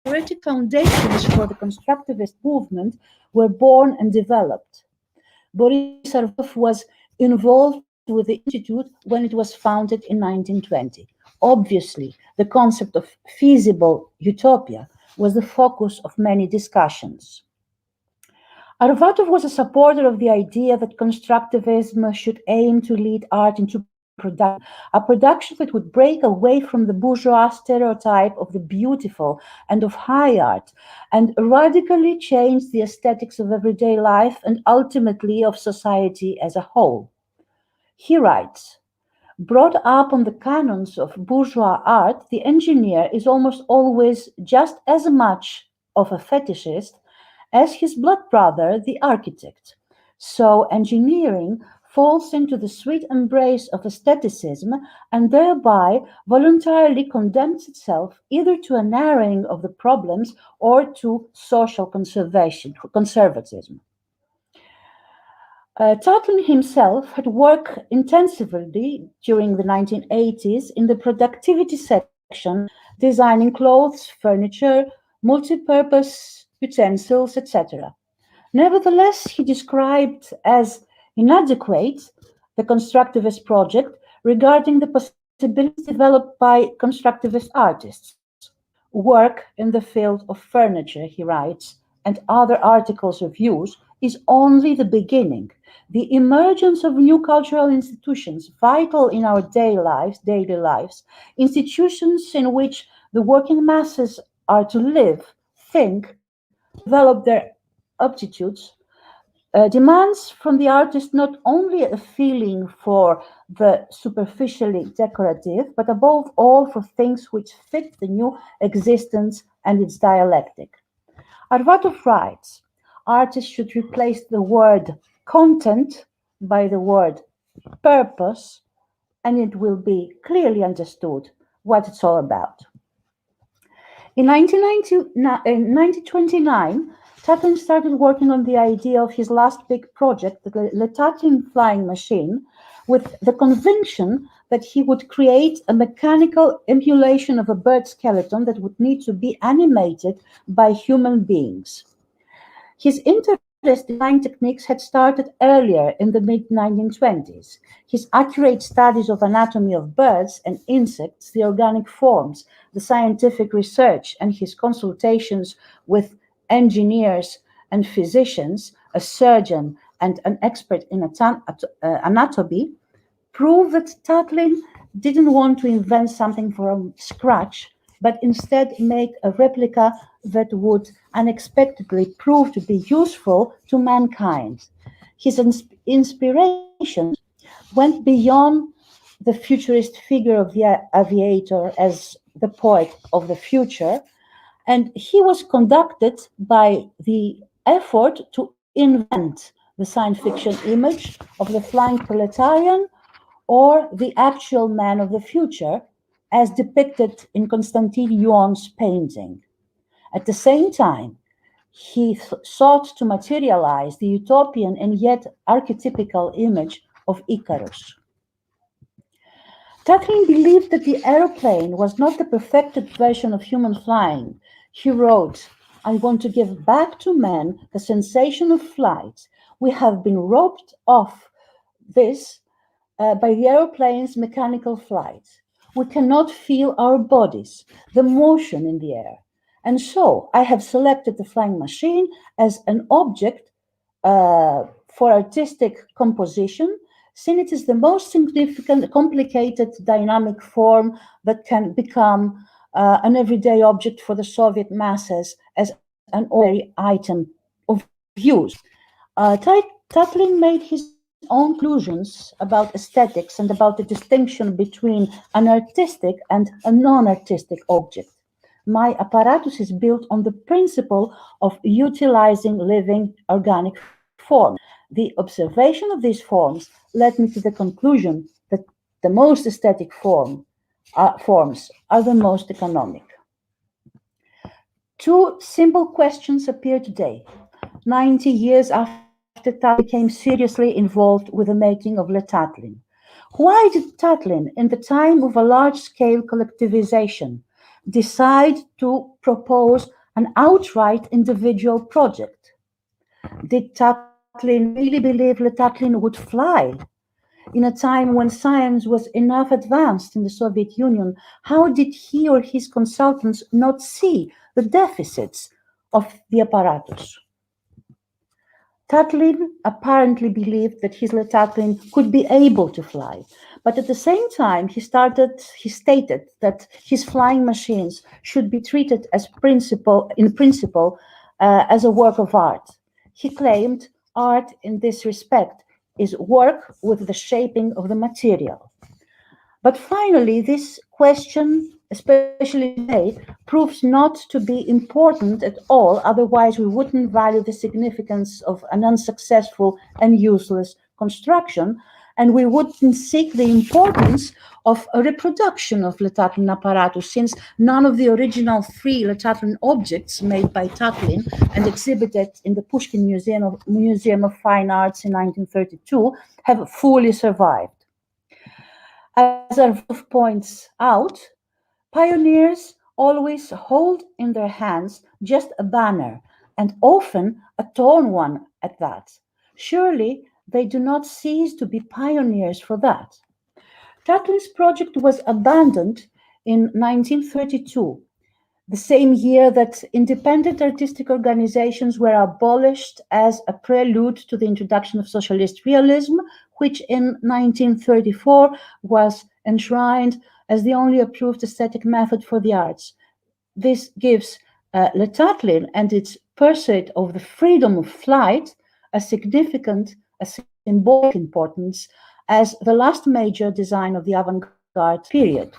theoretic foundations for the constructivist movement were born and developed. Boris Arvatov was involved with the Institute when it was founded in 1920. Obviously, the concept of feasible utopia was the focus of many discussions. Arvatov was a supporter of the idea that constructivism should aim to lead art into production, a production that would break away from the bourgeois stereotype of the beautiful and of high art, and radically change the aesthetics of everyday life and ultimately of society as a whole. He writes, brought up on the canons of bourgeois art, the engineer is almost always just as much of a fetishist as his blood brother, the architect. So engineering falls into the sweet embrace of aestheticism and thereby voluntarily condemns itself either to a narrowing of the problems or to social conservatism. Tatlin himself had worked intensively during the 1980s in the productivity section, designing clothes, furniture, multi-purpose utensils, etc. Nevertheless, he described as inadequate the constructivist project regarding the possibilities developed by constructivist artists. Work in the field of furniture, he writes, and other articles of use is only the beginning. The emergence of new cultural institutions, vital in our daily lives, institutions in which the working masses are to live, think, develop their aptitudes, demands from the artist not only a feeling for the superficially decorative, but above all for things which fit the new existence and its dialectic. Arvatov writes, artists should replace the word content by the word purpose, and it will be clearly understood what it's all about. In 1929, Tatlin started working on the idea of his last big project, the Tatlin flying machine, with the conviction that he would create a mechanical emulation of a bird skeleton that would need to be animated by human beings. His interest in flying techniques had started earlier in the mid-1920s. His accurate studies of anatomy of birds and insects, the organic forms, the scientific research, and his consultations with engineers and physicians, a surgeon and an expert in anatomy, prove that Tatlin didn't want to invent something from scratch, but instead make a replica that would unexpectedly prove to be useful to mankind. His inspiration went beyond the futurist figure of the aviator as the poet of the future, and he was conducted by the effort to invent the science fiction image of the flying proletarian or the actual man of the future, as depicted in Constantine Yuon's painting. At the same time, he sought to materialize the utopian and yet archetypical image of Icarus. Tatlin believed that the aeroplane was not the perfected version of human flying. He wrote, "I want to give back to men the sensation of flight. We have been robbed of this by the aeroplane's mechanical flight. We cannot feel our bodies, the motion in the air. And so I have selected the flying machine as an object for artistic composition, since it is the most significant, complicated, dynamic form that can become an everyday object for the Soviet masses as an ordinary item of use." Tatlin made his own conclusions about aesthetics and about the distinction between an artistic and a non-artistic object. My apparatus is built on the principle of utilizing living organic forms. The observation of these forms led me to the conclusion that the most aesthetic forms are the most economic. Two simple questions appear today, 90 years after Tatlin became seriously involved with the making of Le Tatlin. Why did Tatlin, in the time of a large-scale collectivization, decide to propose an outright individual project? Did Tatlin really believe Le Tatlin would fly? In a time when science was enough advanced in the Soviet Union, how did he or his consultants not see the deficits of the apparatus? Tatlin apparently believed that his Le Tatlin could be able to fly, but at the same time he stated that his flying machines should be treated as in principle as a work of art. He claimed art in this respect is work with the shaping of the material. But finally, this question, especially today, proves not to be important at all, otherwise we wouldn't value the significance of an unsuccessful and useless construction, and we wouldn't seek the importance of a reproduction of Le Tatlin apparatus, since none of the original 3 Le Tatlin objects made by Tatlin and exhibited in the Pushkin Museum of Fine Arts in 1932 have fully survived. As Arvov points out, pioneers always hold in their hands just a banner, and often a torn one at that. Surely they do not cease to be pioneers for that. Tatlin's project was abandoned in 1932, the same year that independent artistic organizations were abolished as a prelude to the introduction of socialist realism, which in 1934 was enshrined as the only approved aesthetic method for the arts. This gives Le Tatlin and its pursuit of the freedom of flight a significant, symbolic importance as the last major design of the avant-garde period.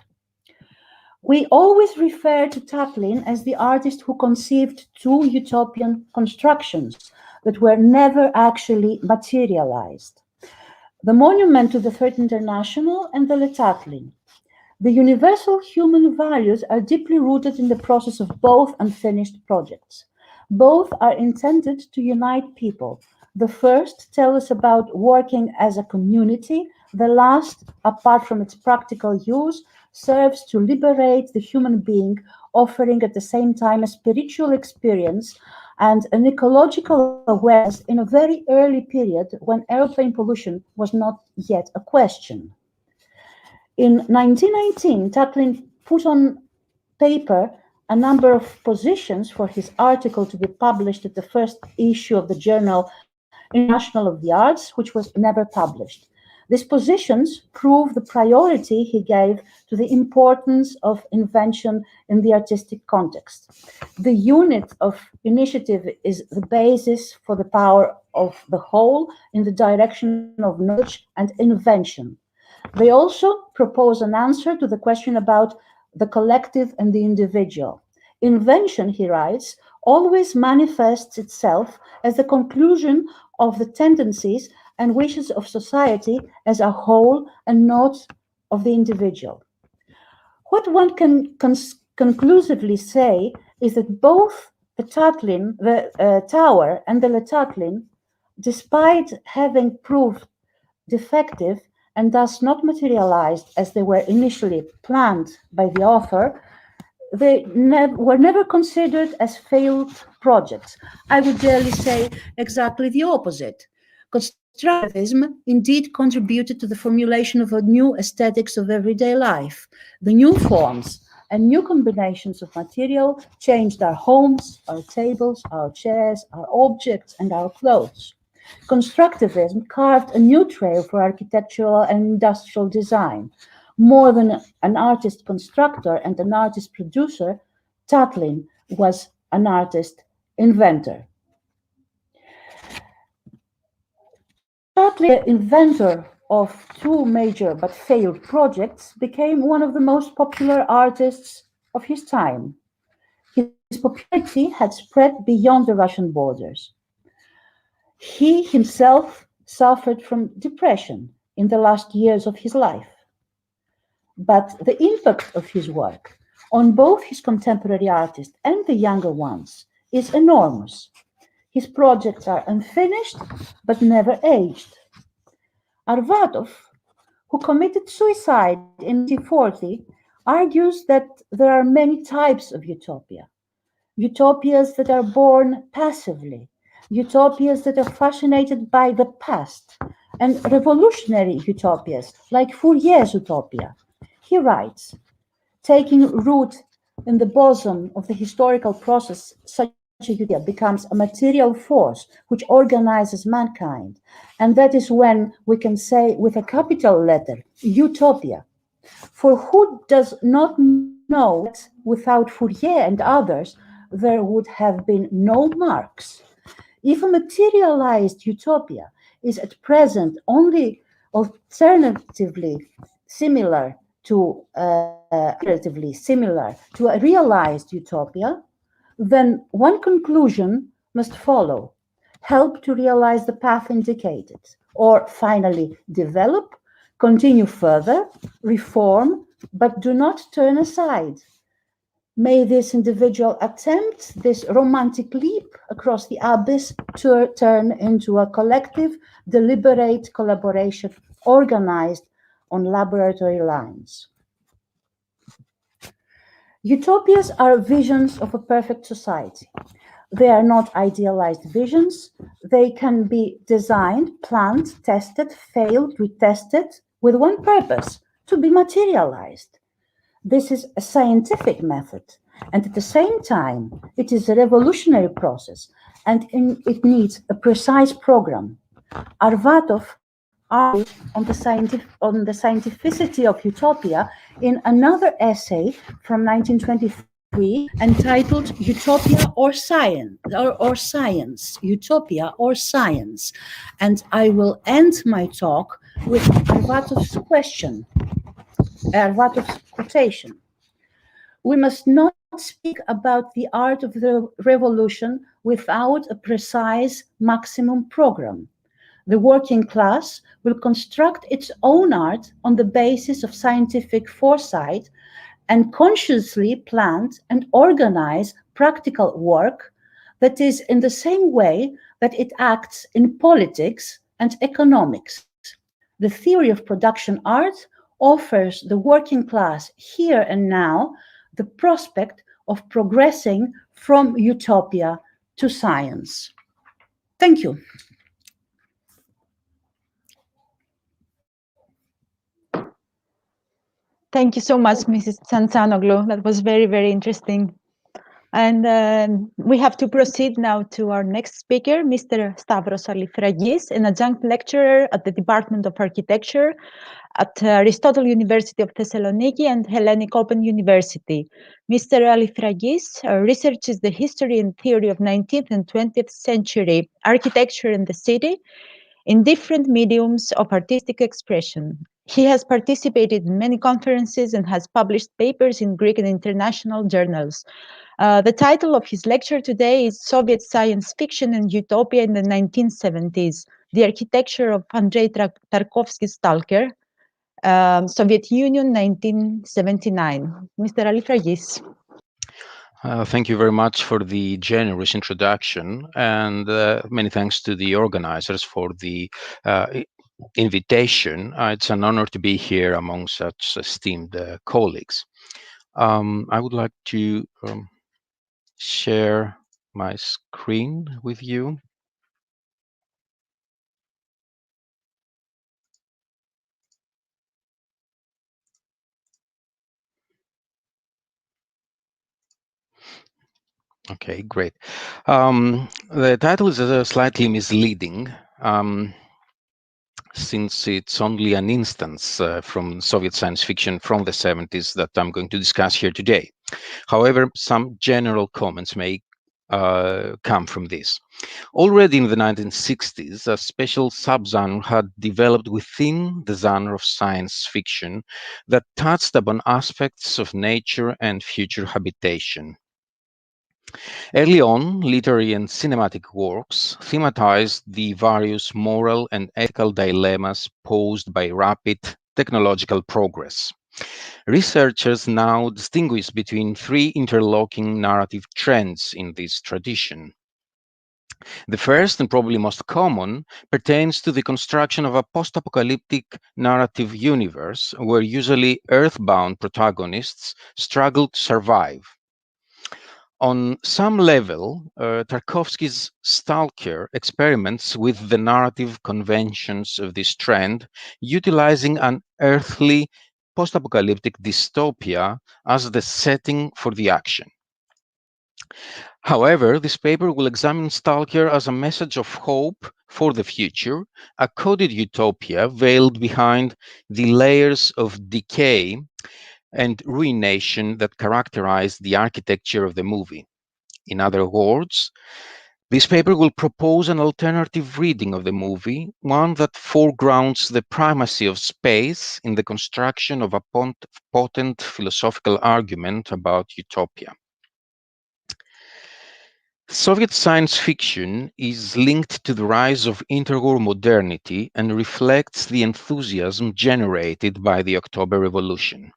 We always refer to Tatlin as the artist who conceived 2 utopian constructions that were never actually materialized: the monument to the Third International and the Le Tatlin. The universal human values are deeply rooted in the process of both unfinished projects. Both are intended to unite people. The first tells us about working as a community. The last, apart from its practical use, serves to liberate the human being, offering at the same time a spiritual experience and an ecological awareness in a very early period when airplane pollution was not yet a question. In 1919, Tatlin put on paper a number of positions for his article to be published at the first issue of the journal International of the Arts, which was never published. These positions prove the priority he gave to the importance of invention in the artistic context. The unit of initiative is the basis for the power of the whole in the direction of knowledge and invention. They also propose an answer to the question about the collective and the individual. Invention, he writes, always manifests itself as the conclusion of the tendencies and wishes of society as a whole and not of the individual. What one can conclusively say is that both the tower and the Letatlin, despite having proved defective and thus not materialized as they were initially planned by the author, they were never considered as failed projects. I would dare say exactly the opposite. Constructivism indeed contributed to the formulation of a new aesthetics of everyday life. The new forms and new combinations of material changed our homes, our tables, our chairs, our objects, and our clothes. Constructivism carved a new trail for architectural and industrial design. More than an artist constructor and an artist producer, Tatlin was an artist inventor. Tatlin, the inventor of two major but failed projects, became one of the most popular artists of his time. His popularity had spread beyond the Russian borders. He himself suffered from depression in the last years of his life. But the impact of his work on both his contemporary artists and the younger ones is enormous. His projects are unfinished but never aged. Arvatov, who committed suicide in 1940, argues that there are many types of utopia. Utopias that are born passively, utopias that are fascinated by the past, and revolutionary utopias like Fourier's Utopia. He writes, taking root in the bosom of the historical process, such a utopia becomes a material force which organizes mankind. And that is when we can say with a capital letter, utopia. For who does not know that without Fourier and others, there would have been no Marx? If a materialized utopia is at present only alternatively similar to a realized utopia, then one conclusion must follow: help to realize the path indicated, or finally develop, continue further, reform, but do not turn aside. May this individual attempt, this romantic leap across the abyss, to turn into a collective, deliberate collaboration organized on laboratory lines. Utopias are visions of a perfect society. They are not idealized visions. They can be designed, planned, tested, failed, retested with one purpose: to be materialized. This is a scientific method, and at the same time, it is a revolutionary process, and it needs a precise program. Arvatov argued on the scientificity of utopia in another essay from 1923 entitled Utopia or Science, or Science, Utopia or Science. And I will end my talk with Arvatov's question, Arvatov's quotation. We must not speak about the art of the revolution without a precise maximum program. The working class will construct its own art on the basis of scientific foresight and consciously plan and organize practical work that is in the same way that it acts in politics and economics. The theory of production art offers the working class here and now the prospect of progressing from utopia to science. Thank you. Thank you so much, Mrs. Tsantzanoglu. That was very, very interesting. And we have to proceed now to our next speaker, Mr. Stavros Alifragis, an adjunct lecturer at the Department of Architecture at Aristotle University of Thessaloniki and Hellenic Open University. Mr. Alifragis researches the history and theory of 19th and 20th century architecture in the city in different mediums of artistic expression. He has participated in many conferences and has published papers in Greek and international journals. The title of his lecture today is Soviet Science Fiction and Utopia in the 1970s, the Architecture of Andrei Tarkovsky's Stalker, Soviet Union, 1979. Mr. Alifragis. Thank you very much for the generous introduction, and many thanks to the organizers for the invitation. It's an honor to be here among such esteemed colleagues. I would like to share my screen with you. Okay, great. The title is slightly misleading since it's only an instance from Soviet science fiction from the 70s that I'm going to discuss here today. However, some general comments may come from this. Already in the 1960s, a special subgenre had developed within the genre of science fiction that touched upon aspects of nature and future habitation. Early on, literary and cinematic works thematized the various moral and ethical dilemmas posed by rapid technological progress. Researchers now distinguish between three interlocking narrative trends in this tradition. The first, and probably most common, pertains to the construction of a post-apocalyptic narrative universe where usually earthbound protagonists struggle to survive. On some level, Tarkovsky's Stalker experiments with the narrative conventions of this trend, utilizing an earthly post-apocalyptic dystopia as the setting for the action. However, this paper will examine Stalker as a message of hope for the future, a coded utopia veiled behind the layers of decay and ruination that characterize the architecture of the movie. In other words, this paper will propose an alternative reading of the movie, one that foregrounds the primacy of space in the construction of a potent philosophical argument about utopia. Soviet science fiction is linked to the rise of interwar modernity and reflects the enthusiasm generated by the October Revolution.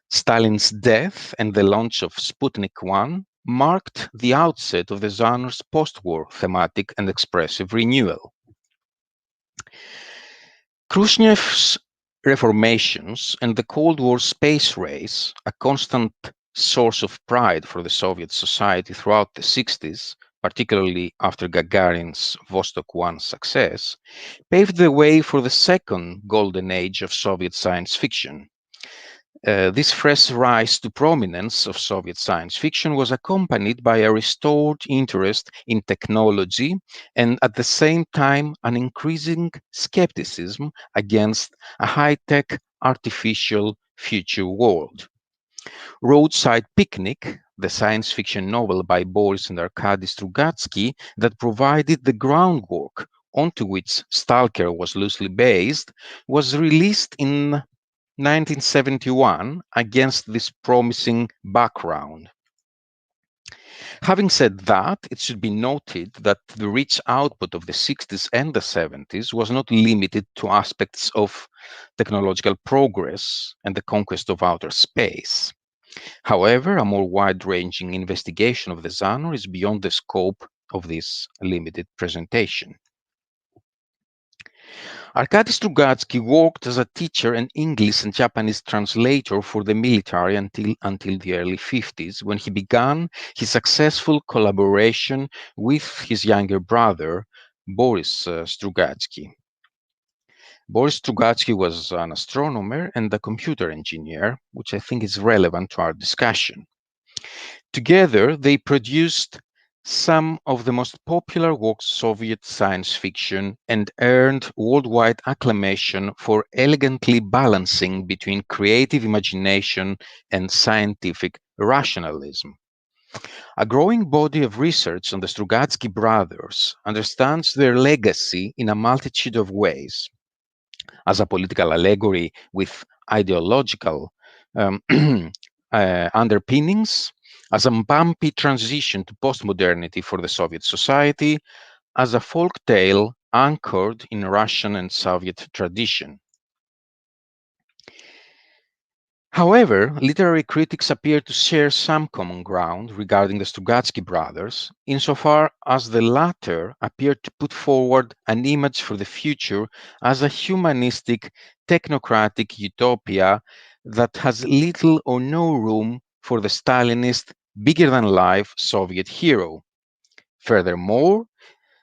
Stalin's death and the launch of Sputnik 1 marked the outset of the genre's post-war thematic and expressive renewal. Khrushchev's reformations and the Cold War space race, a constant source of pride for the Soviet society throughout the 60s, particularly after Gagarin's Vostok 1 success, paved the way for the second golden age of Soviet science fiction. This fresh rise to prominence of Soviet science fiction was accompanied by a restored interest in technology and at the same time an increasing skepticism against a high-tech artificial future world. Roadside Picnic, the science fiction novel by Boris and Arkady Strugatsky that provided the groundwork onto which Stalker was loosely based, was released in 1971 against this promising background. Having said that, it should be noted that the rich output of the 60s and the 70s was not limited to aspects of technological progress and the conquest of outer space. However, a more wide-ranging investigation of the genre is beyond the scope of this limited presentation. Arkady Strugatsky worked as a teacher and English and Japanese translator for the military until the early 50s, when he began his successful collaboration with his younger brother, Boris Strugatsky. Boris Strugatsky was an astronomer and a computer engineer, which I think is relevant to our discussion. Together, they produced some of the most popular works of Soviet science fiction and earned worldwide acclamation for elegantly balancing between creative imagination and scientific rationalism. A growing body of research on the Strugatsky brothers understands their legacy in a multitude of ways, as a political allegory with ideological underpinnings, as a bumpy transition to postmodernity for the Soviet society, as a folk tale anchored in Russian and Soviet tradition. However, literary critics appear to share some common ground regarding the Strugatsky brothers, insofar as the latter appear to put forward an image for the future as a humanistic, technocratic utopia that has little or no room for the Stalinist, bigger-than-life Soviet hero. Furthermore,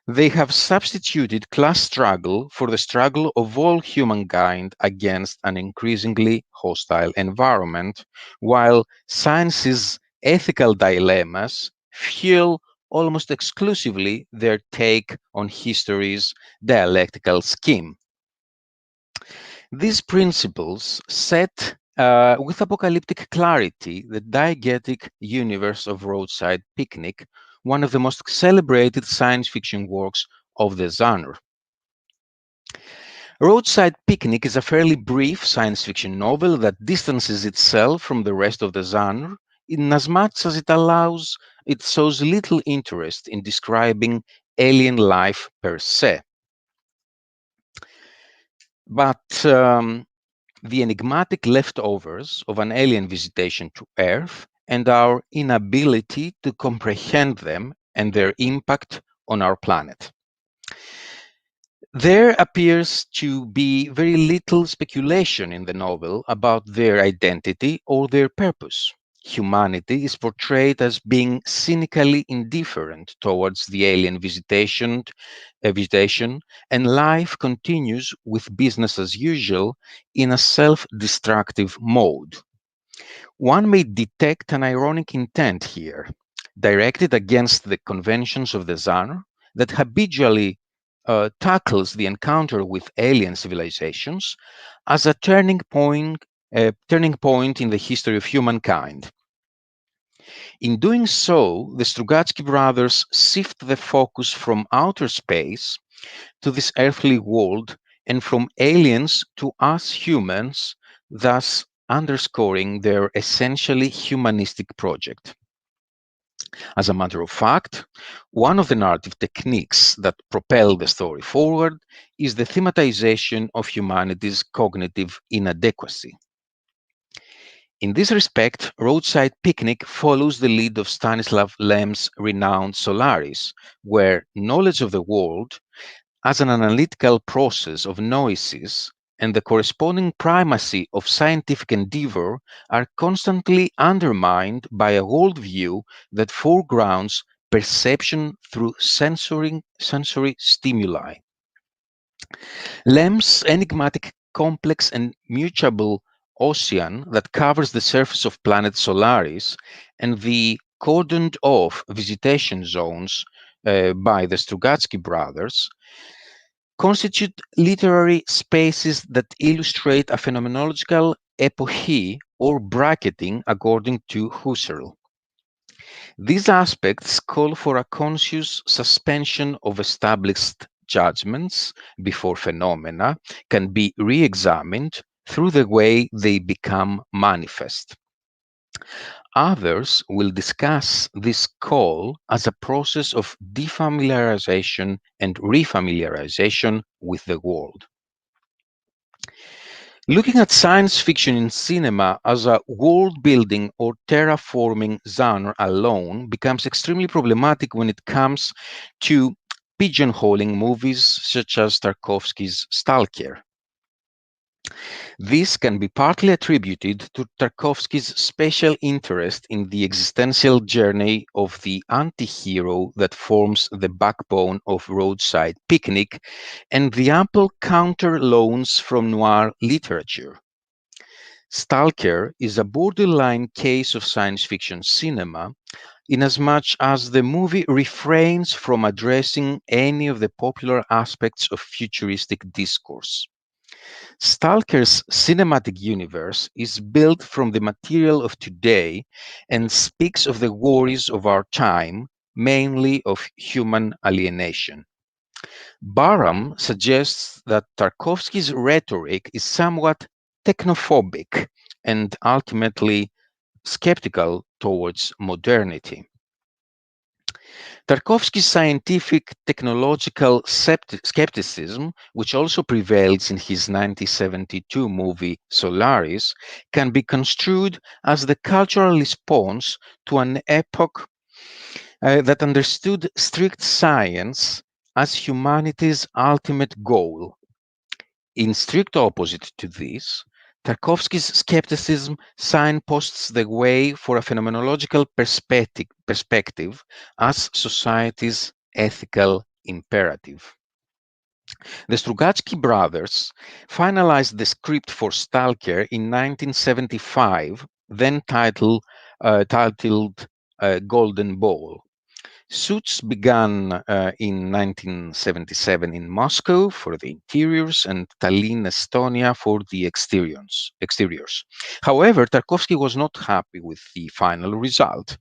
they have substituted class struggle for the struggle of all humankind against an increasingly hostile environment, while science's ethical dilemmas fuel almost exclusively their take on history's dialectical scheme. These principles set with apocalyptic clarity the diegetic universe of Roadside Picnic, one of the most celebrated science fiction works of the genre. Roadside Picnic is a fairly brief science fiction novel that distances itself from the rest of the genre in as much as it shows little interest in describing alien life per se. But the enigmatic leftovers of an alien visitation to Earth and our inability to comprehend them and their impact on our planet. There appears to be very little speculation in the novel about their identity or their purpose. Humanity is portrayed as being cynically indifferent towards the alien visitation, and life continues with business as usual in a self-destructive mode. One may detect an ironic intent here, directed against the conventions of the genre that habitually tackles the encounter with alien civilizations as a turning point in the history of humankind. In doing so, the Strugatsky brothers shift the focus from outer space to this earthly world and from aliens to us humans, thus underscoring their essentially humanistic project. As a matter of fact, one of the narrative techniques that propel the story forward is the thematization of humanity's cognitive inadequacy. In this respect, Roadside Picnic follows the lead of Stanislav Lem's renowned Solaris, where knowledge of the world as an analytical process of noesis and the corresponding primacy of scientific endeavor are constantly undermined by a worldview that foregrounds perception through sensory stimuli. Lem's enigmatic, complex, and mutable ocean that covers the surface of planet Solaris and the cordoned off visitation zones by the Strugatsky brothers constitute literary spaces that illustrate a phenomenological epoche or bracketing according to Husserl. These aspects call for a conscious suspension of established judgments before phenomena can be re-examined through the way they become manifest. Others will discuss this call as a process of defamiliarization and refamiliarization with the world. Looking at science fiction in cinema as a world-building or terraforming genre alone becomes extremely problematic when it comes to pigeonholing movies such as Tarkovsky's Stalker. This can be partly attributed to Tarkovsky's special interest in the existential journey of the anti-hero that forms the backbone of Roadside Picnic and the ample counter-loans from noir literature. Stalker is a borderline case of science fiction cinema inasmuch as the movie refrains from addressing any of the popular aspects of futuristic discourse. Stalker's cinematic universe is built from the material of today and speaks of the worries of our time, mainly of human alienation. Barham suggests that Tarkovsky's rhetoric is somewhat technophobic and ultimately skeptical towards modernity. Tarkovsky's scientific technological skepticism, which also prevails in his 1972 movie Solaris, can be construed as the cultural response to an epoch that understood strict science as humanity's ultimate goal. In strict opposite to this, Tarkovsky's skepticism signposts the way for a phenomenological perspective as society's ethical imperative. The Strugatsky brothers finalized the script for Stalker in 1975, then titled Golden Ball. Shoots began in 1977 in Moscow for the interiors and Tallinn, Estonia for the exteriors. However, Tarkovsky was not happy with the final result.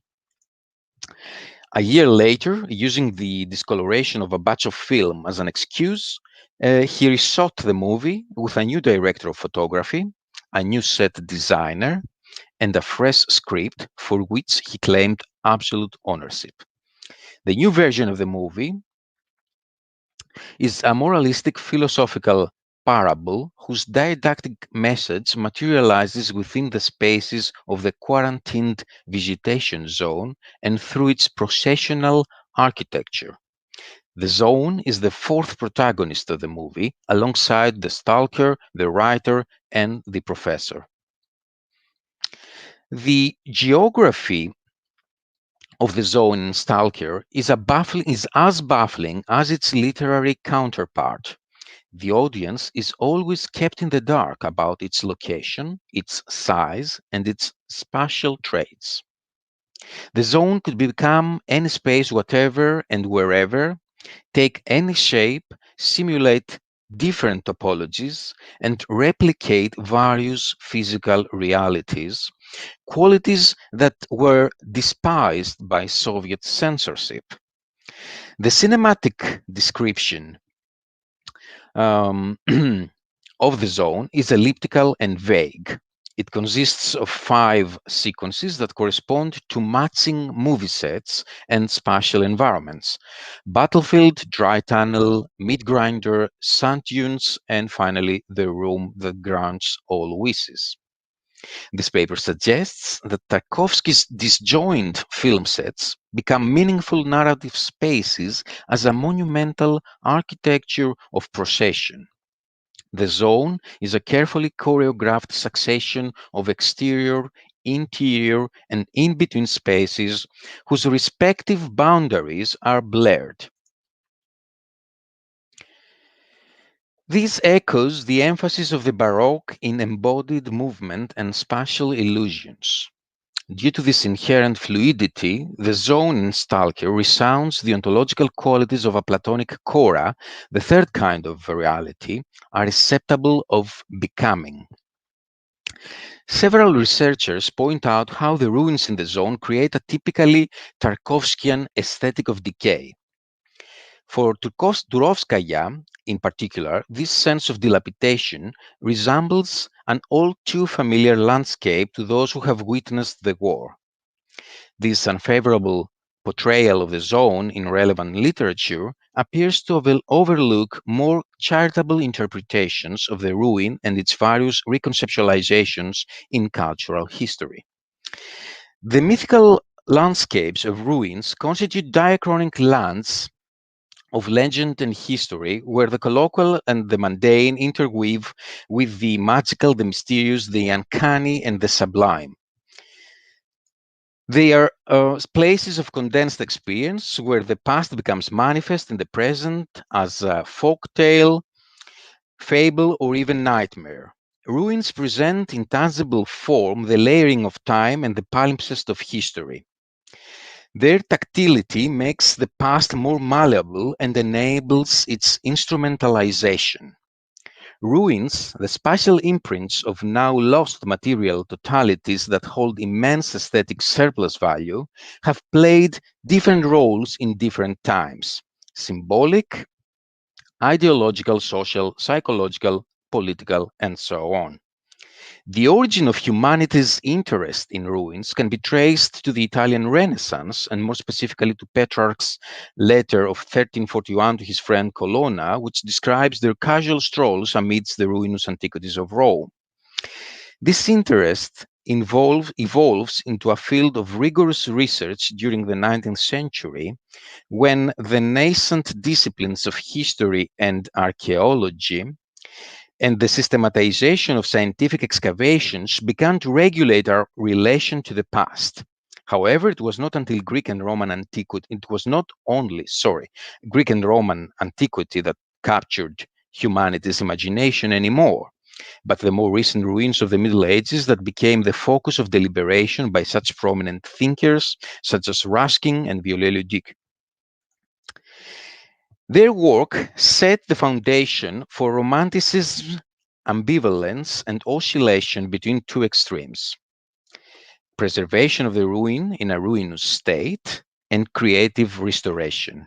A year later, using the discoloration of a batch of film as an excuse, he reshot the movie with a new director of photography, a new set designer, and a fresh script for which he claimed absolute ownership. The new version of the movie is a moralistic philosophical parable whose didactic message materializes within the spaces of the quarantined vegetation zone and through its processional architecture. The zone is the fourth protagonist of the movie, alongside the stalker, the writer, and the professor. The geography of the zone in Stalker is as baffling as its literary counterpart. The audience is always kept in the dark about its location, its size, and its spatial traits. The zone could become any space, whatever and wherever, take any shape, simulate different topologies, and replicate various physical realities, qualities that were despised by Soviet censorship. The cinematic description of the zone is elliptical and vague. It consists of 5 sequences that correspond to matching movie sets and spatial environments: battlefield, dry tunnel, meat grinder, sand dunes, and finally the room that grants all wishes. This paper suggests that Tarkovsky's disjoint film sets become meaningful narrative spaces as a monumental architecture of procession. The zone is a carefully choreographed succession of exterior, interior, and in-between spaces whose respective boundaries are blurred. This echoes the emphasis of the Baroque in embodied movement and spatial illusions. Due to this inherent fluidity, the zone in Stalker resounds the ontological qualities of a Platonic chora, the third kind of reality, are susceptible of becoming. Several researchers point out how the ruins in the zone create a typically Tarkovskian aesthetic of decay. For Turovskaya, in particular, this sense of dilapidation resembles an all too familiar landscape to those who have witnessed the war. This unfavorable portrayal of the zone in relevant literature appears to overlook more charitable interpretations of the ruin and its various reconceptualizations in cultural history. The mythical landscapes of ruins constitute diachronic lands of legend and history, where the colloquial and the mundane interweave with the magical, the mysterious, the uncanny, and the sublime. They are places of condensed experience where the past becomes manifest in the present as a folk tale, fable, or even nightmare. ruins present in tangible form the layering of time and the palimpsest of history. Their tactility makes the past more malleable and enables its instrumentalization. Ruins, the spatial imprints of now lost material totalities that hold immense aesthetic surplus value, have played different roles in different times: symbolic, ideological, social, psychological, political, and so on. The origin of humanity's interest in ruins can be traced to the Italian Renaissance, and more specifically to Petrarch's letter of 1341 to his friend Colonna, which describes their casual strolls amidst the ruinous antiquities of Rome. This interest evolves into a field of rigorous research during the 19th century, when the nascent disciplines of history and archaeology and the systematization of scientific excavations began to regulate our relation to the past. However, it was not until Greek and Roman antiquity, Greek and Roman antiquity that captured humanity's imagination anymore, but the more recent ruins of the Middle Ages that became the focus of deliberation by such prominent thinkers such as Ruskin and Viollet-le-Duc. Their work set the foundation for Romanticism, ambivalence, and oscillation between two extremes: preservation of the ruin in a ruinous state and creative restoration.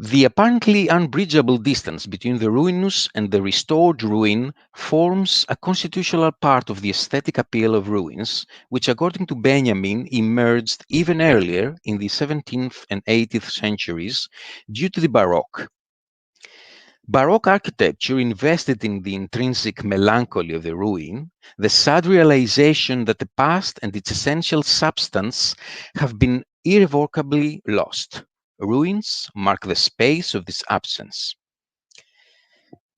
The apparently unbridgeable distance between the ruinous and the restored ruin forms a constitutional part of the aesthetic appeal of ruins, which, according to Benjamin, emerged even earlier in the 17th and 18th centuries due to the Baroque. Baroque architecture invested in the intrinsic melancholy of the ruin, the sad realization that the past and its essential substance have been irrevocably lost. Ruins mark the space of this absence.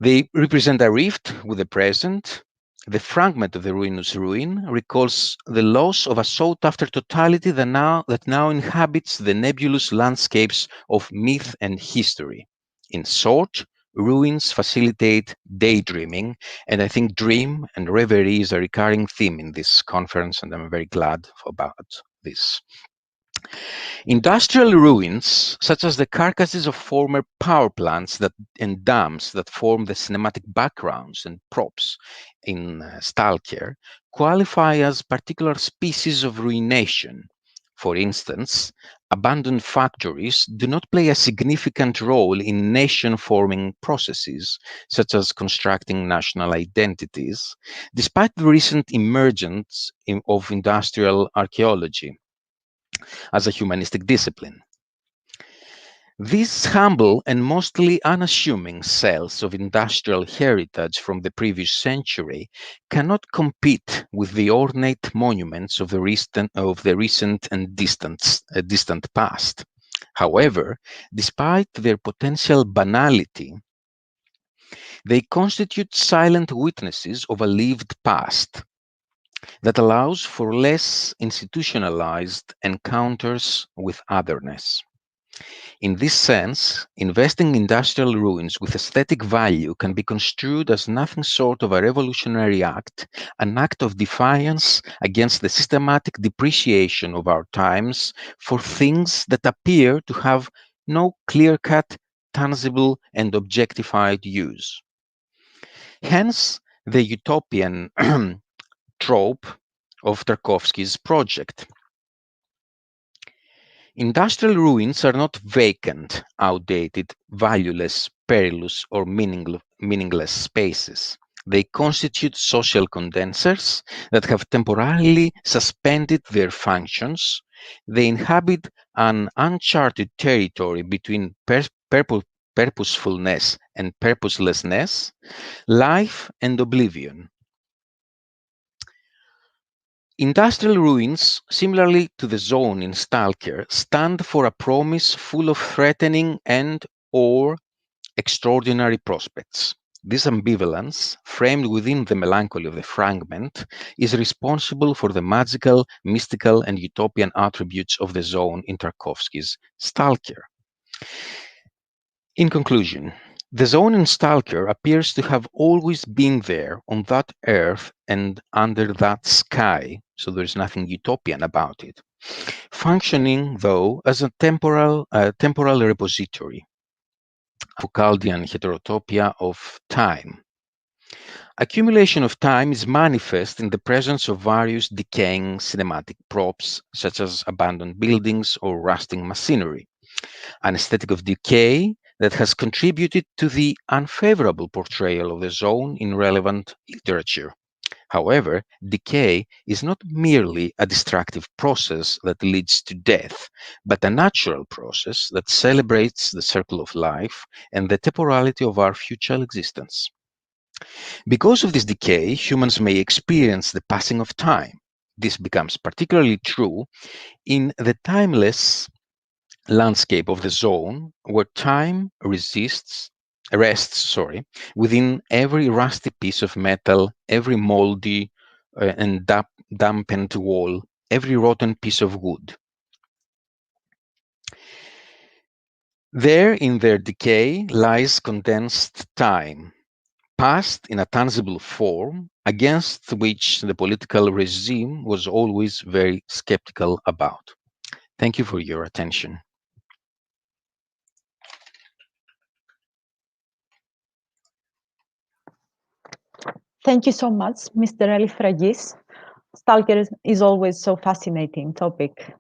They represent a rift with the present. The fragment of the ruinous ruin recalls the loss of a sought-after totality that now inhabits the nebulous landscapes of myth and history. In short, ruins facilitate daydreaming, and I think dream and reverie is a recurring theme in this conference, and I'm very glad about this. Industrial ruins, such as the carcasses of former power plants and dams that form the cinematic backgrounds and props in Stalker, qualify as particular species of ruination. For instance, abandoned factories do not play a significant role in nation-forming processes, such as constructing national identities, despite the recent emergence of industrial archaeology as a humanistic discipline. These humble and mostly unassuming cells of industrial heritage from the previous century cannot compete with the ornate monuments of the recent and distant past. However, despite their potential banality, they constitute silent witnesses of a lived past that allows for less institutionalized encounters with otherness. In this sense, investing in industrial ruins with aesthetic value can be construed as nothing short of a revolutionary act, an act of defiance against the systematic depreciation of our times for things that appear to have no clear-cut, tangible, and objectified use. Hence, the utopian trope of Tarkovsky's project. Industrial ruins are not vacant, outdated, valueless, perilous, or meaningless spaces. They constitute social condensers that have temporarily suspended their functions. They inhabit an uncharted territory between purposefulness and purposelessness, life and oblivion. Industrial ruins, similarly to the zone in Stalker, stand for a promise full of threatening and/or extraordinary prospects. This ambivalence, framed within the melancholy of the fragment, is responsible for the magical, mystical, and utopian attributes of the zone in Tarkovsky's Stalker. In conclusion, The zone in Stalker appears to have always been there on that earth and under that sky, so there's nothing utopian about it, functioning, though, as a temporal repository, Foucauldian heterotopia of time. Accumulation of time is manifest in the presence of various decaying cinematic props, such as abandoned buildings or rusting machinery, an aesthetic of decay that has contributed to the unfavorable portrayal of the zone in relevant literature. However, decay is not merely a destructive process that leads to death, but a natural process that celebrates the circle of life and the temporality of our future existence. Because of this decay, humans may experience the passing of time. This becomes particularly true in the timeless landscape of the zone, where time rests within every rusty piece of metal, every moldy and dampened wall, every rotten piece of wood. There, in their decay, lies condensed time, past in a tangible form, against which the political regime was always very skeptical about. Thank you for your attention. Thank you so much, Mr. Elifragis. Stalker is always so fascinating topic.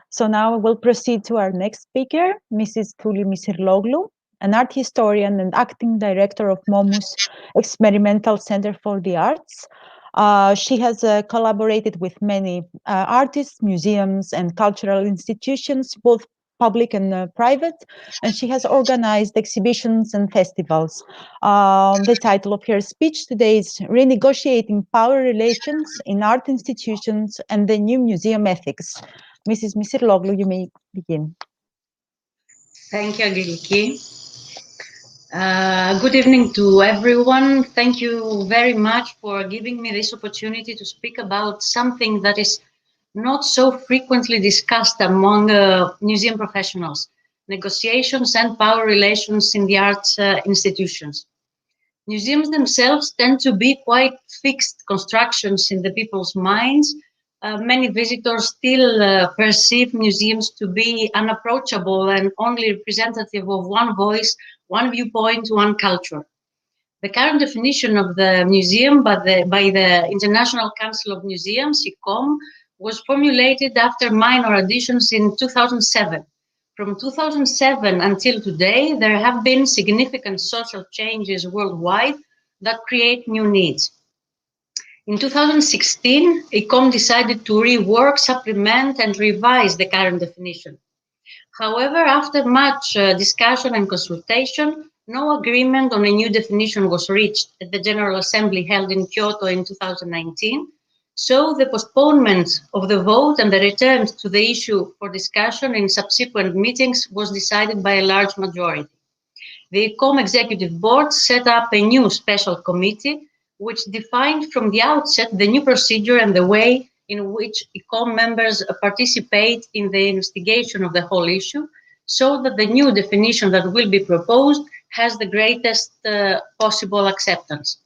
So now we'll proceed to our next speaker, Mrs. Tuli Misirloglu, an art historian and acting director of Momus Experimental Center for the Arts. She has collaborated with many artists, museums, and cultural institutions, both public and private, and she has organized exhibitions and festivals. The title of her speech today is Renegotiating Power Relations in Art Institutions and the New Museum Ethics. Mrs. Misirloglu, you may begin. Thank you, Angeliki. Good evening to everyone. Thank you very much for giving me this opportunity to speak about something that is not so frequently discussed among museum professionals, negotiations and power relations in the arts institutions. Museums themselves tend to be quite fixed constructions in the people's minds. Many visitors still perceive museums to be unapproachable and only representative of one voice, one viewpoint, one culture. The current definition of the museum by the International Council of Museums, ICOM, was formulated after minor additions in 2007. From 2007 until today, there have been significant social changes worldwide that create new needs. In 2016, ICOM decided to rework, supplement, and revise the current definition. However, after much discussion and consultation, no agreement on a new definition was reached at the General Assembly held in Kyoto in 2019. So the postponement of the vote and the return to the issue for discussion in subsequent meetings was decided by a large majority. The ICOM Executive Board set up a new special committee which defined from the outset the new procedure and the way in which ICOM members participate in the investigation of the whole issue, so that the new definition that will be proposed has the greatest possible acceptance.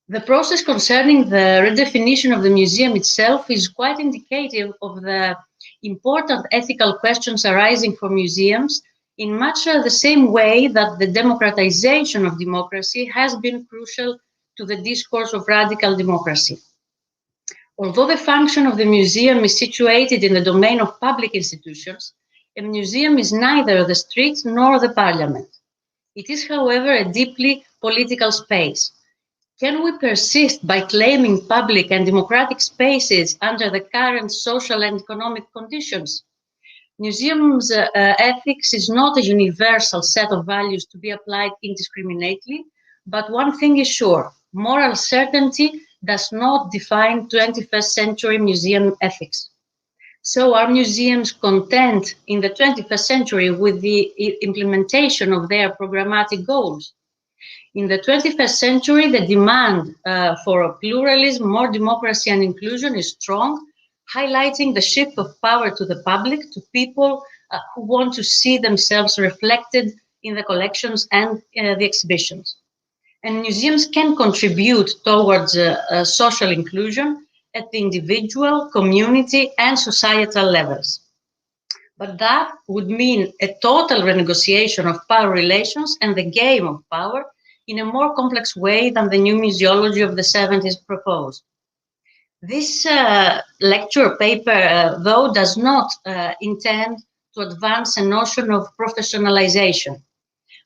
The process concerning the redefinition of the museum itself is quite indicative of the important ethical questions arising for museums, in much the same way that the democratization of democracy has been crucial to the discourse of radical democracy. Although the function of the museum is situated in the domain of public institutions, a museum is neither the street nor the parliament. It is, however, a deeply political space. Can we persist by claiming public and democratic spaces under the current social and economic conditions? Museums ethics is not a universal set of values to be applied indiscriminately, but one thing is sure, moral certainty does not define 21st century museum ethics. So are museums content in the 21st century with the implementation of their programmatic goals? In the 21st century, the demand for pluralism, more democracy and inclusion is strong, highlighting the shift of power to the public, to people who want to see themselves reflected in the collections and the exhibitions. And museums can contribute towards social inclusion at the individual, community, and societal levels. But that would mean a total renegotiation of power relations and the game of power in a more complex way than the new museology of the 70s proposed. This lecture paper, though, does not intend to advance a notion of professionalization.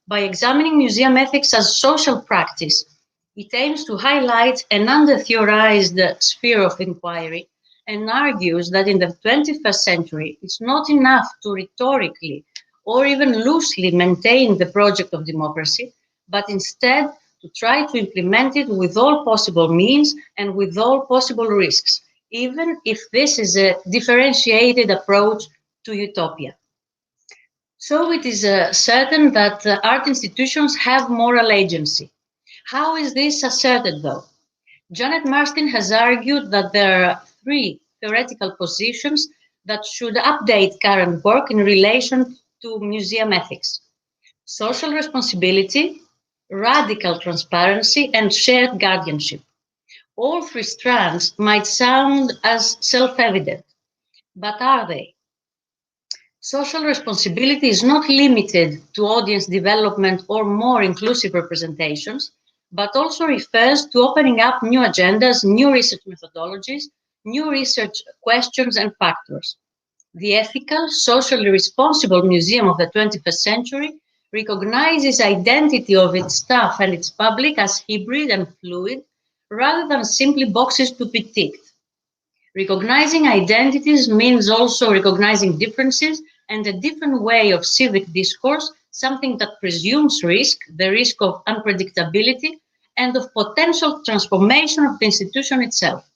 By examining museum ethics as social practice, it aims to highlight an under-theorized sphere of inquiry and argues that in the 21st century, it's not enough to rhetorically or even loosely maintain the project of democracy, but instead to try to implement it with all possible means and with all possible risks, even if this is a differentiated approach to utopia. So it is certain that art institutions have moral agency. How is this asserted, though? Janet Marsden has argued that there are three theoretical positions that should update current work in relation to museum ethics: social responsibility, radical transparency, and shared guardianship. All three strands might sound as self-evident, but are they? Social responsibility is not limited to audience development or more inclusive representations, but also refers to opening up new agendas, new research methodologies, new research questions and factors. The ethical, socially responsible museum of the 21st century recognizes identity of its staff and its public as hybrid and fluid, rather than simply boxes to be ticked. Recognizing identities means also recognizing differences and a different way of civic discourse, something that presumes risk, the risk of unpredictability, and of potential transformation of the institution itself.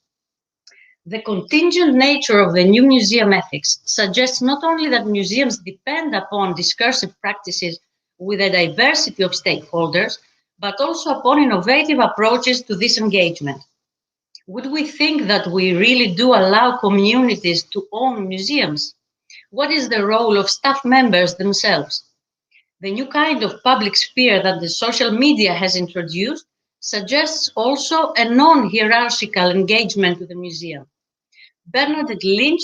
The contingent nature of the new museum ethics suggests not only that museums depend upon discursive practices with a diversity of stakeholders, but also upon innovative approaches to this engagement. Would we think that we really do allow communities to own museums? What is the role of staff members themselves? The new kind of public sphere that the social media has introduced suggests also a non-hierarchical engagement with the museum. Bernadette Lynch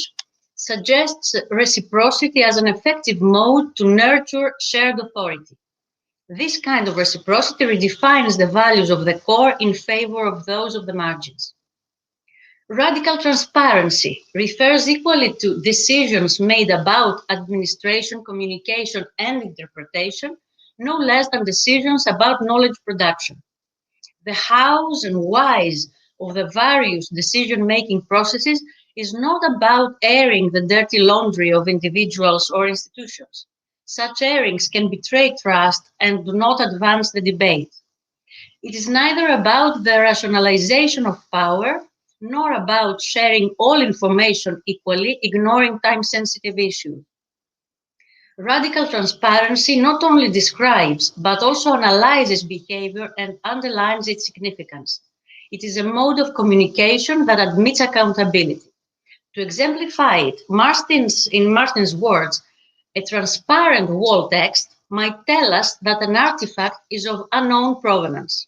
suggests reciprocity as an effective mode to nurture shared authority. This kind of reciprocity redefines the values of the core in favor of those of the margins. Radical transparency refers equally to decisions made about administration, communication, and interpretation, no less than decisions about knowledge production. The hows and whys of the various decision-making processes is not about airing the dirty laundry of individuals or institutions. Such airings can betray trust and do not advance the debate. It is neither about the rationalization of power, nor about sharing all information equally, ignoring time-sensitive issues. Radical transparency not only describes, but also analyzes behavior and underlines its significance. It is a mode of communication that admits accountability. To exemplify it, in Marsden's words, a transparent wall text might tell us that an artifact is of unknown provenance.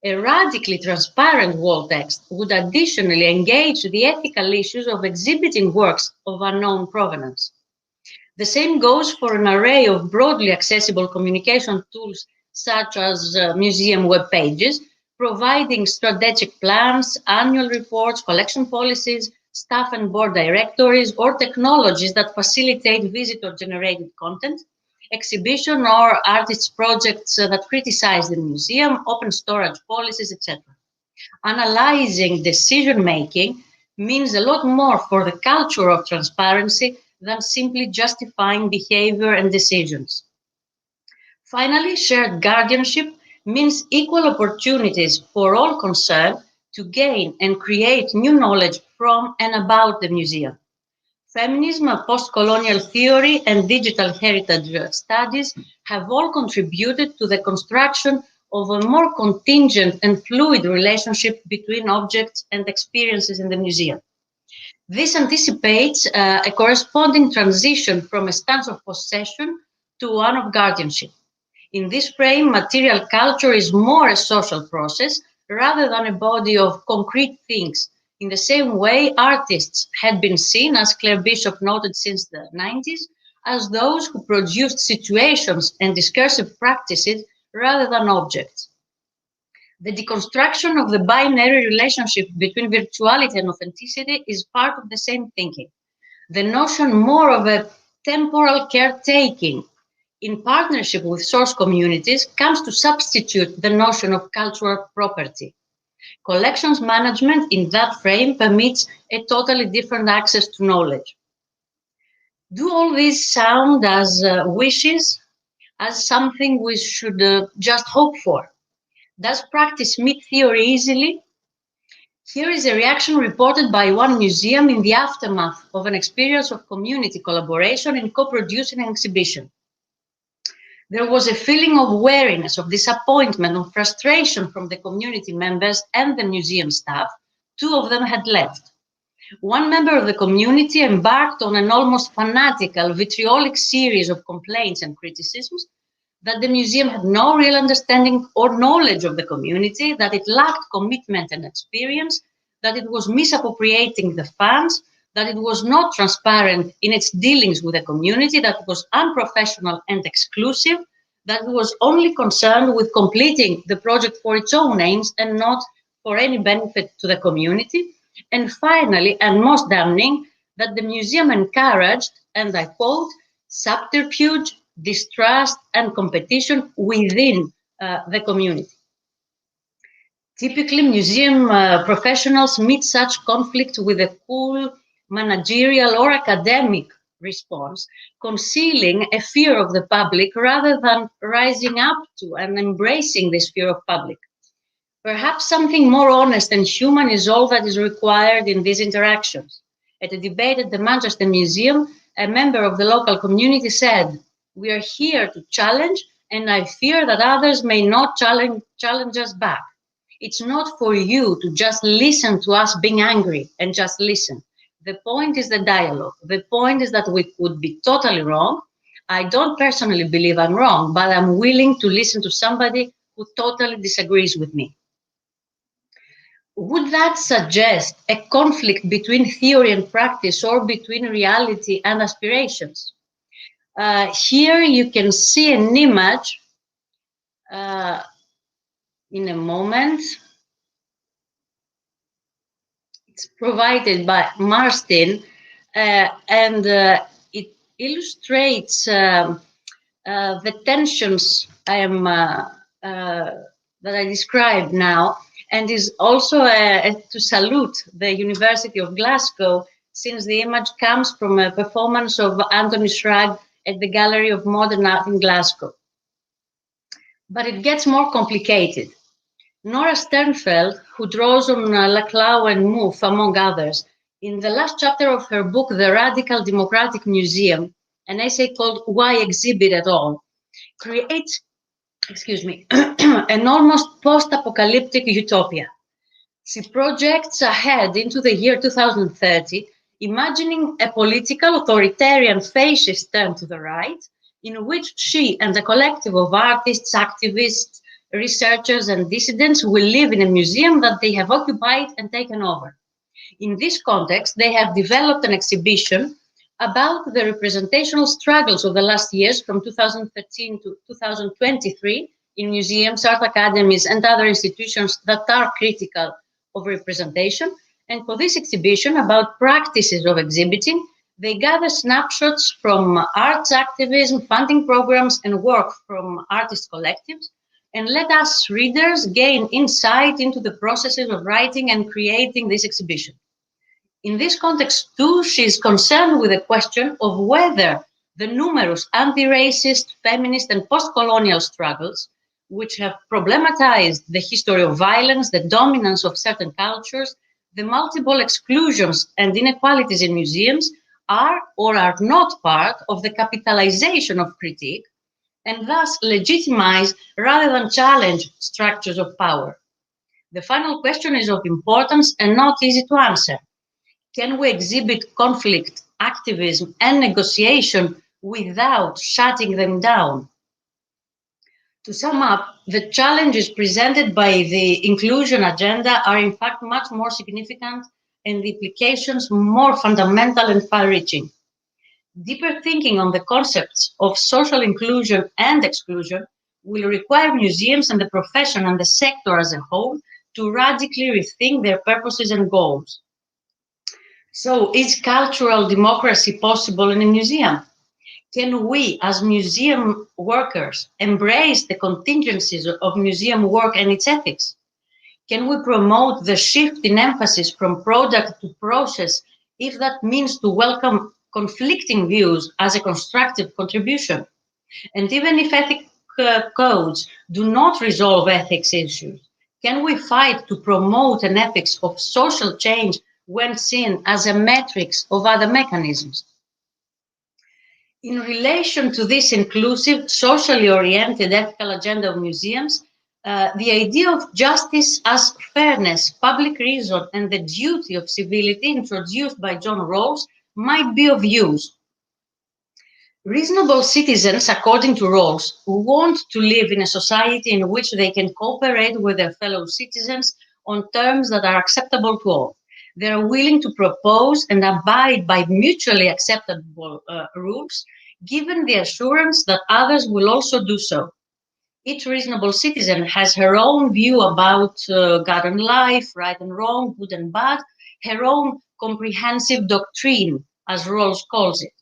A radically transparent wall text would additionally engage the ethical issues of exhibiting works of unknown provenance. The same goes for an array of broadly accessible communication tools, such as museum web pages, providing strategic plans, annual reports, collection policies, staff and board directories, or technologies that facilitate visitor-generated content, exhibition or artists' projects that criticize the museum, open storage policies, etc. Analyzing decision-making means a lot more for the culture of transparency than simply justifying behavior and decisions. Finally, shared guardianship means equal opportunities for all concerned to gain and create new knowledge from and about the museum. Feminism, post-colonial theory, and digital heritage studies have all contributed to the construction of a more contingent and fluid relationship between objects and experiences in the museum. This anticipates a corresponding transition from a stance of possession to one of guardianship. In this frame, material culture is more a social process rather than a body of concrete things. In the same way, artists had been seen, as Claire Bishop noted since the 90s, as those who produced situations and discursive practices rather than objects. The deconstruction of the binary relationship between virtuality and authenticity is part of the same thinking. The notion more of a temporal caretaking in partnership with source communities comes to substitute the notion of cultural property. Collections management in that frame permits a totally different access to knowledge. Do all these sound as wishes, as something we should just hope for? Does practice meet theory easily? Here is a reaction reported by one museum in the aftermath of an experience of community collaboration in co-producing an exhibition. There was a feeling of weariness, of disappointment, of frustration from the community members and the museum staff. Two of them had left. One member of the community embarked on an almost fanatical, vitriolic series of complaints and criticisms that the museum had no real understanding or knowledge of the community, that it lacked commitment and experience, that it was misappropriating the funds, that it was not transparent in its dealings with the community, that it was unprofessional and exclusive, that it was only concerned with completing the project for its own aims and not for any benefit to the community. And finally, and most damning, that the museum encouraged, and I quote, subterfuge, distrust, and competition within the community. Typically, museum professionals meet such conflict with a cool, managerial, or academic response, concealing a fear of the public rather than rising up to and embracing this fear of public. Perhaps something more honest and human is all that is required in these interactions. At a debate at the Manchester Museum, a member of the local community said, "We are here to challenge, and I fear that others may not challenge us back. It's not for you to just listen to us being angry and just listen. The point is the dialogue. The point is that we could be totally wrong. I don't personally believe I'm wrong, but I'm willing to listen to somebody who totally disagrees with me." Would that suggest a conflict between theory and practice, or between reality and aspirations? Here you can see an image in a moment. It's provided by Marston, and it illustrates the tensions that I described now, and is also to salute the University of Glasgow, since the image comes from a performance of Anthony Schrag at the Gallery of Modern Art in Glasgow. But it gets more complicated. Nora Sternfeld, who draws on Laclau and Mouffe, among others, in the last chapter of her book, The Radical Democratic Museum, an essay called Why Exhibit at All, creates, an almost post-apocalyptic utopia. She projects ahead into the year 2030, imagining a political, authoritarian, fascist turn to the right, in which she and a collective of artists, activists, researchers, and dissidents will live in a museum that they have occupied and taken over. In this context, they have developed an exhibition about the representational struggles of the last years, from 2013 to 2023, in museums, art academies, and other institutions that are critical of representation. And for this exhibition about practices of exhibiting, they gather snapshots from arts activism, funding programs, and work from artist collectives, and let us readers gain insight into the processes of writing and creating this exhibition. In this context, too, she is concerned with the question of whether the numerous anti-racist, feminist, and post-colonial struggles, which have problematized the history of violence, the dominance of certain cultures, the multiple exclusions and inequalities in museums, are or are not part of the capitalization of critique, and thus legitimize rather than challenge structures of power. The final question is of importance and not easy to answer. Can we exhibit conflict, activism, and negotiation without shutting them down? To sum up, the challenges presented by the inclusion agenda are in fact much more significant and the implications more fundamental and far-reaching. Deeper thinking on the concepts of social inclusion and exclusion will require museums and the profession and the sector as a whole to radically rethink their purposes and goals. So, is cultural democracy possible in a museum? Can we, as museum workers, embrace the contingencies of museum work and its ethics? Can we promote the shift in emphasis from product to process if that means to welcome conflicting views as a constructive contribution? And even if ethic codes do not resolve ethics issues, can we fight to promote an ethics of social change when seen as a matrix of other mechanisms? In relation to this inclusive, socially oriented ethical agenda of museums, the idea of justice as fairness, public reason, and the duty of civility introduced by John Rawls might be of use. Reasonable citizens, according to Rawls, want to live in a society in which they can cooperate with their fellow citizens on terms that are acceptable to all. They are willing to propose and abide by mutually acceptable rules, given the assurance that others will also do so. Each reasonable citizen has her own view about God and life, right and wrong, good and bad, her own comprehensive doctrine, as Rawls calls it.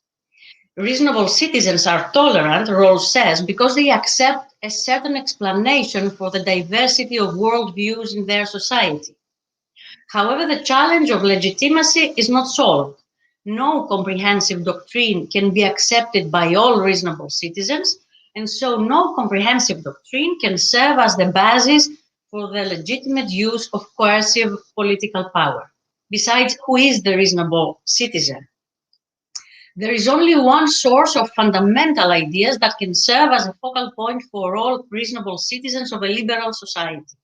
Reasonable citizens are tolerant, Rawls says, because they accept a certain explanation for the diversity of worldviews in their society. However, the challenge of legitimacy is not solved. No comprehensive doctrine can be accepted by all reasonable citizens, and so no comprehensive doctrine can serve as the basis for the legitimate use of coercive political power. Besides, who is the reasonable citizen? There is only one source of fundamental ideas that can serve as a focal point for all reasonable citizens of a liberal society.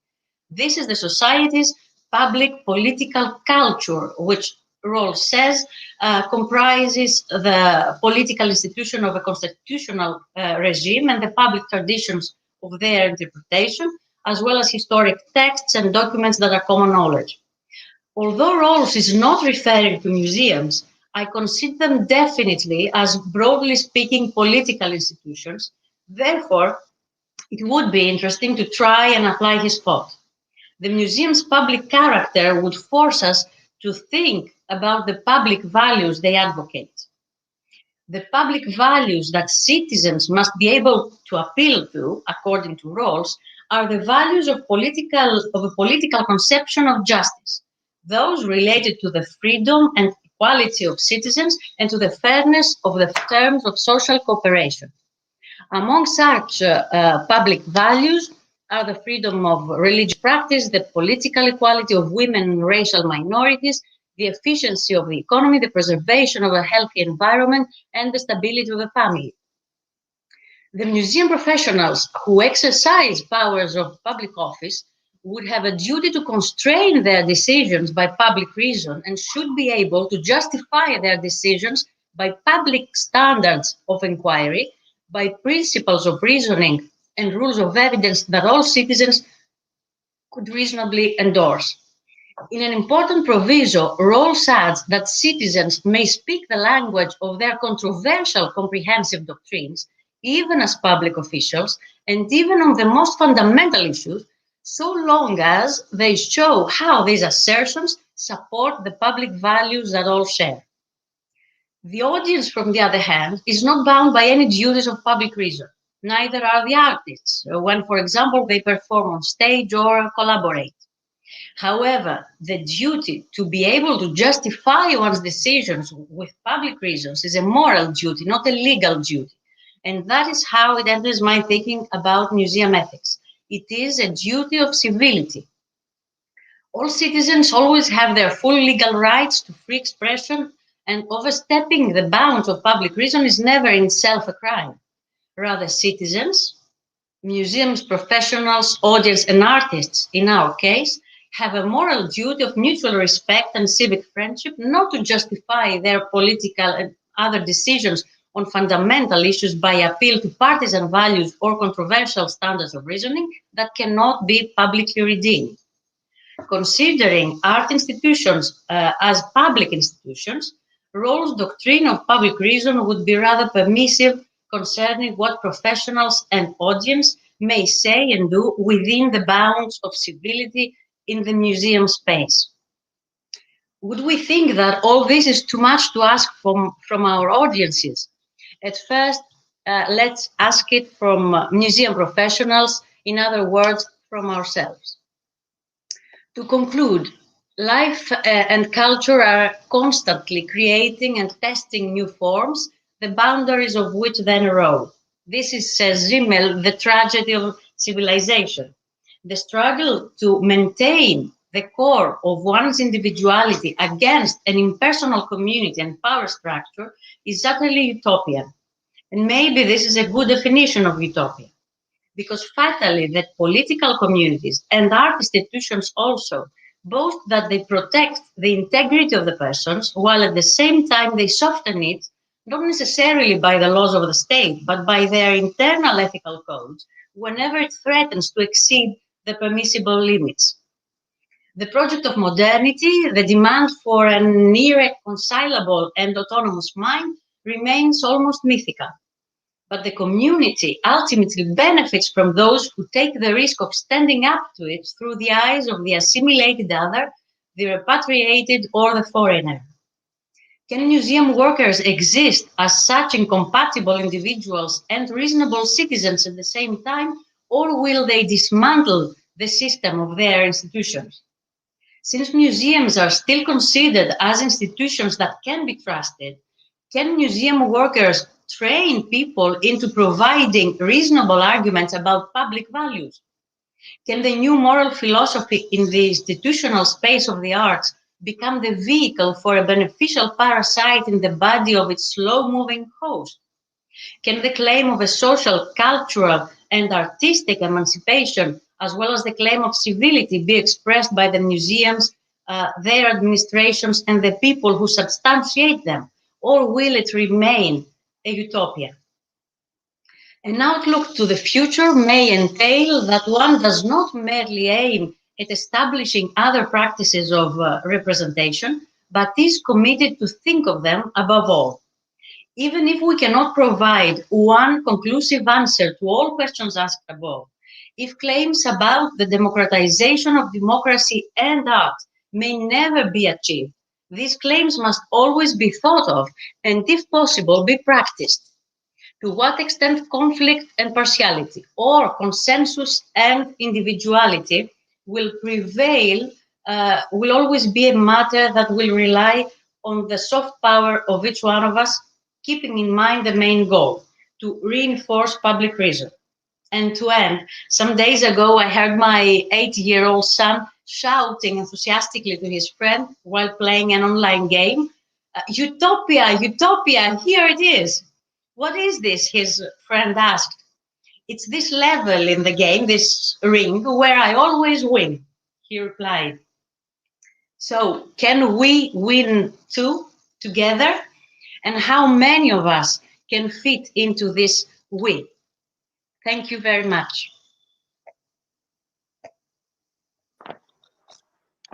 This is the society's public political culture, which Rawls says comprises the political institution of a constitutional regime and the public traditions of their interpretation, as well as historic texts and documents that are common knowledge. Although Rawls is not referring to museums, I consider them definitely as, broadly speaking, political institutions. Therefore, it would be interesting to try and apply his thought. The museum's public character would force us to think about the public values they advocate. The public values that citizens must be able to appeal to, according to Rawls, are the values of a political conception of justice, those related to the freedom and equality of citizens and to the fairness of the terms of social cooperation. Among such public values are the freedom of religious practice, the political equality of women and racial minorities, the efficiency of the economy, the preservation of a healthy environment, and the stability of the family. The museum professionals who exercise powers of public office would have a duty to constrain their decisions by public reason and should be able to justify their decisions by public standards of inquiry, by principles of reasoning and rules of evidence that all citizens could reasonably endorse. In an important proviso, Rawls adds that citizens may speak the language of their controversial comprehensive doctrines, even as public officials, and even on the most fundamental issues, so long as they show how these assertions support the public values that all share. The audience, from the other hand, is not bound by any duties of public reason. Neither are the artists, when, for example, they perform on stage or collaborate. However, the duty to be able to justify one's decisions with public reasons is a moral duty, not a legal duty. And that is how it enters my thinking about museum ethics. It is a duty of civility. All citizens always have their full legal rights to free expression, and overstepping the bounds of public reason is never in itself a crime. Rather, citizens, museums, professionals, audience, and artists, in our case, have a moral duty of mutual respect and civic friendship, not to justify their political and other decisions on fundamental issues by appeal to partisan values or controversial standards of reasoning that cannot be publicly redeemed. Considering art institutions as public institutions, Rawls' doctrine of public reason would be rather permissive concerning what professionals and audience may say and do within the bounds of civility in the museum space. Would we think that all this is too much to ask from our audiences? At first, let's ask it from museum professionals, in other words, from ourselves. To conclude, life and culture are constantly creating and testing new forms, the boundaries of which then erode. This is, says Zimmel, the tragedy of civilization. The struggle to maintain the core of one's individuality against an impersonal community and power structure is utterly utopian. And maybe this is a good definition of utopia, because fatally that political communities and art institutions also boast that they protect the integrity of the persons, while at the same time they soften it, not necessarily by the laws of the state, but by their internal ethical codes, whenever it threatens to exceed the permissible limits. The project of modernity, the demand for an irreconcilable and autonomous mind, remains almost mythical. But the community ultimately benefits from those who take the risk of standing up to it through the eyes of the assimilated other, the repatriated, or the foreigner. Can museum workers exist as such incompatible individuals and reasonable citizens at the same time, or will they dismantle the system of their institutions? Since museums are still considered as institutions that can be trusted, can museum workers train people into providing reasonable arguments about public values? Can the new moral philosophy in the institutional space of the arts become the vehicle for a beneficial parasite in the body of its slow-moving host? Can the claim of a social, cultural, and artistic emancipation, as well as the claim of civility, be expressed by the museums, their administrations, and the people who substantiate them? Or will it remain a utopia? An outlook to the future may entail that one does not merely aim at establishing other practices of representation, but is committed to think of them above all. Even if we cannot provide one conclusive answer to all questions asked above, if claims about the democratization of democracy and art may never be achieved, these claims must always be thought of and, if possible, be practiced. To what extent conflict and partiality, or consensus and individuality, will prevail will always be a matter that will rely on the soft power of each one of us, keeping in mind the main goal, to reinforce public reason. And to end, some days ago, I heard my 8-year-old son shouting enthusiastically to his friend while playing an online game, "Utopia, Utopia, here it is." "What is this?" his friend asked. "It's this level in the game, this ring, where I always win," he replied. So, can we win too, together? And how many of us can fit into this we? Thank you very much.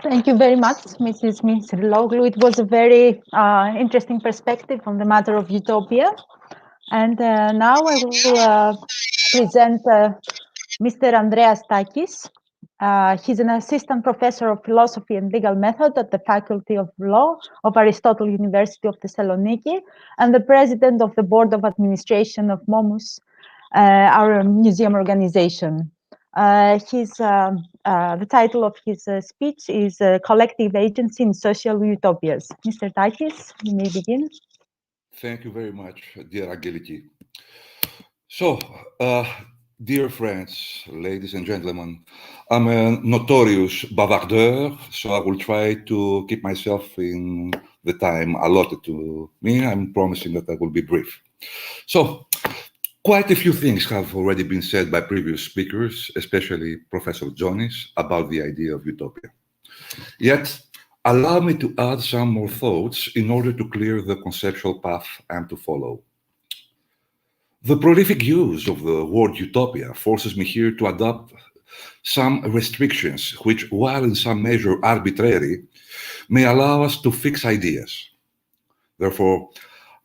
Thank you very much, Mrs. Misirloglu. It was a very interesting perspective on the matter of utopia. And now I will present Mr. Andreas Takis. He's an assistant professor of philosophy and legal method at the Faculty of Law of Aristotle University of Thessaloniki and the president of the Board of Administration of Momus, our museum organization. The title of his speech is Collective Agency in Social Utopias. Mr. Takis, you may begin. Thank you very much, dear Angeliki. So, dear friends, ladies and gentlemen, I'm a notorious bavardeur, so I will try to keep myself in the time allotted to me. I'm promising that I will be brief. So, quite a few things have already been said by previous speakers, especially Professor Jonis, about the idea of utopia. Yet, allow me to add some more thoughts in order to clear the conceptual path I'm to follow. The prolific use of the word utopia forces me here to adopt some restrictions which, while in some measure arbitrary, may allow us to fix ideas. Therefore,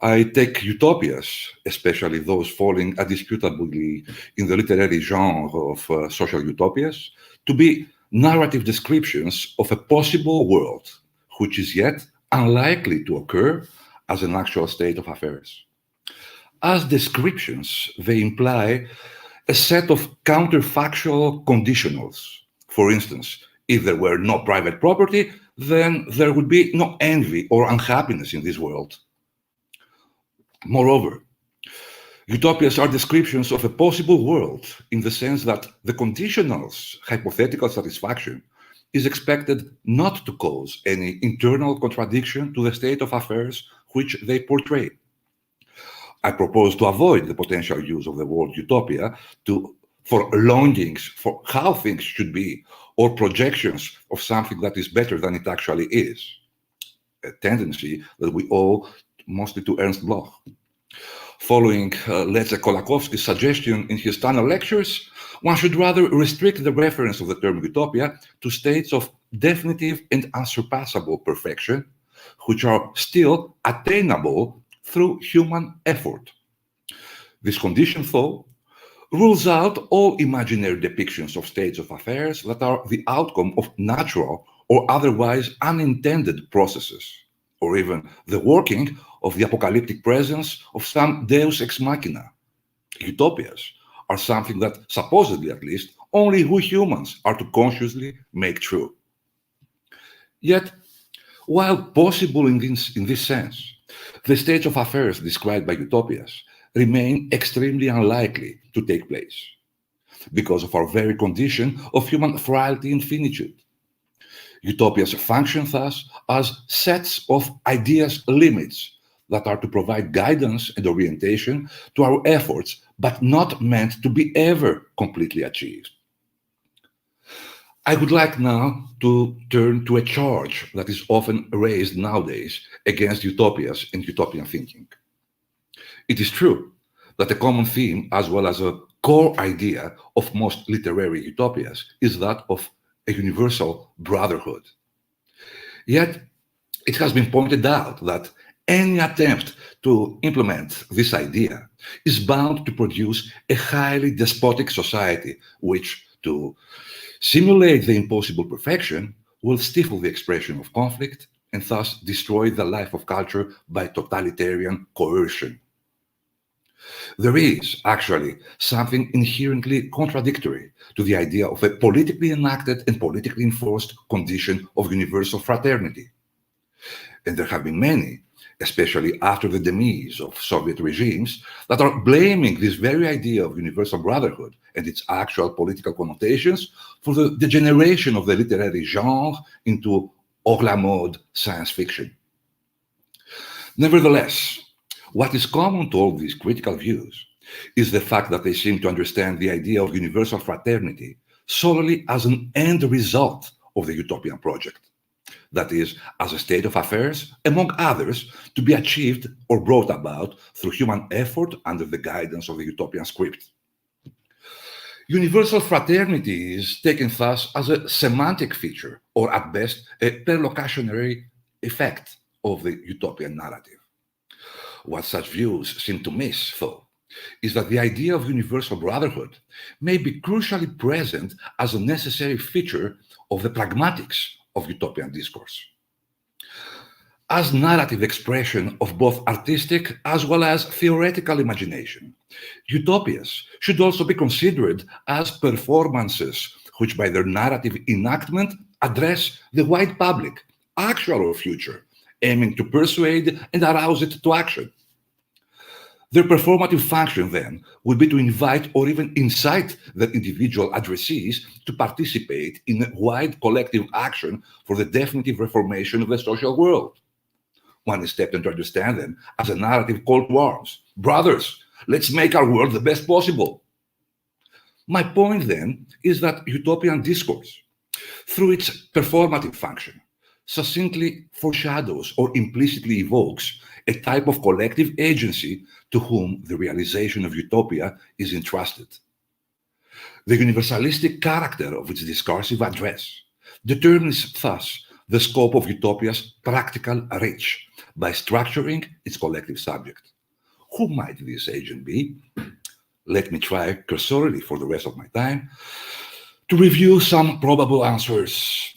I take utopias, especially those falling indisputably in the literary genre of social utopias, to be narrative descriptions of a possible world which is yet unlikely to occur as an actual state of affairs. As descriptions, they imply a set of counterfactual conditionals. For instance, if there were no private property, then there would be no envy or unhappiness in this world. Moreover, utopias are descriptions of a possible world in the sense that the conditional's hypothetical satisfaction is expected not to cause any internal contradiction to the state of affairs which they portray. I propose to avoid the potential use of the word utopia for longings for how things should be or projections of something that is better than it actually is, a tendency that we owe mostly to Ernst Bloch. Following Leszek Kolakowski's suggestion in his tunnel lectures, one should rather restrict the reference of the term utopia to states of definitive and unsurpassable perfection, which are still attainable through human effort. This condition, though, rules out all imaginary depictions of states of affairs that are the outcome of natural or otherwise unintended processes, or even the working of the apocalyptic presence of some deus ex machina. Utopias are something that, supposedly at least, only we humans are to consciously make true. Yet, while possible in this sense, the states of affairs described by utopias remain extremely unlikely to take place because of our very condition of human frailty and finitude. Utopias function thus as sets of ideas limits that are to provide guidance and orientation to our efforts, but not meant to be ever completely achieved. I would like now to turn to a charge that is often raised nowadays against utopias and utopian thinking. It is true that a common theme, as well as a core idea of most literary utopias, is that of a universal brotherhood. Yet, it has been pointed out that any attempt to implement this idea is bound to produce a highly despotic society, which, to simulate the impossible perfection, will stifle the expression of conflict and thus destroy the life of culture by totalitarian coercion. There is actually something inherently contradictory to the idea of a politically enacted and politically enforced condition of universal fraternity. And there have been many, especially after the demise of Soviet regimes, that are blaming this very idea of universal brotherhood and its actual political connotations for the degeneration of the literary genre into hors la mode science fiction. Nevertheless, what is common to all these critical views is the fact that they seem to understand the idea of universal fraternity solely as an end result of the utopian project. That is, as a state of affairs, among others, to be achieved or brought about through human effort under the guidance of the utopian script. Universal fraternity is taken thus as a semantic feature, or at best, a perlocutionary effect of the utopian narrative. What such views seem to miss, though, is that the idea of universal brotherhood may be crucially present as a necessary feature of the pragmatics of utopian discourse. As narrative expression of both artistic as well as theoretical imagination, utopias should also be considered as performances which by their narrative enactment address the wide public, actual or future, aiming to persuade and arouse it to action. Their performative function, then, would be to invite or even incite the individual addressees to participate in a wide collective action for the definitive reformation of the social world. One is tempted to understand them as a narrative call to arms. Brothers, let's make our world the best possible. My point, then, is that utopian discourse, through its performative function, succinctly foreshadows or implicitly evokes a type of collective agency to whom the realization of utopia is entrusted. The universalistic character of its discursive address determines thus the scope of utopia's practical reach by structuring its collective subject. Who might this agent be? Let me try cursorily for the rest of my time to review some probable answers.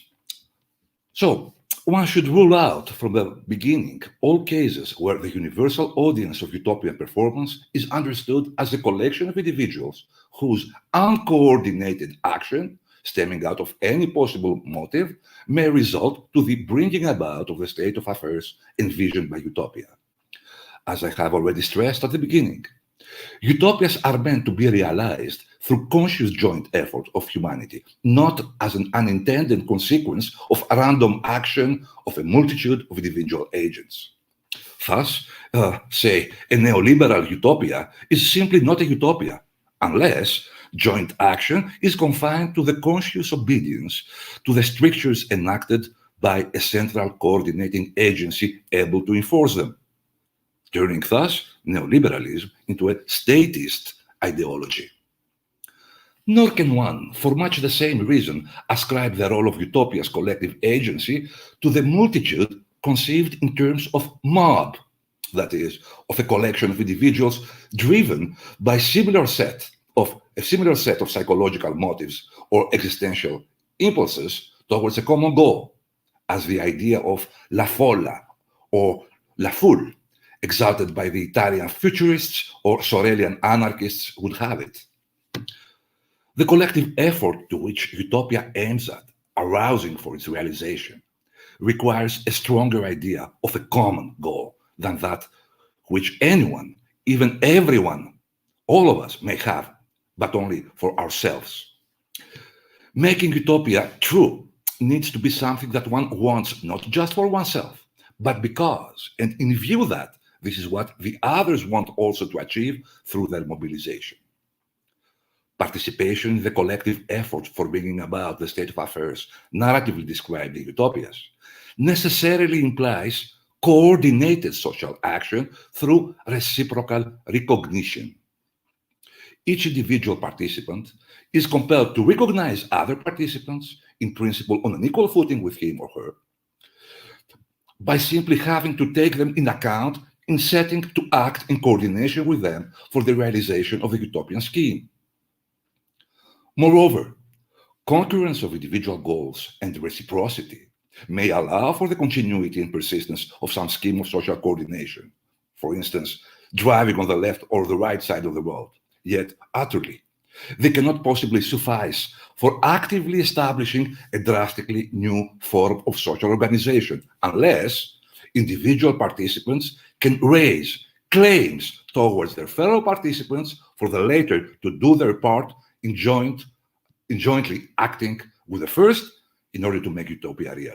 So, one should rule out from the beginning all cases where the universal audience of utopian performance is understood as a collection of individuals whose uncoordinated action, stemming out of any possible motive, may result to the bringing about of the state of affairs envisioned by utopia. As I have already stressed at the beginning, utopias are meant to be realized through conscious joint effort of humanity, not as an unintended consequence of random action of a multitude of individual agents. Thus, say, a neoliberal utopia is simply not a utopia, unless joint action is confined to the conscious obedience to the strictures enacted by a central coordinating agency able to enforce them, turning thus neoliberalism into a statist ideology. Nor can one, for much the same reason, ascribe the role of utopia's collective agency to the multitude conceived in terms of mob, that is, of a collection of individuals driven by a similar set of psychological motives or existential impulses towards a common goal, as the idea of la folla or la foule, exalted by the Italian futurists or Sorelian anarchists, would have it. The collective effort to which utopia aims at, arousing for its realization, requires a stronger idea of a common goal than that which anyone, even everyone, all of us may have, but only for ourselves. Making utopia true needs to be something that one wants not just for oneself, but because, and in view that, this is what the others want also to achieve through their mobilization. Participation in the collective effort for bringing about the state of affairs narratively described in utopias necessarily implies coordinated social action through reciprocal recognition. Each individual participant is compelled to recognize other participants, in principle on an equal footing with him or her, by simply having to take them in account in setting to act in coordination with them for the realization of the utopian scheme. Moreover, concurrence of individual goals and reciprocity may allow for the continuity and persistence of some scheme of social coordination, for instance, driving on the left or the right side of the road, yet utterly, they cannot possibly suffice for actively establishing a drastically new form of social organization, unless individual participants can raise claims towards their fellow participants for the latter to do their part in jointly acting with the first in order to make utopia real.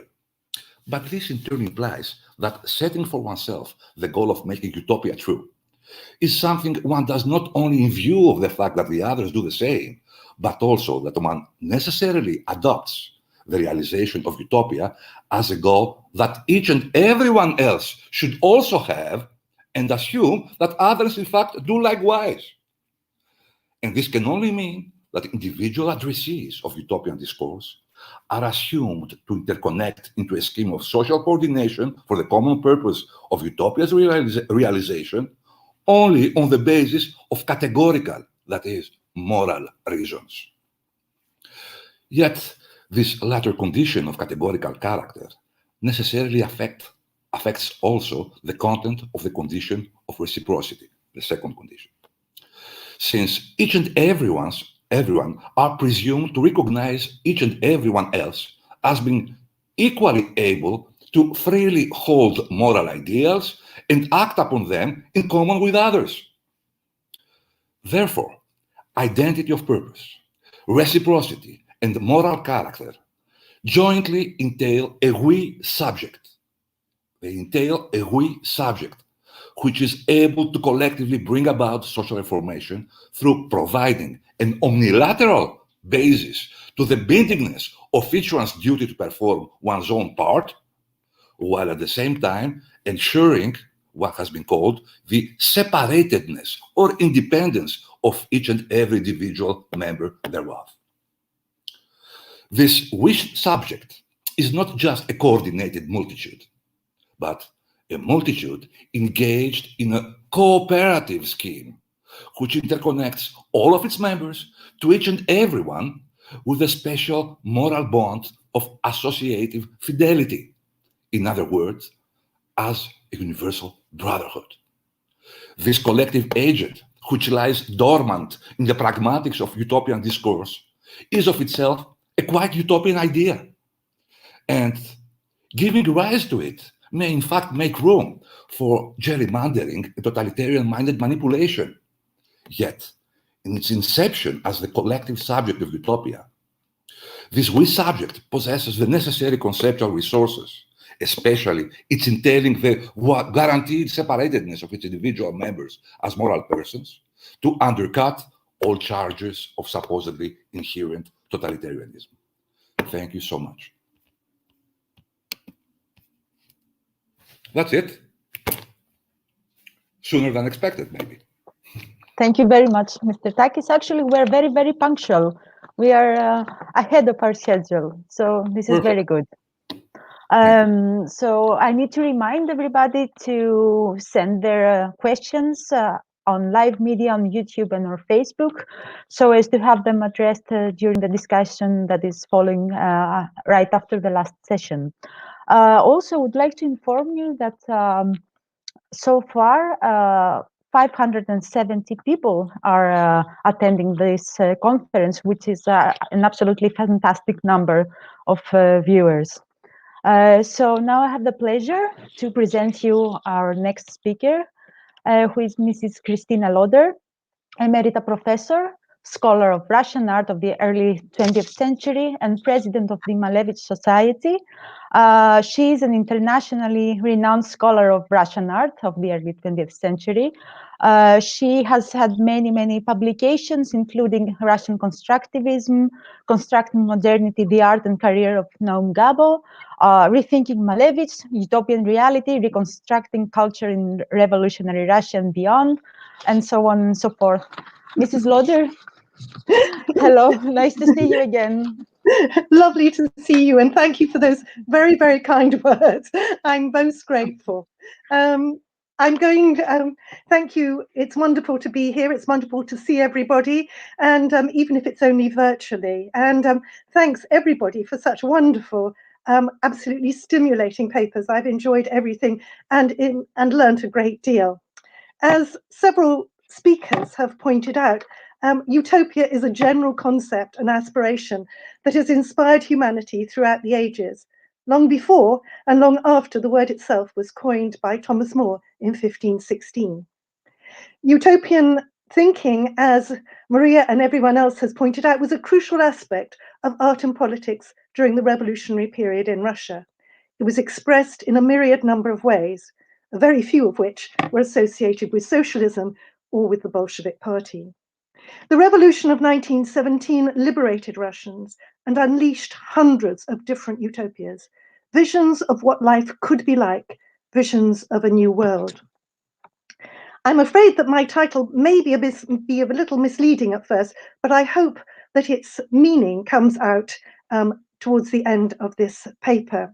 But this in turn implies that setting for oneself the goal of making utopia true is something one does not only in view of the fact that the others do the same, but also that one necessarily adopts the realization of utopia as a goal that each and everyone else should also have, and assume that others in fact do likewise. And this can only mean that individual addressees of utopian discourse are assumed to interconnect into a scheme of social coordination for the common purpose of utopia's realization only on the basis of categorical, that is, moral reasons. Yet, this latter condition of categorical character necessarily affects also the content of the condition of reciprocity, the second condition. Since each and everyone are presumed to recognize each and everyone else as being equally able to freely hold moral ideals and act upon them in common with others. Therefore, identity of purpose, reciprocity, and moral character jointly entail a we subject. They entail a we subject, which is able to collectively bring about social reformation through providing an omnilateral basis to the bindingness of each one's duty to perform one's own part, while at the same time ensuring what has been called the separatedness or independence of each and every individual member thereof. This wished subject is not just a coordinated multitude, but a multitude engaged in a cooperative scheme which interconnects all of its members to each and every one with a special moral bond of associative fidelity. In other words, as a universal brotherhood. This collective agent, which lies dormant in the pragmatics of utopian discourse, is of itself a quite utopian idea. And giving rise to it may in fact make room for gerrymandering and totalitarian-minded manipulation. Yet, in its inception as the collective subject of utopia, this we subject possesses the necessary conceptual resources, especially its entailing the guaranteed separatedness of its individual members as moral persons, to undercut all charges of supposedly inherent totalitarianism. Thank you so much. That's it. Sooner than expected, maybe. Thank you very much, Mr. Takis. Actually, we're very, very punctual. We are ahead of our schedule, so this is very good. So I need to remind everybody to send their questions on live media on YouTube and on Facebook, so as to have them addressed during the discussion that is following right after the last session. Also, would like to inform you that so far 570 people are attending this conference, which is an absolutely fantastic number of viewers. So now I have the pleasure to present you our next speaker, who is Mrs. Christina Loder, Emerita Professor, scholar of Russian art of the early 20th century and president of the Malevich Society. She is an internationally renowned scholar of Russian art of the early 20th century. She has had many, many publications, including Russian Constructivism, Constructing Modernity, the Art and Career of Naum Gabo, Rethinking Malevich, Utopian Reality, Reconstructing Culture in Revolutionary Russia and Beyond, and so on and so forth. Mrs. Loder, hello, nice to see you again. Lovely to see you, and thank you for those very, very kind words. I'm most grateful. Thank you. It's wonderful to be here. It's wonderful to see everybody, and even if it's only virtually. And thanks everybody for such wonderful, absolutely stimulating papers. I've enjoyed everything and learned a great deal. As several speakers have pointed out, utopia is a general concept and aspiration that has inspired humanity throughout the ages, long before and long after the word itself was coined by Thomas More in 1516. Utopian thinking, as Maria and everyone else has pointed out, was a crucial aspect of art and politics during the revolutionary period in Russia. It was expressed in a myriad number of ways, a very few of which were associated with socialism or with the Bolshevik Party. The revolution of 1917 liberated Russians and unleashed hundreds of different utopias, visions of what life could be like, visions of a new world. I'm afraid that my title may be a little misleading at first, but I hope that its meaning comes out towards the end of this paper.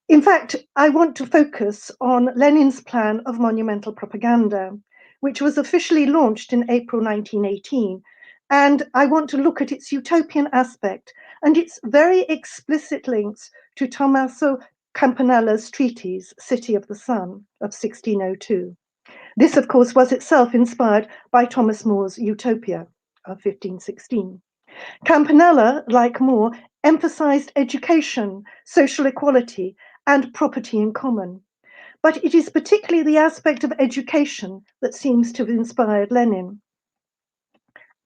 In fact, I want to focus on Lenin's plan of monumental propaganda, which was officially launched in April 1918. And I want to look at its utopian aspect and its very explicit links to Tommaso Campanella's treatise, City of the Sun, of 1602. This, of course, was itself inspired by Thomas More's Utopia of 1516. Campanella, like More, emphasized education, social equality, and property in common. But it is particularly the aspect of education that seems to have inspired Lenin.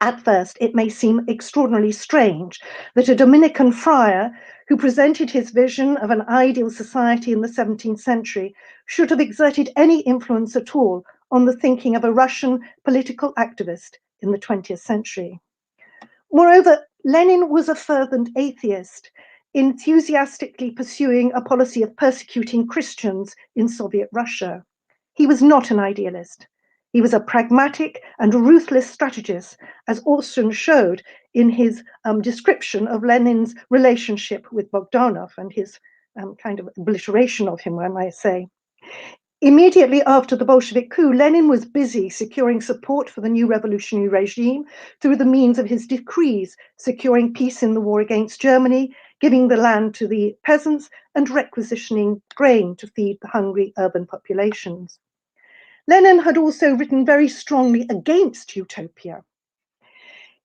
At first, it may seem extraordinarily strange that a Dominican friar who presented his vision of an ideal society in the 17th century should have exerted any influence at all on the thinking of a Russian political activist in the 20th century. Moreover, Lenin was a fervent atheist. enthusiastically pursuing a policy of persecuting Christians in Soviet Russia. He was not an idealist. He was a pragmatic and ruthless strategist, as Austin showed in his description of Lenin's relationship with Bogdanov and his kind of obliteration of him, I might say. Immediately after the Bolshevik coup, Lenin was busy securing support for the new revolutionary regime through the means of his decrees, securing peace in the war against Germany, giving the land to the peasants, and requisitioning grain to feed the hungry urban populations. Lenin had also written very strongly against utopia.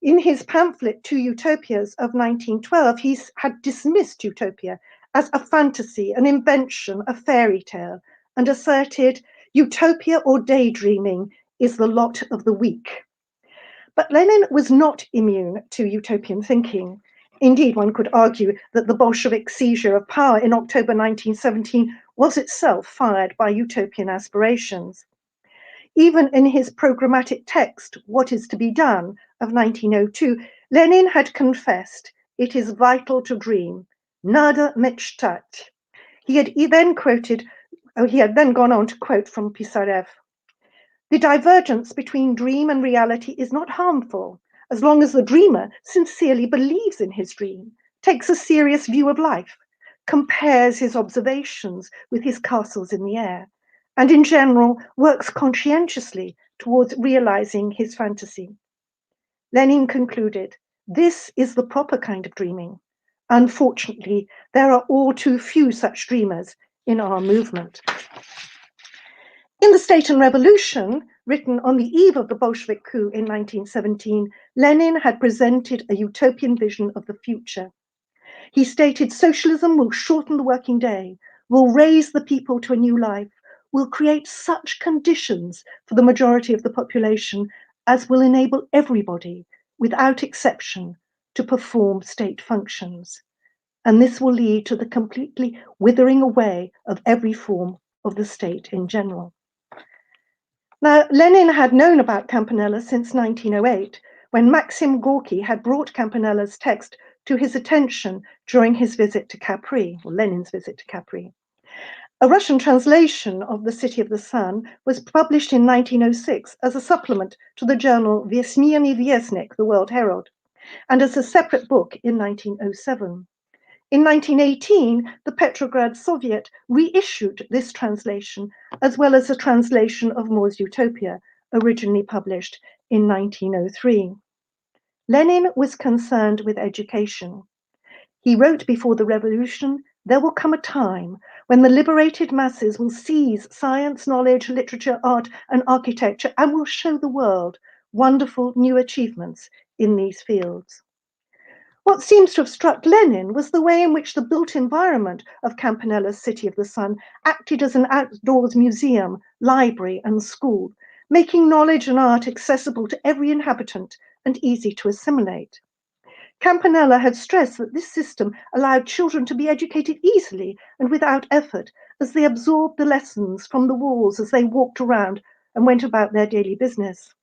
In his pamphlet, Two Utopias of 1912, he had dismissed utopia as a fantasy, an invention, a fairy tale, and asserted utopia or daydreaming is the lot of the weak. But Lenin was not immune to utopian thinking. Indeed, one could argue that the Bolshevik seizure of power in October 1917 was itself fired by utopian aspirations. Even in his programmatic text, What is to be Done, of 1902, Lenin had confessed, it is vital to dream, nada mechtat. He had then gone on to quote from Pisarev, the divergence between dream and reality is not harmful, as long as the dreamer sincerely believes in his dream, takes a serious view of life, compares his observations with his castles in the air, and in general works conscientiously towards realizing his fantasy. Lenin concluded, this is the proper kind of dreaming. Unfortunately, there are all too few such dreamers in our movement. In The State and Revolution, written on the eve of the Bolshevik coup in 1917, Lenin had presented a utopian vision of the future. He stated socialism will shorten the working day, will raise the people to a new life, will create such conditions for the majority of the population as will enable everybody, without exception, to perform state functions. And this will lead to the completely withering away of every form of the state in general. Now, Lenin had known about Campanella since 1908, when Maxim Gorky had brought Campanella's text to his attention during his visit to Capri, or Lenin's visit to Capri. A Russian translation of The City of the Sun was published in 1906 as a supplement to the journal Vesmirny Viesnik, the World Herald, and as a separate book in 1907. In 1918, the Petrograd Soviet reissued this translation, as well as a translation of More's Utopia, originally published in 1903. Lenin was concerned with education. He wrote before the revolution, there will come a time when the liberated masses will seize science, knowledge, literature, art, and architecture, and will show the world wonderful new achievements in these fields. What seems to have struck Lenin was the way in which the built environment of Campanella's City of the Sun acted as an outdoors museum, library, and school, making knowledge and art accessible to every inhabitant and easy to assimilate. Campanella had stressed that this system allowed children to be educated easily and without effort as they absorbed the lessons from the walls as they walked around and went about their daily business.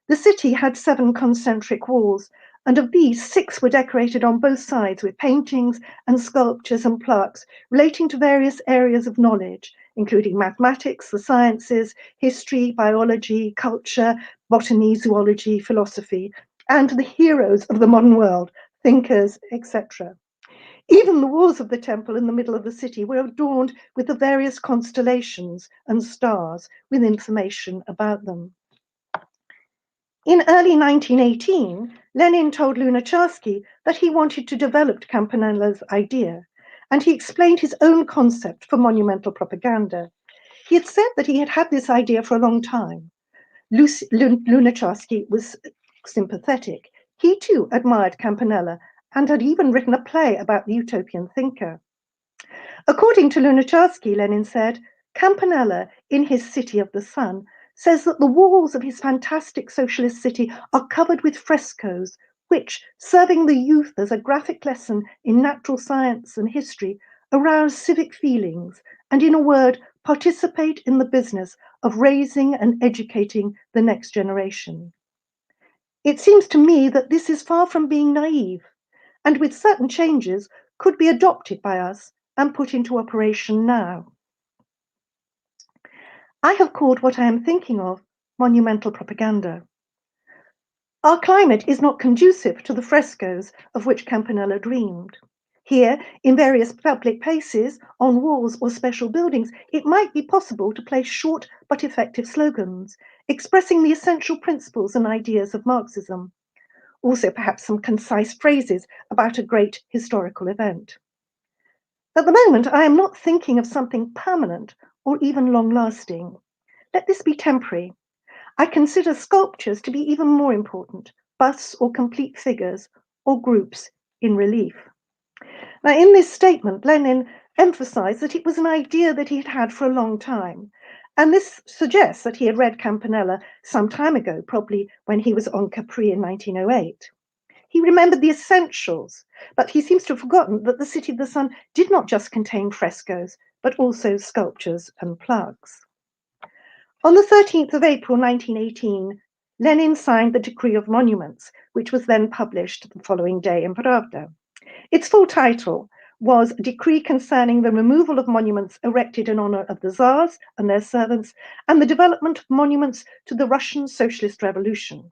The city had 7 concentric walls, and of these, 6 were decorated on both sides with paintings and sculptures and plaques relating to various areas of knowledge, including mathematics, the sciences, history, biology, culture, botany, zoology, philosophy, and the heroes of the modern world, thinkers, etc. Even the walls of the temple in the middle of the city were adorned with the various constellations and stars with information about them. In early 1918, Lenin told Lunacharsky that he wanted to develop Campanella's idea, and he explained his own concept for monumental propaganda. He had said that he had had this idea for a long time. Lunacharsky was sympathetic. He too admired Campanella and had even written a play about the utopian thinker. According to Lunacharsky, Lenin said, Campanella, in his City of the Sun, says that the walls of his fantastic socialist city are covered with frescoes, which, serving the youth as a graphic lesson in natural science and history, arouse civic feelings and, in a word, participate in the business of raising and educating the next generation. It seems to me that this is far from being naive, and with certain changes could be adopted by us and put into operation now. I have called what I am thinking of monumental propaganda. Our climate is not conducive to the frescoes of which Campanella dreamed. Here, in various public places, on walls or special buildings, it might be possible to place short but effective slogans, expressing the essential principles and ideas of Marxism. Also, perhaps some concise phrases about a great historical event. At the moment, I am not thinking of something permanent or even long-lasting. Let this be temporary. I consider sculptures to be even more important, busts or complete figures or groups in relief. Now, in this statement, Lenin emphasized that it was an idea that he had had for a long time. And this suggests that he had read Campanella some time ago, probably when he was on Capri in 1908. He remembered the essentials, but he seems to have forgotten that the City of the Sun did not just contain frescoes, but also sculptures and plugs. On the 13th of April 1918, Lenin signed the Decree of Monuments, which was then published the following day in Pravda. Its full title was Decree Concerning the Removal of Monuments Erected in Honor of the Tsars and their servants and the Development of Monuments to the Russian Socialist Revolution.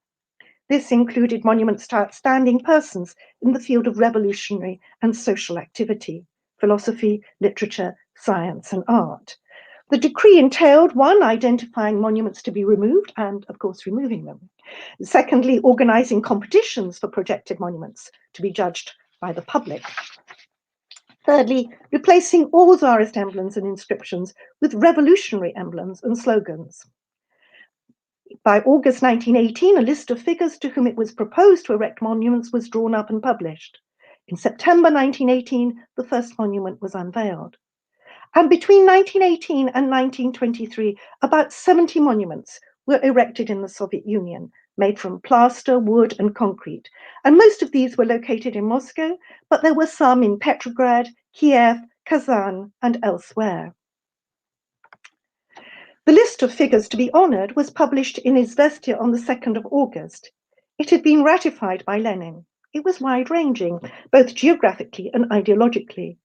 This included monuments to outstanding persons in the field of revolutionary and social activity, philosophy, literature, science, and art. The decree entailed, one, identifying monuments to be removed and, of course, removing them. Secondly, organizing competitions for projected monuments to be judged by the public. Thirdly, replacing all Tsarist emblems and inscriptions with revolutionary emblems and slogans. By August 1918, a list of figures to whom it was proposed to erect monuments was drawn up and published. In September 1918, the first monument was unveiled. And between 1918 and 1923, about 70 monuments were erected in the Soviet Union, made from plaster, wood, and concrete. And most of these were located in Moscow, but there were some in Petrograd, Kiev, Kazan, and elsewhere. The list of figures to be honored was published in Izvestia on the 2nd of August. It had been ratified by Lenin. It was wide-ranging, both geographically and ideologically.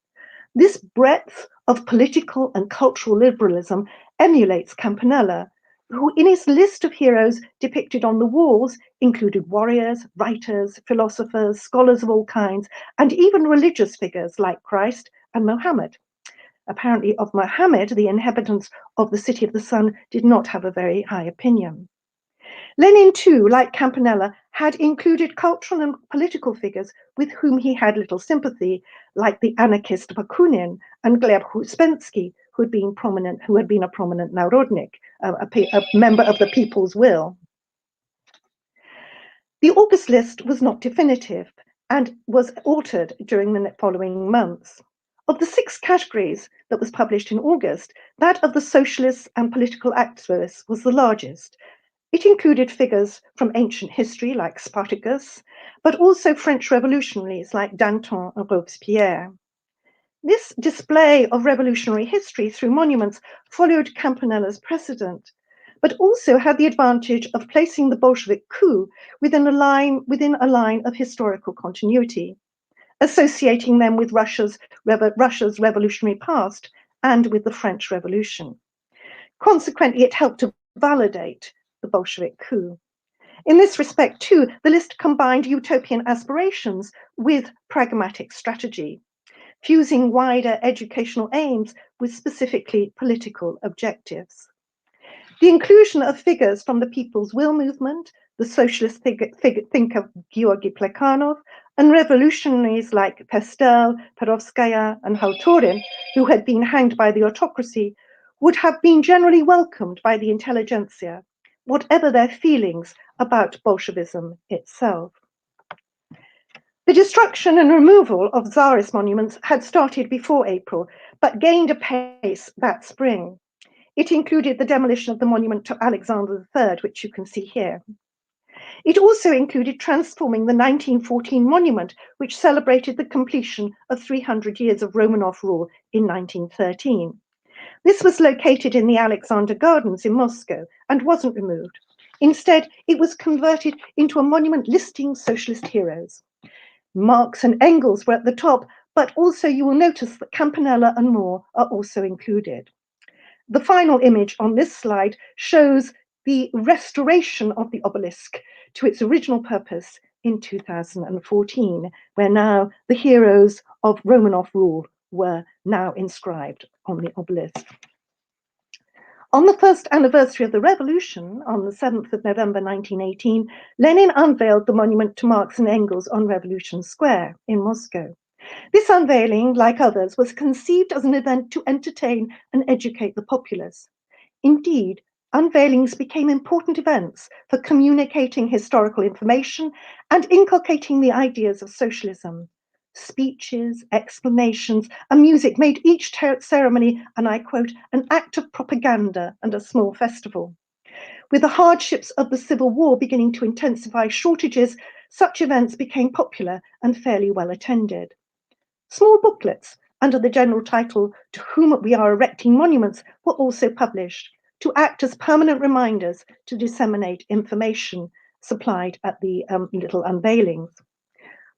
This breadth of political and cultural liberalism emulates Campanella, who in his list of heroes depicted on the walls included warriors, writers, philosophers, scholars of all kinds, and even religious figures like Christ and Mohammed. Apparently of Mohammed, the inhabitants of the City of the Sun did not have a very high opinion. Lenin, too, like Campanella, had included cultural and political figures with whom he had little sympathy, like the anarchist Bakunin and Gleb Uspensky, who had been a prominent Narodnik, a member of the People's Will. The August list was not definitive and was altered during the following months. Of the 6 categories that was published in August, that of the socialists and political activists was the largest. It included figures from ancient history like Spartacus, but also French revolutionaries like Danton and Robespierre. This display of revolutionary history through monuments followed Campanella's precedent, but also had the advantage of placing the Bolshevik coup within a line of historical continuity, associating them with Russia's revolutionary past and with the French Revolution. Consequently, it helped to validate the Bolshevik coup. In this respect, too, the list combined utopian aspirations with pragmatic strategy, fusing wider educational aims with specifically political objectives. The inclusion of figures from the People's Will movement, the socialist thinker Georgy Plekhanov, and revolutionaries like Pestel, Perovskaya, and Haltorin, who had been hanged by the autocracy, would have been generally welcomed by the intelligentsia, whatever their feelings about Bolshevism itself. The destruction and removal of Tsarist monuments had started before April, but gained a pace that spring. It included the demolition of the monument to Alexander III, which you can see here. It also included transforming the 1914 monument, which celebrated the completion of 300 years of Romanov rule in 1913. This was located in the Alexander Gardens in Moscow and wasn't removed. Instead, it was converted into a monument listing socialist heroes. Marx and Engels were at the top, but also you will notice that Campanella and more are also included. The final image on this slide shows the restoration of the obelisk to its original purpose in 2014, where now the heroes of Romanov rule were now inscribed on the obelisk. On the first anniversary of the revolution, on the 7th of November 1918, Lenin unveiled the monument to Marx and Engels on Revolution Square in Moscow. This unveiling, like others, was conceived as an event to entertain and educate the populace. Indeed, unveilings became important events for communicating historical information and inculcating the ideas of socialism. Speeches, explanations, and music made each ceremony, and I quote, an act of propaganda and a small festival. With the hardships of the Civil War beginning to intensify shortages, such events became popular and fairly well attended. Small booklets under the general title, "To Whom We Are Erecting Monuments," were also published to act as permanent reminders to disseminate information supplied at the little unveilings.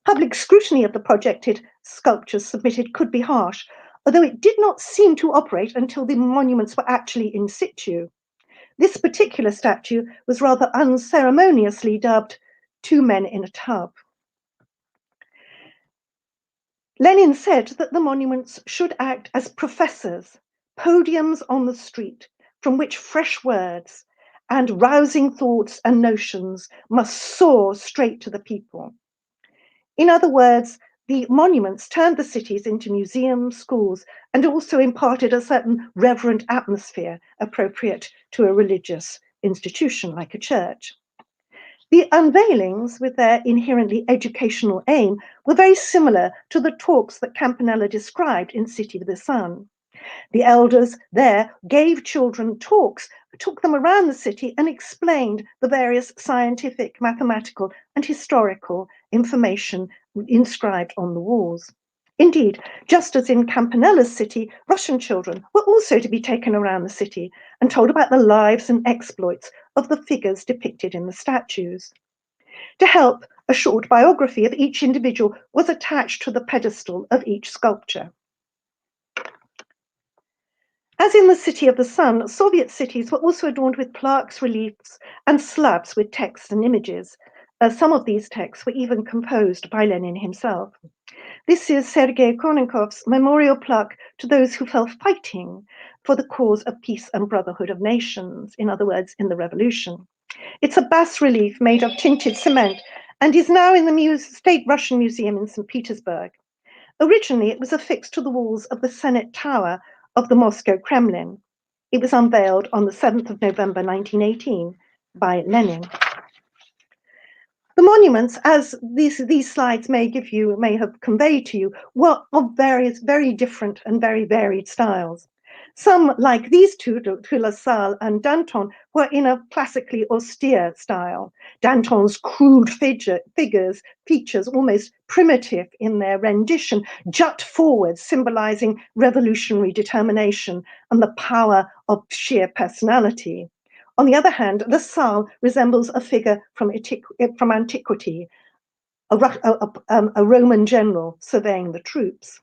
Public scrutiny of the projected sculptures submitted could be harsh, although it did not seem to operate until the monuments were actually in situ. This particular statue was rather unceremoniously dubbed "Two Men in a Tub." Lenin said that the monuments should act as professors, podiums on the street, from which fresh words and rousing thoughts and notions must soar straight to the people. In other words, the monuments turned the cities into museums, schools, and also imparted a certain reverent atmosphere appropriate to a religious institution like a church. The unveilings, with their inherently educational aim, were very similar to the talks that Campanella described in City of the Sun. The elders there gave children talks, took them around the city and explained the various scientific, mathematical, and historical information inscribed on the walls. Indeed, just as in Campanella's city, Russian children were also to be taken around the city and told about the lives and exploits of the figures depicted in the statues. To help, a short biography of each individual was attached to the pedestal of each sculpture. As in the City of the Sun, Soviet cities were also adorned with plaques, reliefs, and slabs with text and images. Some of these texts were even composed by Lenin himself. This is Sergei Konenkov's memorial plaque to those who fell fighting for the cause of peace and brotherhood of nations, in other words, in the revolution. It's a bas-relief made of tinted cement and is now in the State Russian Museum in St. Petersburg. Originally, it was affixed to the walls of the Senate Tower of the Moscow Kremlin. It was unveiled on the 7th of November 1918 by Lenin. The monuments, as these slides may have conveyed to you, were of various very different and very varied styles. Some, like these two, de La Salle and Danton, were in a classically austere style. Danton's crude features, almost primitive in their rendition, jut forward, symbolizing revolutionary determination and the power of sheer personality. On the other hand, La Salle resembles a figure from antiquity, a Roman general surveying the troops.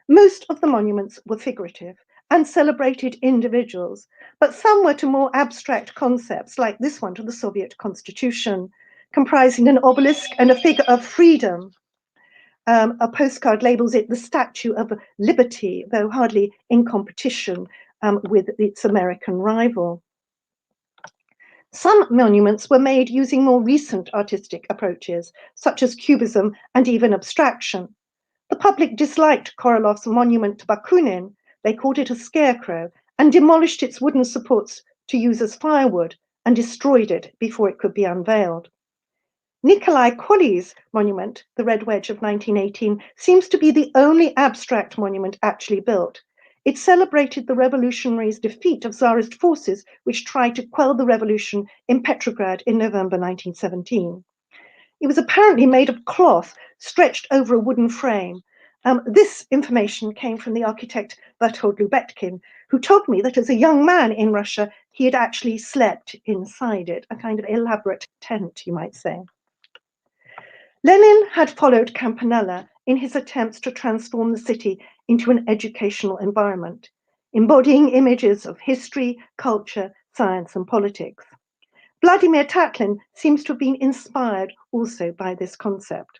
Most of the monuments were figurative and celebrated individuals, but some were to more abstract concepts, like this one to the Soviet Constitution, comprising an obelisk and a figure of freedom. A postcard labels it the Statue of Liberty, though hardly in competition with its American rival. Some monuments were made using more recent artistic approaches, such as cubism and even abstraction. The public disliked Korolov's monument to Bakunin. They called it a scarecrow and demolished its wooden supports to use as firewood and destroyed it before it could be unveiled. Nikolai Kolly's monument, the Red Wedge of 1918, seems to be the only abstract monument actually built. It celebrated the revolutionaries' defeat of Tsarist forces, which tried to quell the revolution in Petrograd in November 1917. It was apparently made of cloth stretched over a wooden frame. This information came from the architect Bertold Lubetkin, who told me that as a young man in Russia, he had actually slept inside it, a kind of elaborate tent, you might say. Lenin had followed Campanella in his attempts to transform the city into an educational environment, embodying images of history, culture, science, and politics. Vladimir Tatlin seems to have been inspired also by this concept.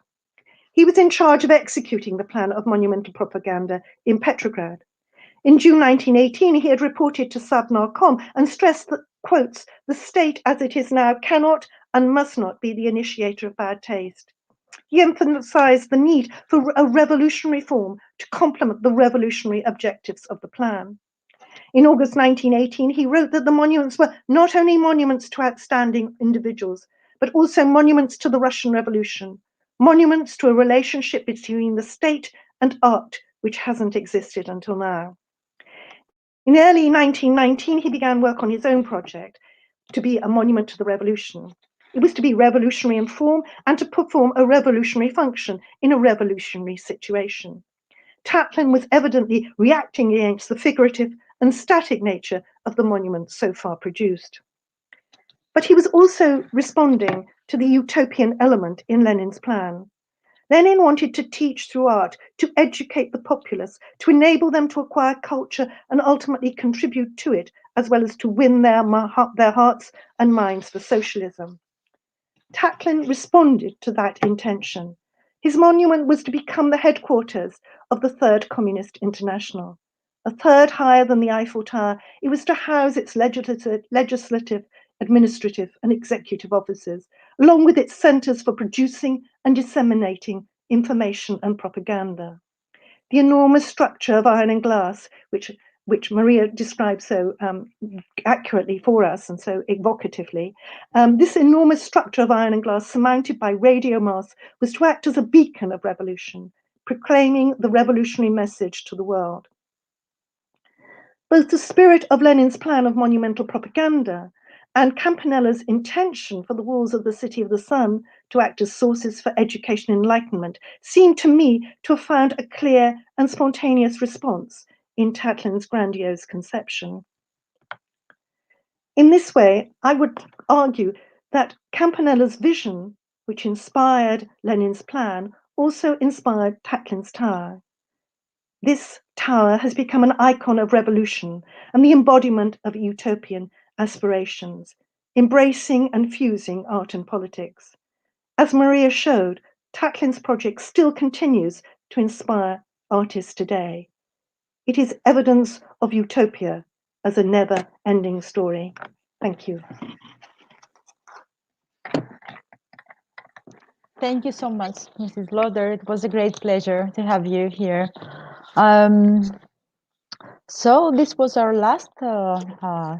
He was in charge of executing the plan of monumental propaganda in Petrograd. In June 1918, he had reported to Savnarkom and stressed that, quotes, "the state as it is now cannot and must not be the initiator of bad taste." He emphasized the need for a revolutionary form to complement the revolutionary objectives of the plan. In August 1918, he wrote that the monuments were not only monuments to outstanding individuals, but also monuments to the Russian Revolution, monuments to a relationship between the state and art, which hasn't existed until now. In early 1919, he began work on his own project to be a monument to the revolution. It was to be revolutionary in form and to perform a revolutionary function in a revolutionary situation. Tatlin was evidently reacting against the figurative and static nature of the monuments so far produced. But he was also responding to the utopian element in Lenin's plan. Lenin wanted to teach through art, to educate the populace, to enable them to acquire culture and ultimately contribute to it, as well as to win their hearts and minds for socialism. Tatlin responded to that intention. His monument was to become the headquarters of the Third Communist International. A third higher than the Eiffel Tower, it was to house its legislative, administrative, and executive offices, along with its centers for producing and disseminating information and propaganda. The enormous structure of iron and glass, which Maria described so accurately for us and so evocatively, this enormous structure of iron and glass surmounted by radio masts was to act as a beacon of revolution, proclaiming the revolutionary message to the world. Both the spirit of Lenin's plan of monumental propaganda and Campanella's intention for the walls of the City of the Sun to act as sources for education and enlightenment seem to me to have found a clear and spontaneous response in Tatlin's grandiose conception. In this way, I would argue that Campanella's vision, which inspired Lenin's plan, also inspired Tatlin's tower. This tower has become an icon of revolution and the embodiment of utopian aspirations, embracing and fusing art and politics. As Maria showed, Tatlin's project still continues to inspire artists today. It is evidence of utopia as a never-ending story. Thank you. Thank you so much, Mrs. Loder. It was a great pleasure to have you here. So this was our last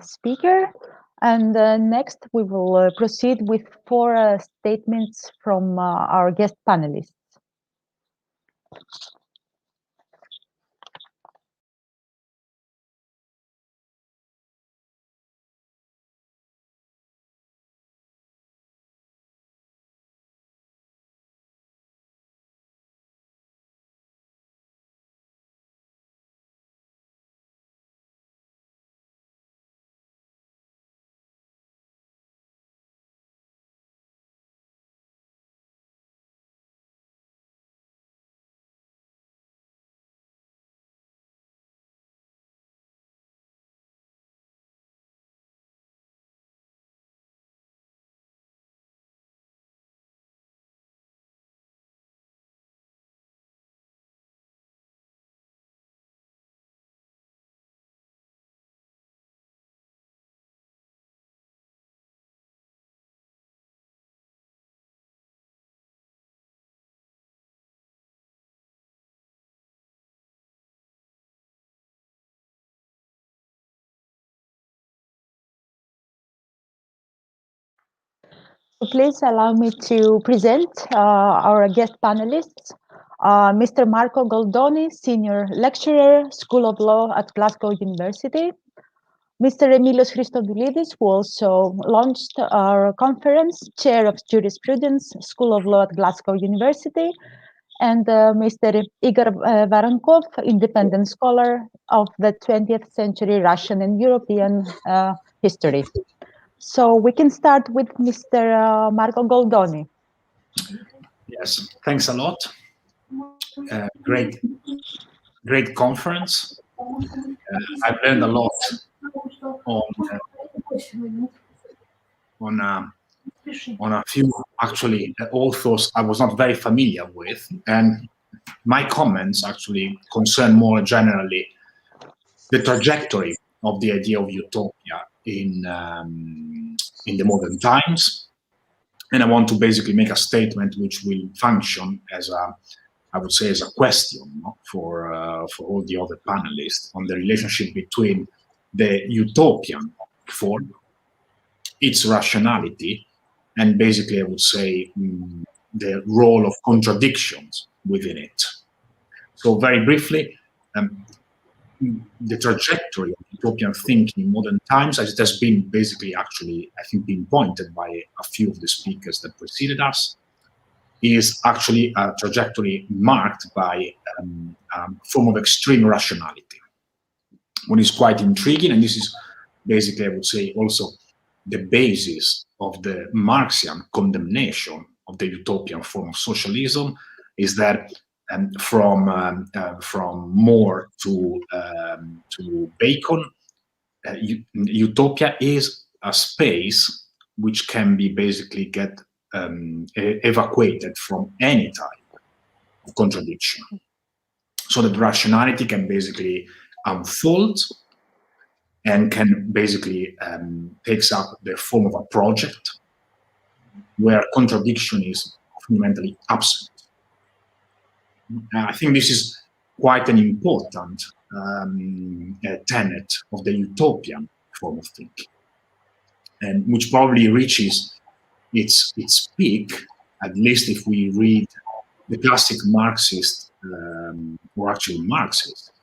speaker. And next we will proceed with 4 statements from our guest panelists. Please allow me to present our guest panelists. Mr. Marco Goldoni, Senior Lecturer, School of Law at Glasgow University. Mr. Emilios Christodoulidis, who also launched our conference, Chair of Jurisprudence, School of Law at Glasgow University. And Mr. Igor Varankov, Independent Scholar of the 20th century Russian and European history. So we can start with Mr. Marco Goldoni. Yes, thanks a lot. great conference. I've learned a lot on a few actually authors I was not very familiar with, and my comments actually concern more generally the trajectory of the idea of utopia in the modern times. And I want to basically make a statement which will function as a, I would say, as a question, no, for all the other panelists on the relationship between the utopian form, its rationality, and basically I would say the role of contradictions within it. So very briefly, the trajectory of utopian thinking in modern times, as it has been basically actually, I think, been pointed by a few of the speakers that preceded us, is actually a trajectory marked by a form of extreme rationality. What is quite intriguing, and this is basically, I would say, also the basis of the Marxian condemnation of the utopian form of socialism, is that from More to Bacon, utopia is a space which can be basically get evacuated from any type of contradiction, so that rationality can basically unfold and can basically takes up the form of a project where contradiction is fundamentally absent. I think this is quite an important tenet of the utopian form of thinking, and which probably reaches its peak, at least if we read the classic Marxist, or actually Marxist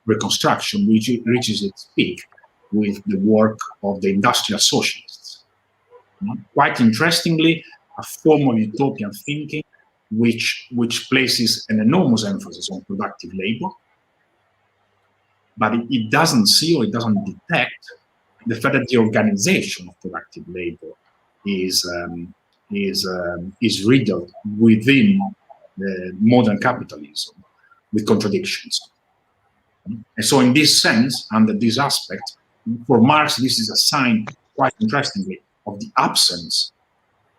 reconstruction, which reaches its peak with the work of the industrial socialists. Quite interestingly, a form of utopian thinking which places an enormous emphasis on productive labor, but it doesn't see or it doesn't detect the fact that the organization of productive labor is riddled within the modern capitalism with contradictions. And so in this sense, under this aspect, for Marx, this is a sign, quite interestingly, of the absence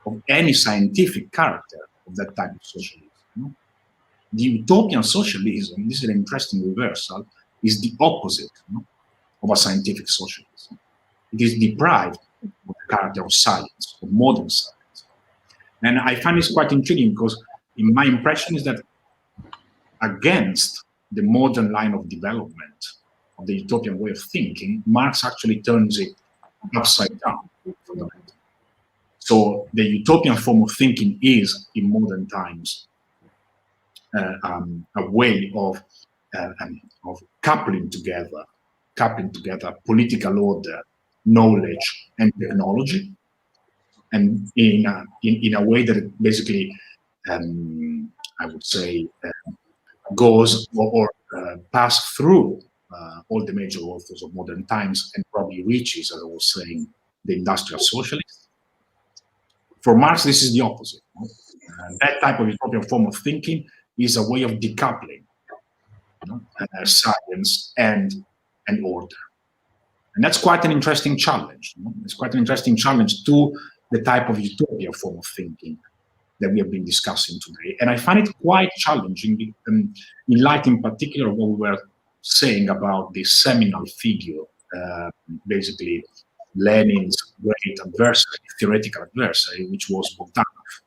of any scientific character of that type of socialism. The utopian socialism, this is an interesting reversal, is the opposite of a scientific socialism. It is deprived of the character of science, of modern science. And I find this quite intriguing because my impression is that against the modern line of development of the utopian way of thinking, Marx actually turns it upside down. So the utopian form of thinking is, in modern times, a way of coupling together political order, knowledge, and technology, and in a way that it basically, I would say, goes or pass through all the major authors of modern times and probably reaches, as I was saying, the industrial socialists. For Marx, this is the opposite. That type of utopian form of thinking is a way of decoupling science and order. And that's quite an interesting challenge. It's quite an interesting challenge to the type of utopian form of thinking that we have been discussing today. And I find it quite challenging in light in particular of what we were saying about the seminal figure, basically Lenin's great adversary, theoretical adversary, which was Bogdanov,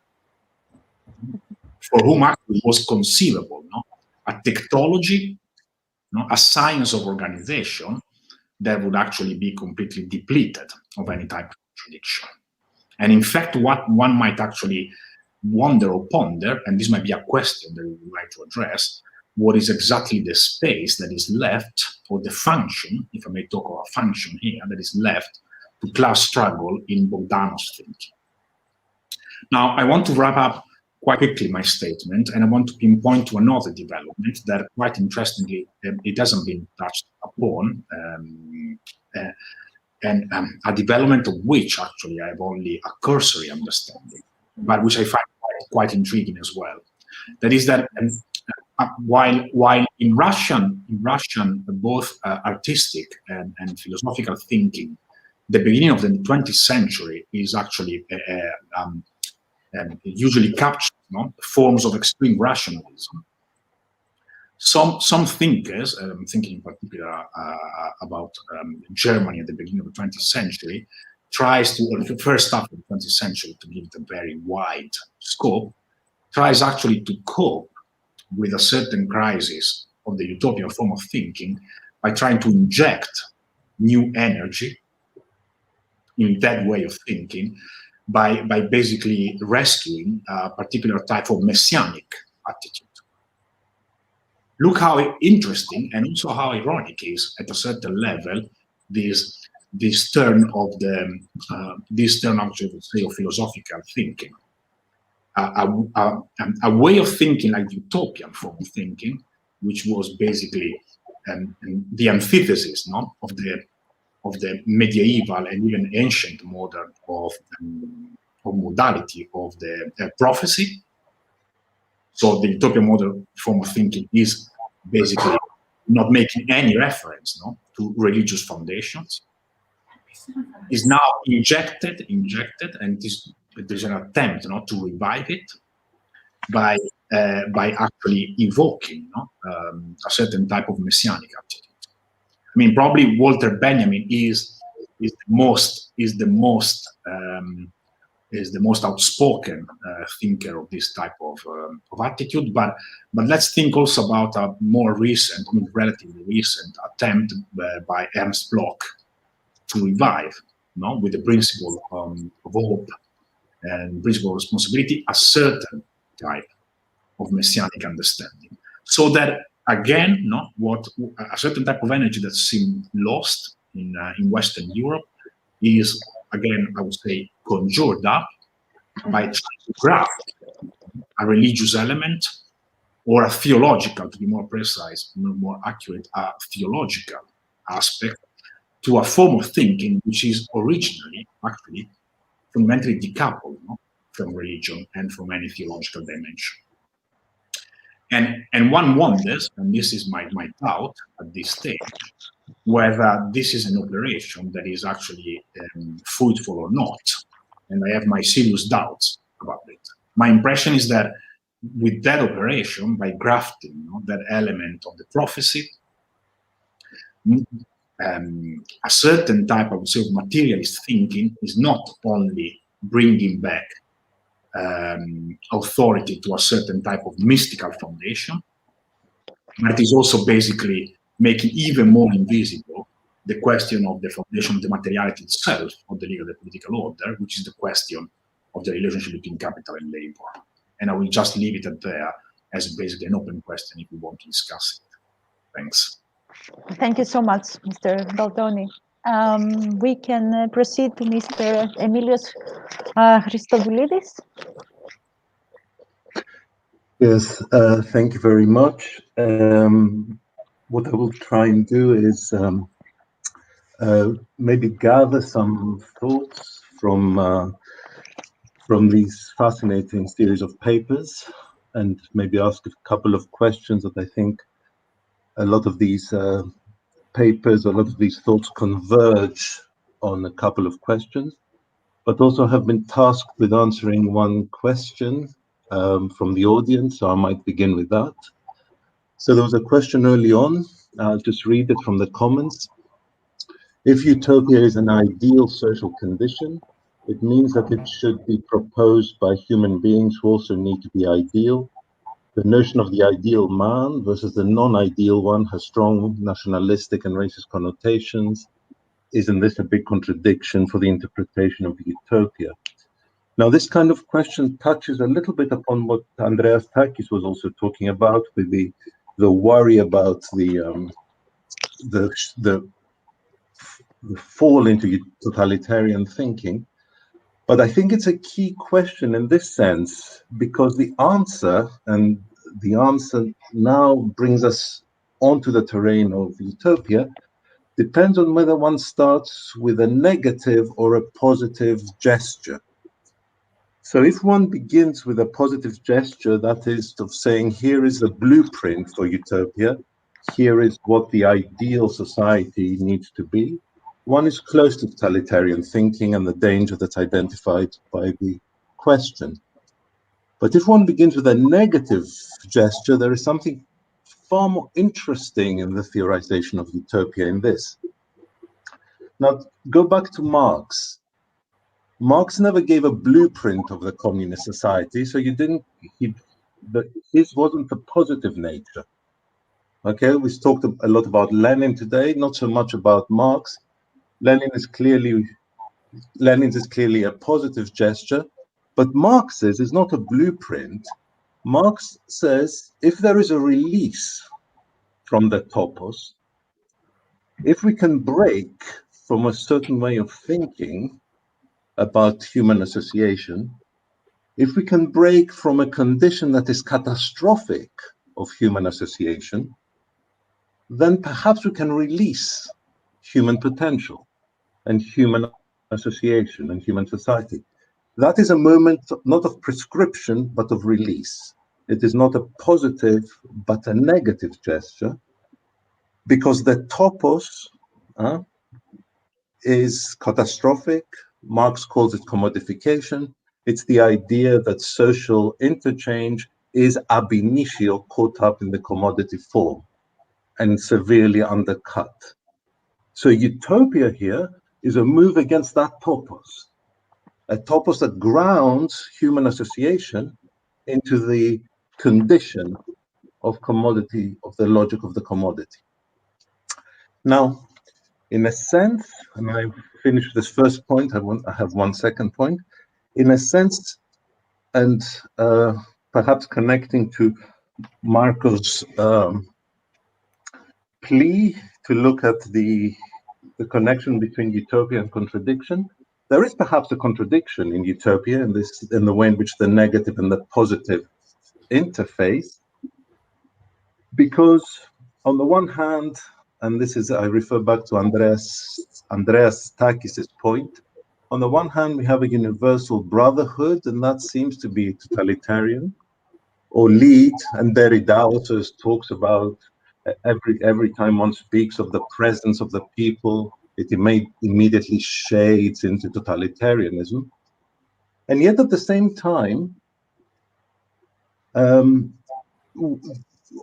for whom actually was conceivable a technology, a science of organization that would actually be completely depleted of any type of contradiction. And in fact, what one might actually wonder or ponder, and this might be a question that we would like to address, what is exactly the space that is left, or the function, if I may talk of a function here, that is left to class struggle in Bogdanov's thinking. Now, I want to wrap up quite quickly my statement, and I want to pinpoint to another development that, quite interestingly, it hasn't been touched upon, and a development of which actually I have only a cursory understanding, but which I find quite intriguing as well. That is that while in Russian, both artistic and philosophical thinking, the beginning of the 20th century is actually usually captures forms of extreme rationalism. Some thinkers, thinking in particular about Germany at the beginning of the 20th century, tries to, the first half of the 20th century, to give it a very wide scope, tries actually to cope with a certain crisis of the utopian form of thinking by trying to inject new energy in that way of thinking by basically rescuing a particular type of messianic attitude. Look how interesting and also how ironic is, at a certain level, this turn of the actually, I would say, of philosophical thinking. A way of thinking like the utopian form of thinking, which was basically the antithesis of the medieval and even ancient model of modality of the prophecy. So the utopian model form of thinking is basically not making any reference to religious foundations. Is now injected, and there's an attempt to revive it by actually evoking a certain type of messianic attitude. I mean, probably Walter Benjamin is the most outspoken thinker of this type of attitude. But let's think also about a more recent, relatively recent attempt by Ernst Bloch to revive, with the principle of hope and principle of responsibility, a certain type of messianic understanding. So that again, what a certain type of energy that seemed lost in Western Europe is, again, I would say, conjured up by trying to graft a religious element or a theological, to be more precise, more accurate, a theological aspect to a form of thinking which is originally actually fundamentally decoupled from religion and from any theological dimension. And one wonders, and this is my doubt at this stage, whether this is an operation that is actually fruitful or not. And I have my serious doubts about it. My impression is that with that operation, by grafting that element of the prophecy, a certain type, I would say, of materialist thinking is not only bringing back authority to a certain type of mystical foundation, but it is also basically making even more invisible the question of the foundation of the materiality itself of the legal and the political order, which is the question of the relationship between capital and labor. And I will just leave it at there as basically an open question if we want to discuss it. Thanks. Thank you so much, Mr. Baldoni. We can proceed to Mr. Emilios Christodoulidis. Yes, thank you very much. What I will try and do is maybe gather some thoughts from these fascinating series of papers, and maybe ask a couple of questions that I think a lot of these papers, a lot of these thoughts converge on a couple of questions, but also have been tasked with answering one question from the audience, so I might begin with that. So there was a question early on, I'll just read it from the comments. If utopia is an ideal social condition, it means that it should be proposed by human beings who also need to be ideal. The notion of the ideal man versus the non-ideal one has strong nationalistic and racist connotations. Isn't this a big contradiction for the interpretation of utopia? Now, this kind of question touches a little bit upon what Andreas Takis was also talking about, with the worry about the fall into totalitarian thinking. But I think it's a key question in this sense, because the answer now brings us onto the terrain of utopia, depends on whether one starts with a negative or a positive gesture. So if one begins with a positive gesture, that is of saying, here is a blueprint for utopia, here is what the ideal society needs to be, one is close to totalitarian thinking and the danger that's identified by the question. But if one begins with a negative gesture, there is something far more interesting in the theorization of utopia in this. Now, go back to Marx. Marx never gave a blueprint of the communist society, so his wasn't a positive nature. Okay, we've talked a lot about Lenin today, not so much about Marx. Lenin's is clearly a positive gesture, but Marx's is not a blueprint. Marx says if there is a release from the topos, if we can break from a certain way of thinking about human association, if we can break from a condition that is catastrophic of human association, then perhaps we can release human potential and human association and human society. That is a moment not of prescription, but of release. It is not a positive, but a negative gesture, because the topos is catastrophic. Marx calls it commodification. It's the idea that social interchange is ab initio caught up in the commodity form and severely undercut. So utopia here is a move against that topos, a topos that grounds human association into the condition of commodity, of the logic of the commodity. Now, in a sense, and I finished this first point, I have one second point. In a sense, and perhaps connecting to Marco's plea to look at the connection between utopia and contradiction, there is perhaps a contradiction in utopia in the way in which the negative and the positive interface, because on the one hand, and this is, I refer back to Andreas Takis' point, on the one hand, we have a universal brotherhood, and that seems to be totalitarian or lead, and Derrida also talks about every time one speaks of the presence of the people, it immediately shades into totalitarianism. And yet at the same time,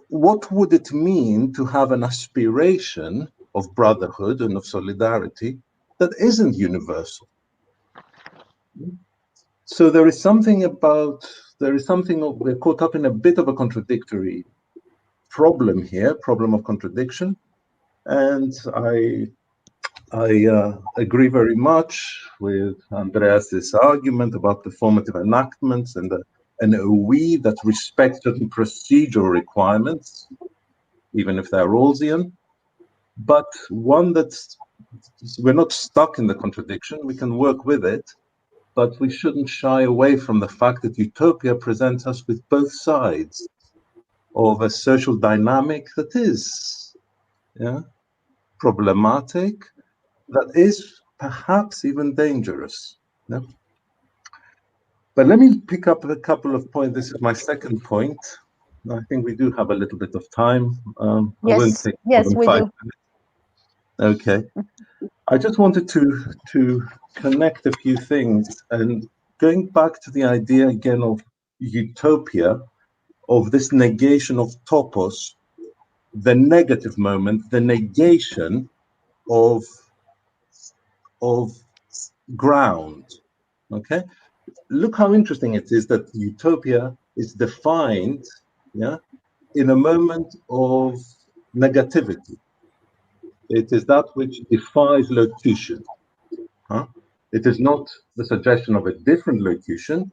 what would it mean to have an aspiration of brotherhood and of solidarity that isn't universal? So there is something we're caught up in a bit of a contradictory problem here, problem of contradiction. And I agree very much with Andreas's argument about the formative enactments and a we that respect certain procedural requirements, even if they're Rawlsian, but one that's, we're not stuck in the contradiction, we can work with it, but we shouldn't shy away from the fact that utopia presents us with both sides of a social dynamic that is problematic, that is perhaps even dangerous. Yeah? But let me pick up a couple of points. This is my second point. I think we do have a little bit of time. Yes, yes, we do. Minutes. Okay. I just wanted to connect a few things, and going back to the idea again of utopia, of this negation of topos, the negative moment, the negation of ground. Okay, look how interesting it is that utopia is defined, in a moment of negativity. It is that which defies locution. It is not the suggestion of a different locution.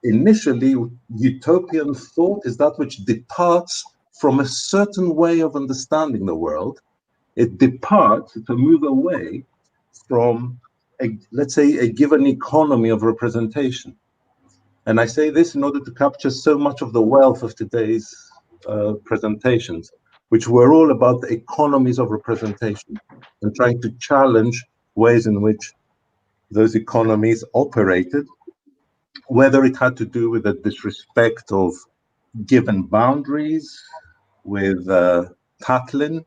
Initially, utopian thought is that which departs from a certain way of understanding the world. It departs to move away from, let's say, a given economy of representation. And I say this in order to capture so much of the wealth of today's presentations, which were all about the economies of representation and trying to challenge ways in which those economies operated whether it had to do with the disrespect of given boundaries, with Tatlin,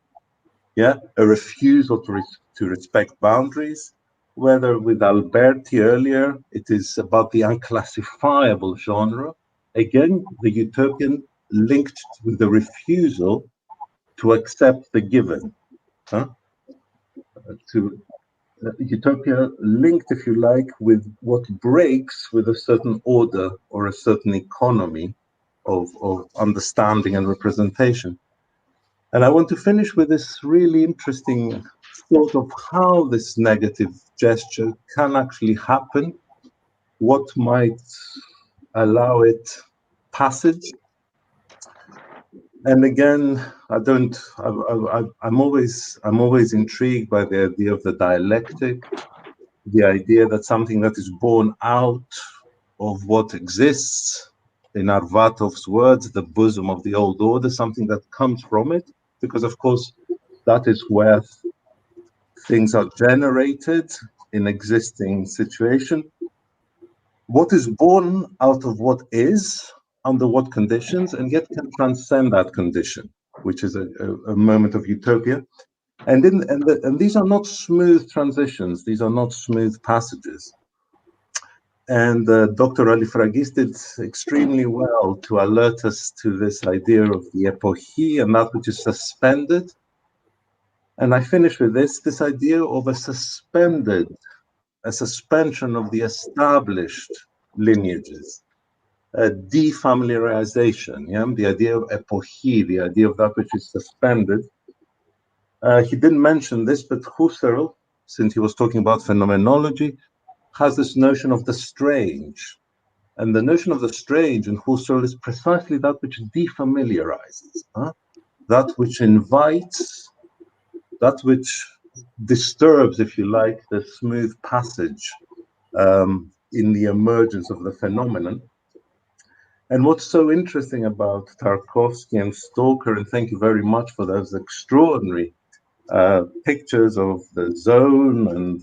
yeah, a refusal to respect boundaries, whether with Alberti earlier, it is about the unclassifiable genre. Again, the utopian linked with the refusal to accept the given. To utopia linked, if you like, with what breaks with a certain order or a certain economy of understanding and representation. And I want to finish with this really interesting thought of how this negative gesture can actually happen, what might allow it passage. And again, I'm always intrigued by the idea of the dialectic, the idea that something that is born out of what exists, in Arvatov's words, the bosom of the old order, something that comes from it, because of course, that is where things are generated in existing situation. What is born out of what is, under what conditions, and yet can transcend that condition, which is a moment of utopia. And these are not smooth transitions. These are not smooth passages. And Dr. Alifragis did extremely well to alert us to this idea of the epoche and that which is suspended. And I finish with this idea of a suspension of the established lineages, a defamiliarization, yeah? The idea of epoche, the idea of that which is suspended. He didn't mention this, but Husserl, since he was talking about phenomenology, has this notion of the strange. And the notion of the strange in Husserl is precisely that which defamiliarizes, that which invites, that which disturbs, if you like, the smooth passage in the emergence of the phenomenon. And what's so interesting about Tarkovsky and Stalker, and thank you very much for those extraordinary pictures of the zone and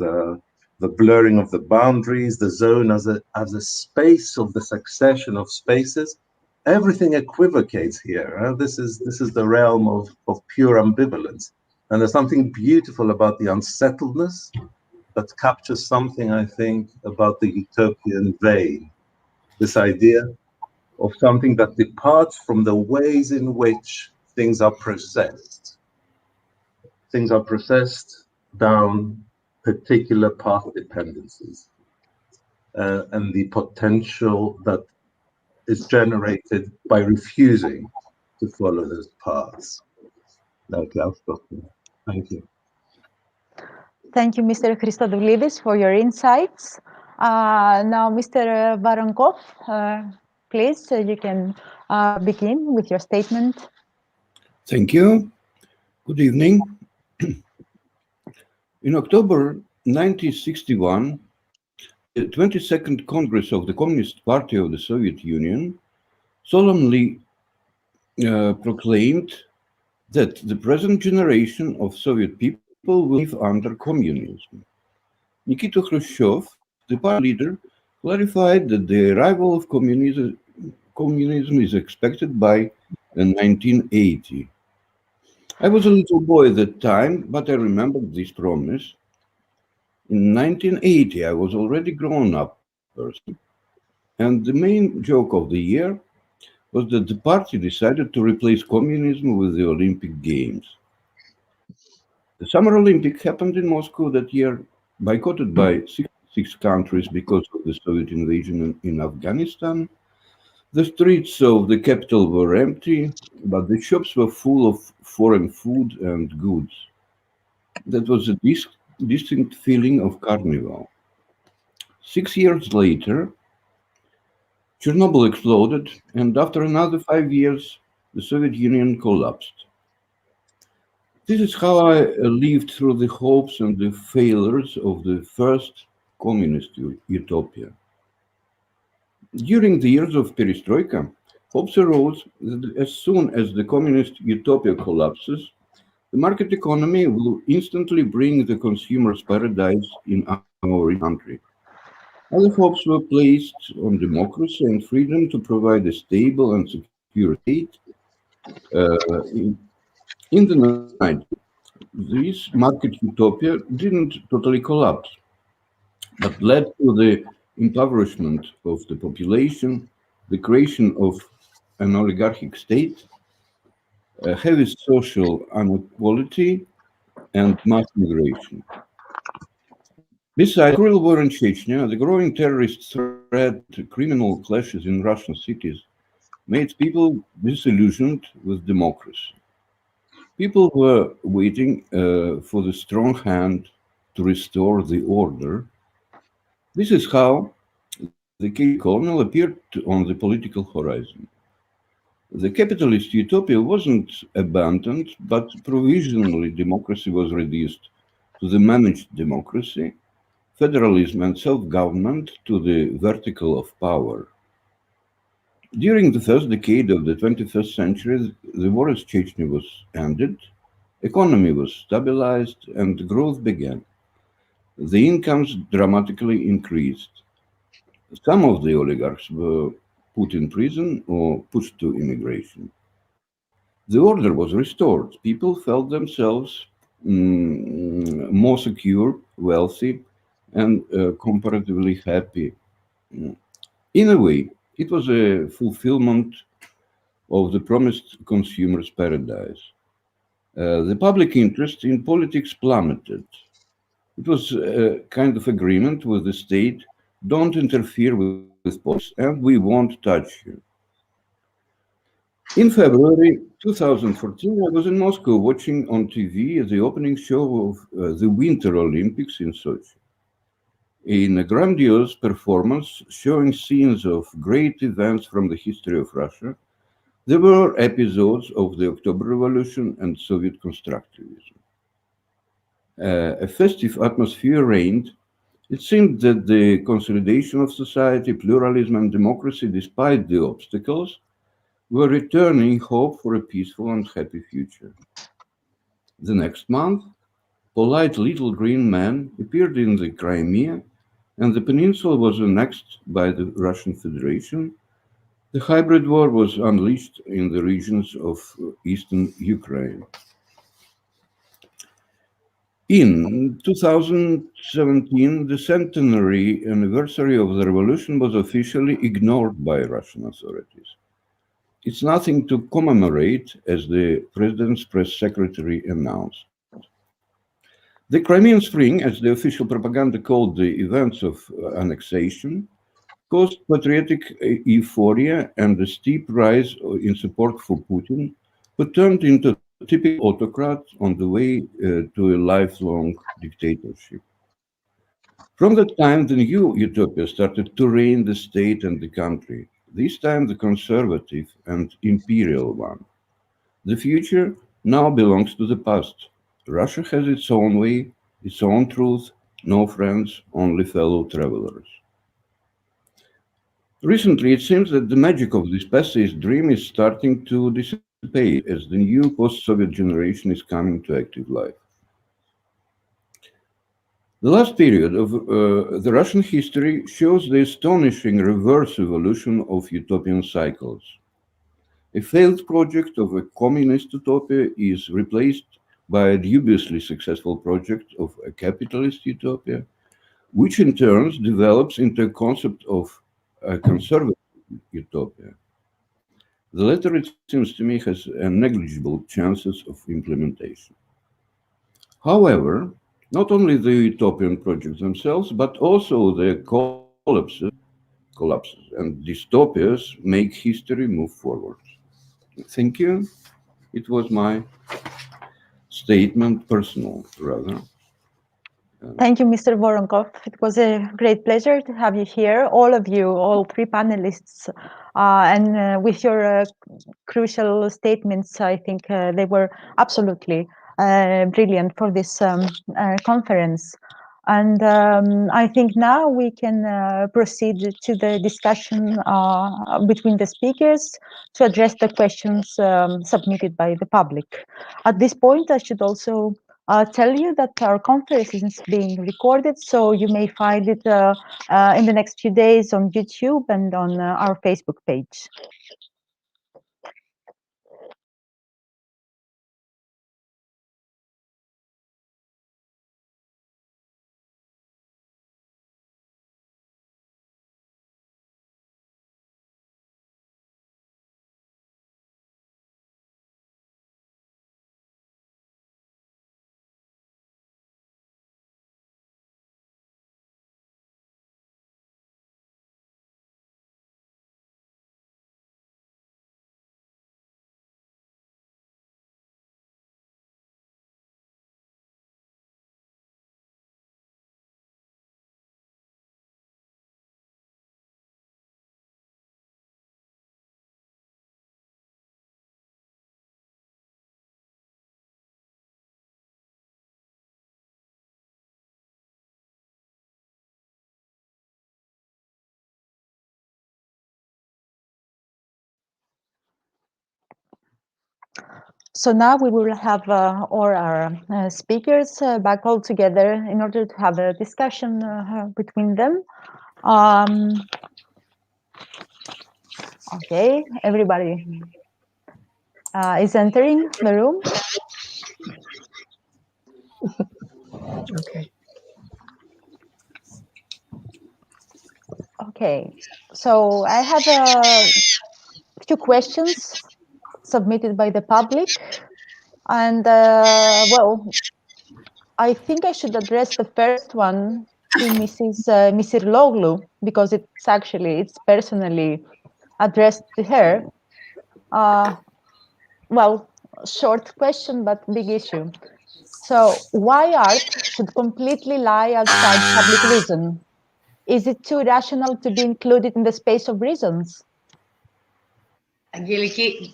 the blurring of the boundaries, the zone as a space of the succession of spaces. Everything equivocates here. This is the realm of pure ambivalence. And there's something beautiful about the unsettledness that captures something, I think, about the utopian vein. This idea of something that departs from the ways in which things are processed. Things are processed down particular path dependencies and the potential that is generated by refusing to follow those paths. Okay, I'll stop there. Thank you. Thank you, Mr. Christodoulidis, for your insights. Now, Mr. Voronkov, please, you can begin with your statement. Thank you. Good evening. In October 1961, the 22nd Congress of the Communist Party of the Soviet Union solemnly proclaimed that the present generation of Soviet people will live under communism. Nikita Khrushchev, the party leader, clarified that the arrival of communism is expected by 1980. I was a little boy at that time, but I remembered this promise. In 1980, I was already grown-up person, and the main joke of the year was that the party decided to replace communism with the Olympic Games. The Summer Olympics happened in Moscow that year, boycotted by 66 countries because of the Soviet invasion in Afghanistan. The streets of the capital were empty, but the shops were full of foreign food and goods. That was a distinct feeling of carnival. 6 years later, Chernobyl exploded, and after another 5 years, the Soviet Union collapsed. This is how I lived through the hopes and the failures of the first communist utopia. During the years of perestroika, hopes arose that as soon as the communist utopia collapses, the market economy will instantly bring the consumer's paradise in our country. Other hopes were placed on democracy and freedom to provide a stable and secure state. In the 90s, this market utopia didn't totally collapse, but led to the impoverishment of the population, the creation of an oligarchic state, heavy social inequality, and mass migration. Besides cruel war in Chechnya, the growing terrorist threat and criminal clashes in Russian cities made people disillusioned with democracy. People were waiting for the strong hand to restore the order. This is how the KGB colonel appeared on the political horizon. The capitalist utopia wasn't abandoned, but provisionally democracy was reduced to the managed democracy, federalism and self-government to the vertical of power. During the first decade of the 21st century, the war in Chechnya was ended, economy was stabilized, and growth began. The incomes dramatically increased. Some of the oligarchs were put in prison or pushed to immigration. The order was restored. People felt themselves more secure, wealthy, and comparatively happy. In a way, it was a fulfillment of the promised consumer's paradise. The public interest in politics plummeted. It was a kind of agreement with the state: don't interfere with politics, and we won't touch you. In February 2014, I was in Moscow watching on TV the opening show of the Winter Olympics in Sochi. In a grandiose performance showing scenes of great events from the history of Russia, there were episodes of the October Revolution and Soviet constructivism. A festive atmosphere reigned. It seemed that the consolidation of society, pluralism, and democracy, despite the obstacles, were returning hope for a peaceful and happy future. The next month, polite little green man appeared in the Crimea, and the peninsula was annexed by the Russian Federation. The hybrid war was unleashed in the regions of eastern Ukraine. In 2017, the centenary anniversary of the revolution was officially ignored by Russian authorities. It's nothing to commemorate, as the president's press secretary announced. The Crimean Spring, as the official propaganda called the events of annexation, caused patriotic euphoria and a steep rise in support for Putin, who turned into a typical autocrat on the way to a lifelong dictatorship. From that time, the new utopia started to reign the state and the country, this time the conservative and imperial one. The future now belongs to the past. Russia has its own way, its own truth, no friends, only fellow travelers. Recently, it seems that the magic of this passage dream is starting to dissipate as the new post-Soviet generation is coming to active life. The last period of the Russian history shows the astonishing reverse evolution of utopian cycles. A failed project of a communist utopia is replaced by a dubiously successful project of a capitalist utopia, which in turn develops into a concept of a conservative utopia. The latter, it seems to me, has negligible chances of implementation. However, not only the utopian projects themselves, but also their collapses and dystopias make history move forward. Thank you. It was my statement, personal rather. Thank you, Mr. Voronkov. It was a great pleasure to have you here, all of you, all three panelists, and with your crucial statements. I think they were absolutely brilliant for this conference. And I think now we can proceed to the discussion between the speakers to address the questions submitted by the public. At this point, I should also tell you that our conference is being recorded, so you may find it in the next few days on YouTube and on our Facebook page. So now we will have all our speakers back all together in order to have a discussion between them. Okay, everybody is entering the room. Okay. Okay, so I have a few questions submitted by the public, and well, I think I should address the first one to Mrs. Misirloglu, because it's personally addressed to her. Well, short question, but big issue. So why art should completely lie outside public reason? Is it too rational to be included in the space of reasons? Angeliki,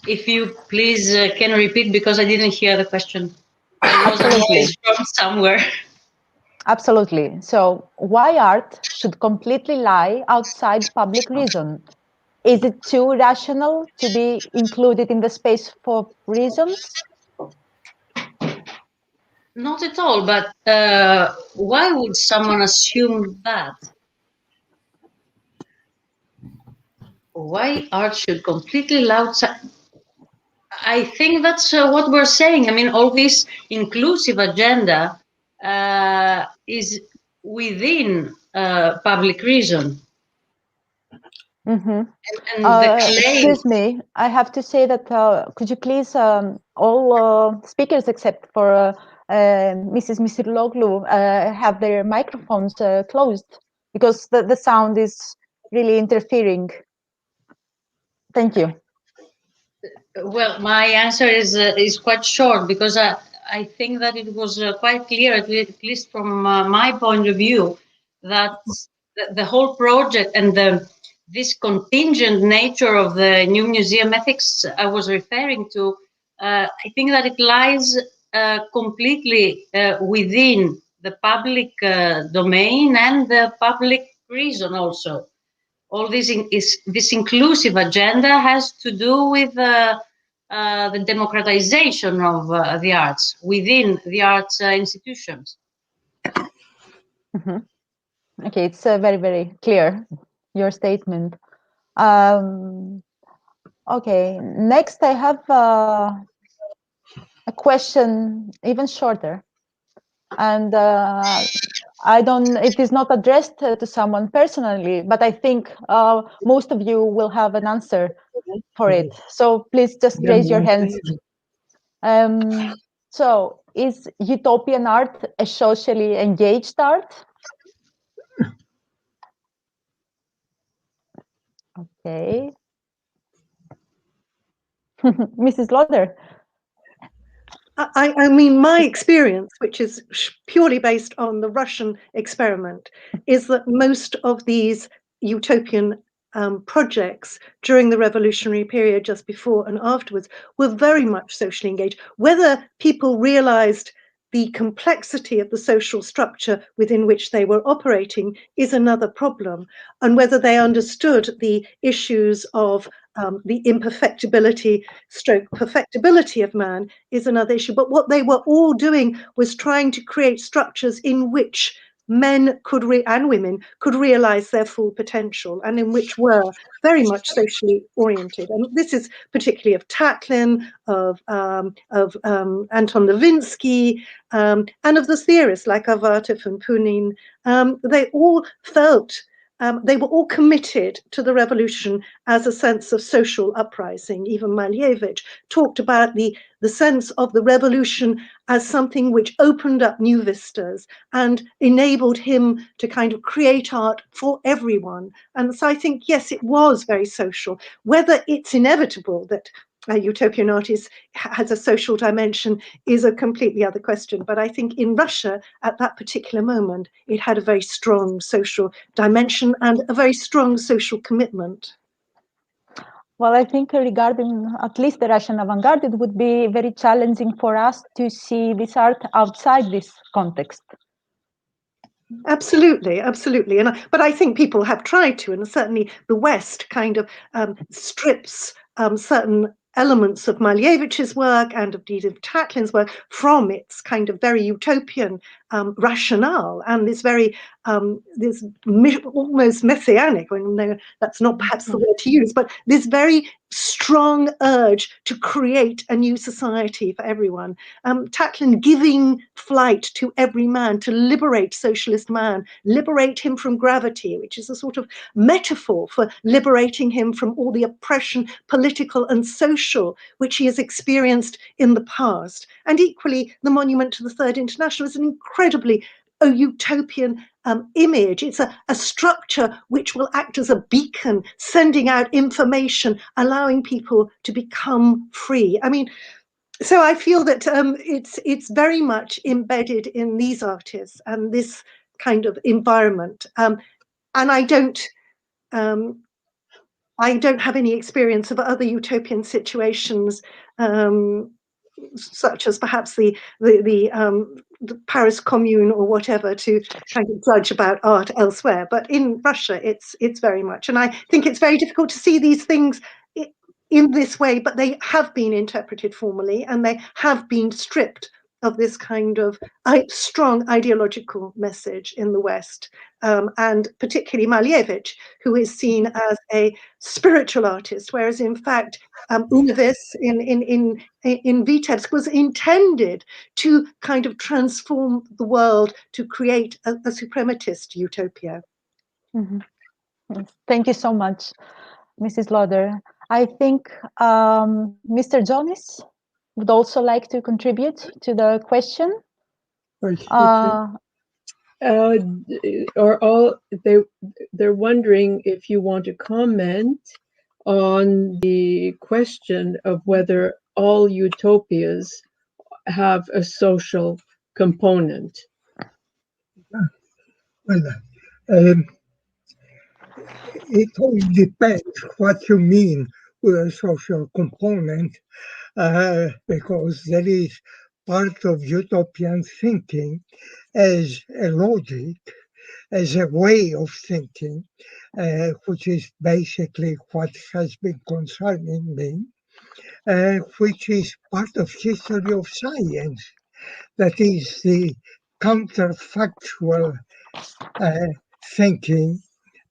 if you please can repeat, because I didn't hear the question. There was a noise from somewhere. Absolutely. So why art should completely lie outside public reason? Is it too rational to be included in the space for reasons? Not at all, but why would someone assume that? Why art should completely lie outside? I think that's what we're saying. I mean, all this inclusive agenda is within public reason. Mm-hmm. And the claim... Excuse me, I have to say that could you please, all speakers except for Mrs. Misirloglu have their microphones closed, because the sound is really interfering. Thank you. Well, my answer is quite short, because I think that it was quite clear, at least from my point of view, that the whole project and this contingent nature of the new museum ethics I was referring to, I think that it lies completely within the public domain and the public reason also. All this this inclusive agenda has to do with the democratization of the arts within the arts institutions. Mm-hmm. Okay, it's very, very clear, your statement. Okay, next I have a question even shorter. And it is not addressed to someone personally, but I think most of you will have an answer for it. So please just raise your hands. So is utopian art a socially engaged art? Okay. Mrs. Lauder. I mean, my experience, which is purely based on the Russian experiment, is that most of these utopian projects during the revolutionary period, just before and afterwards, were very much socially engaged. Whether people realized the complexity of the social structure within which they were operating is another problem, and whether they understood the issues of the imperfectibility stroke perfectibility of man is another issue. But what they were all doing was trying to create structures in which men could and women could realize their full potential, and in which were very much socially oriented. And this is particularly of Tatlin, of Anton Levinsky, and of the theorists like Avarta von Punin. They all felt they were all committed to the revolution as a sense of social uprising. Even Malevich talked about the sense of the revolution as something which opened up new vistas and enabled him to kind of create art for everyone. And so I think, yes, it was very social. Whether it's inevitable that a utopian artist has a social dimension is a completely other question. But I think in Russia, at that particular moment, it had a very strong social dimension and a very strong social commitment. Well, I think regarding at least the Russian avant-garde, it would be very challenging for us to see this art outside this context. Absolutely, absolutely. But I think people have tried to, and certainly the West kind of strips certain elements of Malevich's work and indeed of Tatlin's work from its kind of very utopian rationale and this very this almost messianic, that's not perhaps the word to use, but this very strong urge to create a new society for everyone. Tatlin giving flight to every man, to liberate socialist man, liberate him from gravity, which is a sort of metaphor for liberating him from all the oppression, political and social, which he has experienced in the past. And equally, the Monument to the Third International is an incredibly utopian image. It's a structure which will act as a beacon, sending out information, allowing people to become free. I mean, so I feel that it's very much embedded in these artists and this kind of environment. And I don't have any experience of other utopian situations, such as perhaps the Paris Commune or whatever, to kind of judge about art elsewhere. But in Russia, it's very much, and I think it's very difficult to see these things in this way, but they have been interpreted formally and they have been stripped of this kind of strong ideological message in the West, and particularly Malevich, who is seen as a spiritual artist, whereas in fact Unavis in Vitebsk was intended to kind of transform the world, to create a suprematist utopia. Mm-hmm. Yes. Thank you so much, Mrs. Lauder. I think Mr. Jonas would also like to contribute to the question. They're wondering if you want to comment on the question of whether all utopias have a social component. Well, it all depends what you mean with a social component, because there is part of utopian thinking as a logic, as a way of thinking, which is basically what has been concerning me, which is part of history of science. That is the counterfactual thinking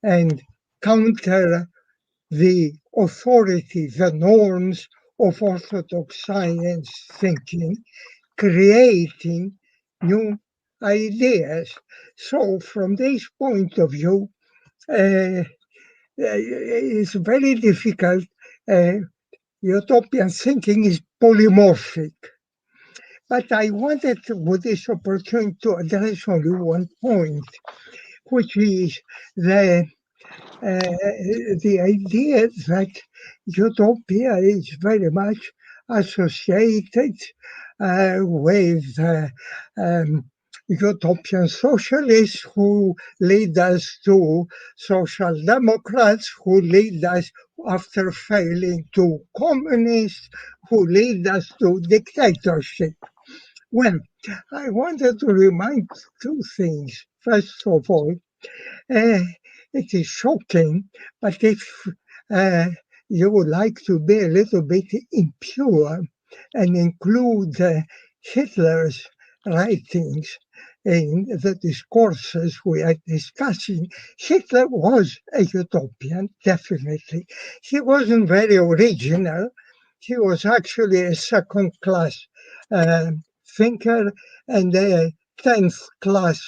and counter the authority, the norms of orthodox science thinking, creating new ideas. So from this point of view, it's very difficult. Utopian thinking is polymorphic. But I wanted with this opportunity to address only one point, which is the idea that utopia is very much associated with utopian socialists who lead us to social democrats, who lead us after failing to communists, who lead us to dictatorship. Well, I wanted to remind two things. First of all, it is shocking, but if you would like to be a little bit impure and include Hitler's writings in the discourses we are discussing. Hitler was a utopian, definitely. He wasn't very original. He was actually a second-class thinker and a 10th-class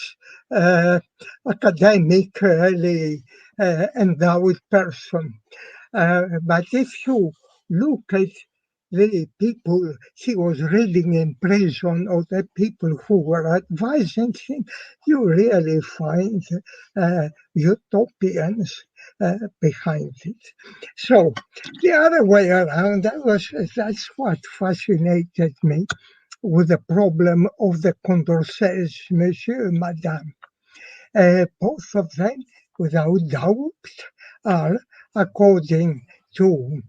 academically endowed person. But if you look at the people he was reading in prison or the people who were advising him, you really find utopians behind it. So the other way around, that's what fascinated me with the problem of the Condorcets, Monsieur, Madame. Both of them, without doubt, are, according to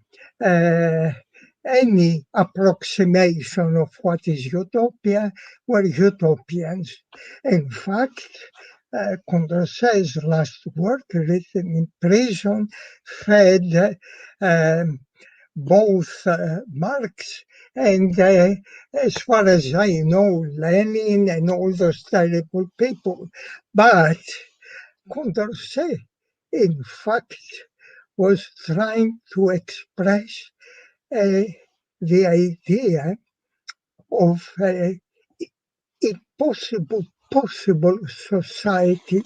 any approximation of what is utopia, were utopians. In fact, Condorcet's last work, written in prison, fed both Marx and, as far as I know, Lenin and all those terrible people. But Condorcet, in fact, was trying to express the idea of a possible society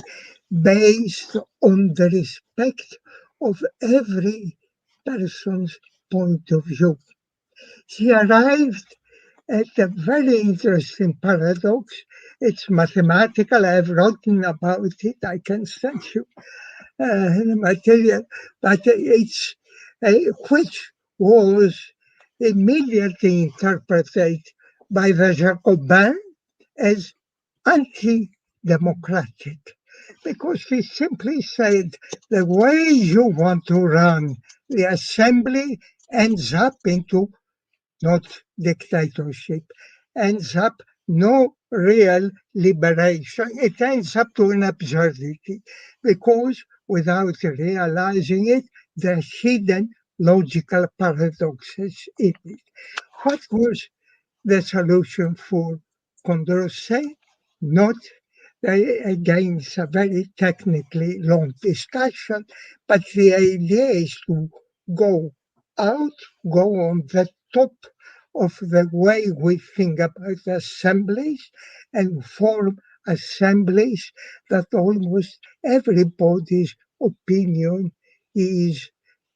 based on the respect of every person's point of view. He arrived at a very interesting paradox. It's mathematical. I've written about it. I can send you the material, but it's which was immediately interpreted by the Jacobins as anti-democratic, because he simply said the way you want to run the assembly ends up into not dictatorship, ends up no real liberation. It ends up to an absurdity because without realizing it, there's hidden logical paradoxes in it. What was the solution for Condorcet? Not again, it's a very technically long discussion, but the idea is to go out, go on the top of the way we think about assemblies and form assemblies that almost everybody's opinion is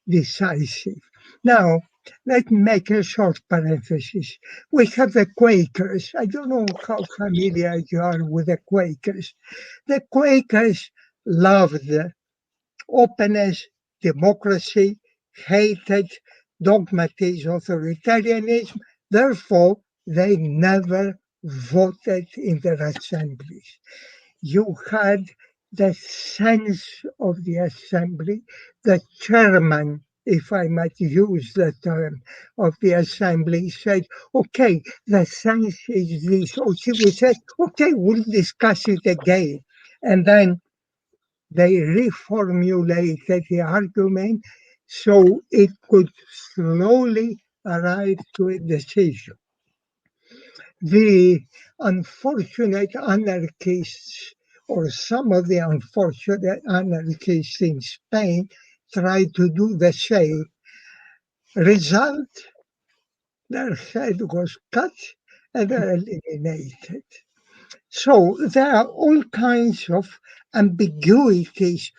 decisive. Now, let me make a short parenthesis. We have the Quakers. I don't know how familiar you are with the Quakers. The Quakers loved openness, democracy, hated dogmatism, authoritarianism. Therefore, they never voted in their assemblies. You had the sense of the assembly, the chairman, if I might use the term, of the assembly said, okay, the sense is this. Or she would say, okay, we'll discuss it again. And then they reformulated the argument so it could slowly arrive to a decision. The unfortunate anarchists, or some of the unfortunate anarchists in Spain, tried to do the same. Result, their head was cut and they're eliminated. So there are all kinds of ambiguities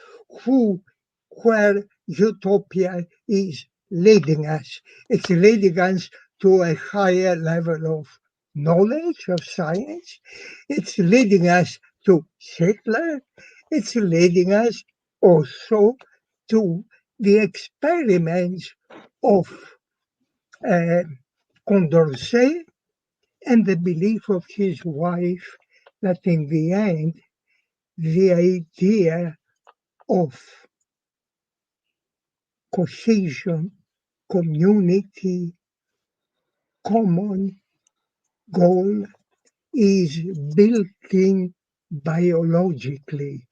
where utopia is leading us. It's leading us to a higher level of knowledge of science. It's leading us to Hitler. It's leading us also to the experiments of Condorcet and the belief of his wife that in the end, the idea of cohesion, community, common goal is built in biologically,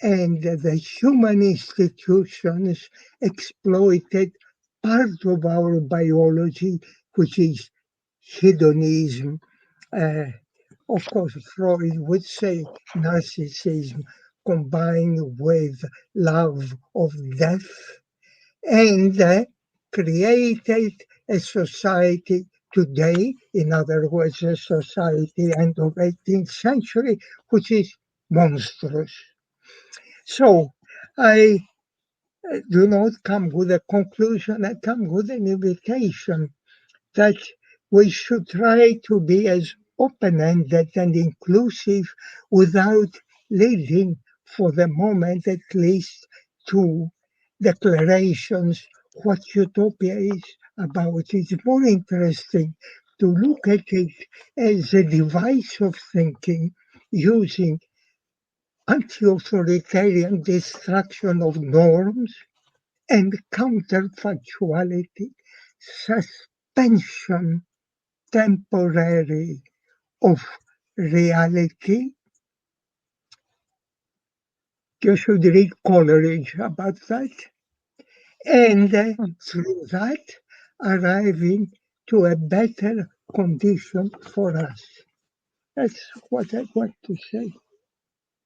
and the human institutions exploited part of our biology, which is hedonism. Of course, Freud would say narcissism combined with love of death, and created a society today, in other words, a society end of 18th century, which is monstrous. So I do not come with a conclusion, I come with an invitation that we should try to be as open-ended and inclusive without leading, for the moment at least, to declarations what utopia is about. It's more interesting to look at it as a device of thinking using anti-authoritarian destruction of norms and counterfactuality, suspension temporary of reality. You should read Coleridge about that. And through that, arriving to a better condition for us. That's what I want to say.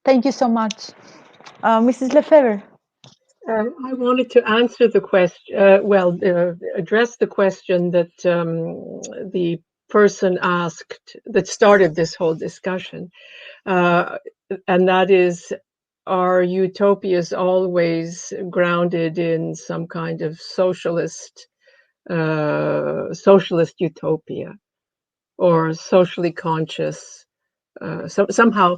Thank you so much. Mrs. Lefebvre. I wanted to answer the question, address the question that the person asked that started this whole discussion. And that is, are utopias always grounded in some kind of socialist utopia or socially conscious, somehow,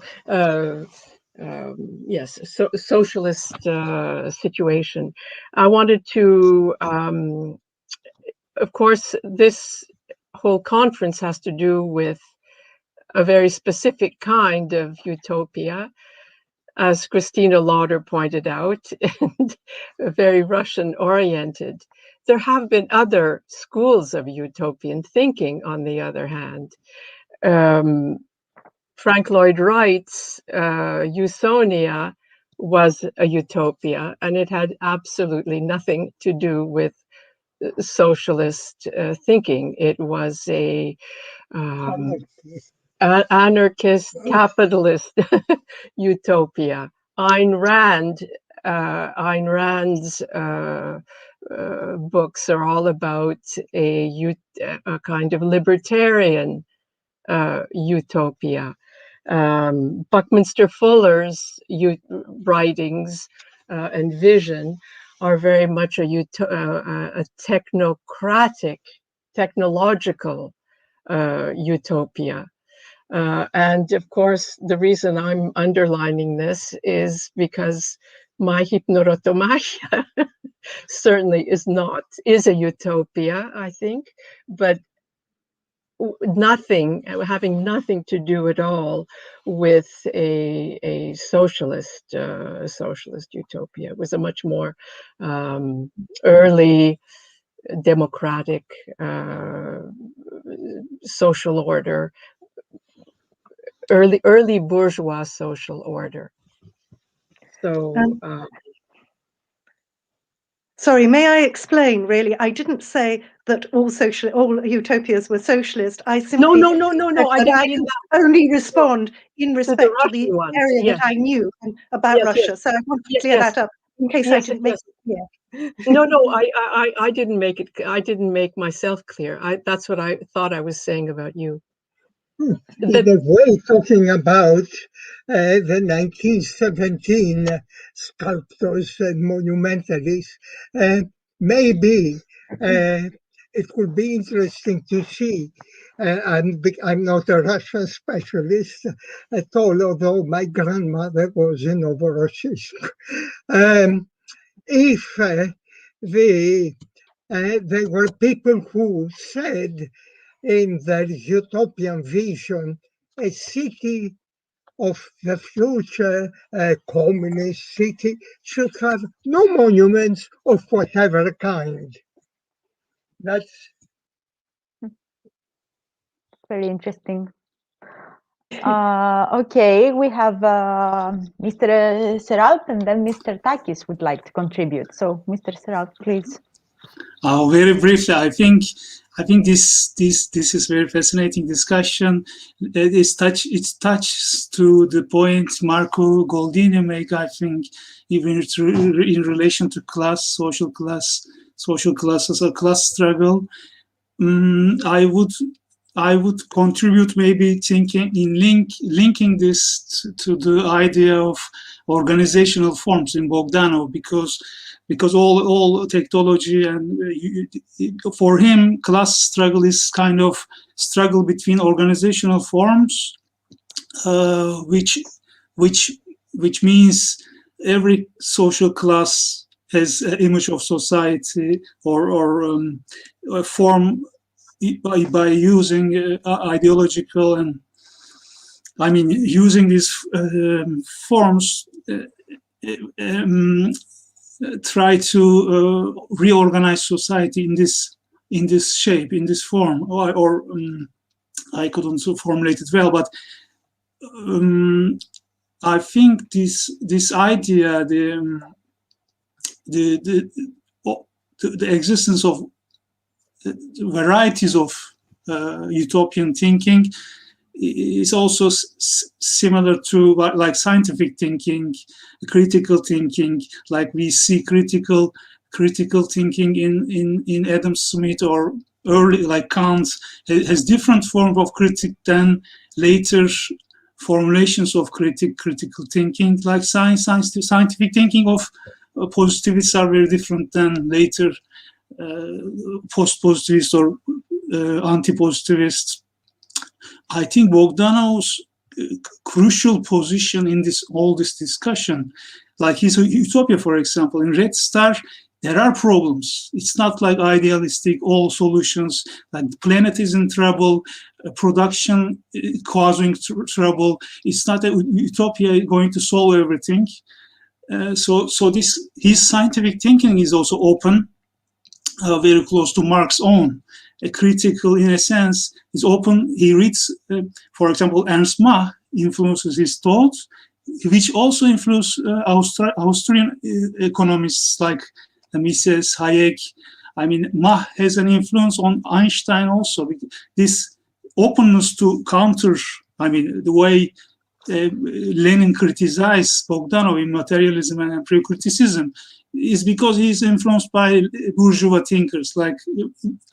yes, socialist situation. I wanted to, of course, this whole conference has to do with a very specific kind of utopia, as Christina Lauder pointed out, and very Russian-oriented. There have been other schools of utopian thinking, on the other hand. Frank Lloyd Wright's Usonia was a utopia, and it had absolutely nothing to do with socialist thinking. It was a anarchist, capitalist utopia. Ayn Rand's books are all about a kind of libertarian utopia. Buckminster Fuller's writings and vision are very much a technocratic, technological utopia. And of course, the reason I'm underlining this is because my hypnorotomachia certainly is a utopia, I think, but having nothing to do at all with a socialist utopia. It was a much more early democratic social order, early bourgeois social order. So sorry, may I explain? Really, I didn't say that all utopias were socialist. I simply no. I didn't I mean can that. only respond in respect to the ones. area Yes. that I knew about Russia. So I want to clear that up in case I didn't make it clear. No, I didn't make it. I didn't make myself clear. That's what I thought I was saying about you. In a way, talking about the 1917 sculptors and monumentalists, maybe it would be interesting to see. I'm not a Russian specialist at all, although my grandmother was in Novorossiysk. If there were people who said in their utopian vision, a city of the future, a communist city, should have no monuments of whatever kind. That's very interesting. Okay, we have Mr. Seralp and then Mr. Takis would like to contribute. So, Mr. Seralp, please. Very briefly, I think this is very fascinating discussion. It touches to the point Marco Goldini make. I think even in relation to class, social classes or class struggle. I would contribute maybe thinking in linking this to the idea of organizational forms in Bogdanov, because all technology and for him class struggle is kind of struggle between organizational forms, which means every social class has an image of society or a form by using ideological and using these forms try to reorganize society in this shape, in this form, or I couldn't formulate it well, but I think this idea, the existence of varieties of utopian thinking is also similar to like scientific thinking, critical thinking, like we see critical thinking in Adam Smith or early, like Kant, has different form of critic than later formulations of critical thinking, like scientific thinking of positivists are very different than later post-positivist or anti-positivist. I think Bogdanov's crucial position in all this discussion, like his Utopia, for example, in Red Star, there are problems. It's not like idealistic, all solutions, like the planet is in trouble, production causing trouble. It's not a utopia going to solve everything. So his scientific thinking is also open, very close to Marx's own. Critical, in a sense, is open. He reads, for example, Ernst Mach influences his thoughts, which also influence Austrian economists like Mises, Hayek. Mach has an influence on Einstein also. This openness to counter, the way Lenin criticized Bogdanov in materialism and empirical-criticism, is because he is influenced by bourgeois thinkers, like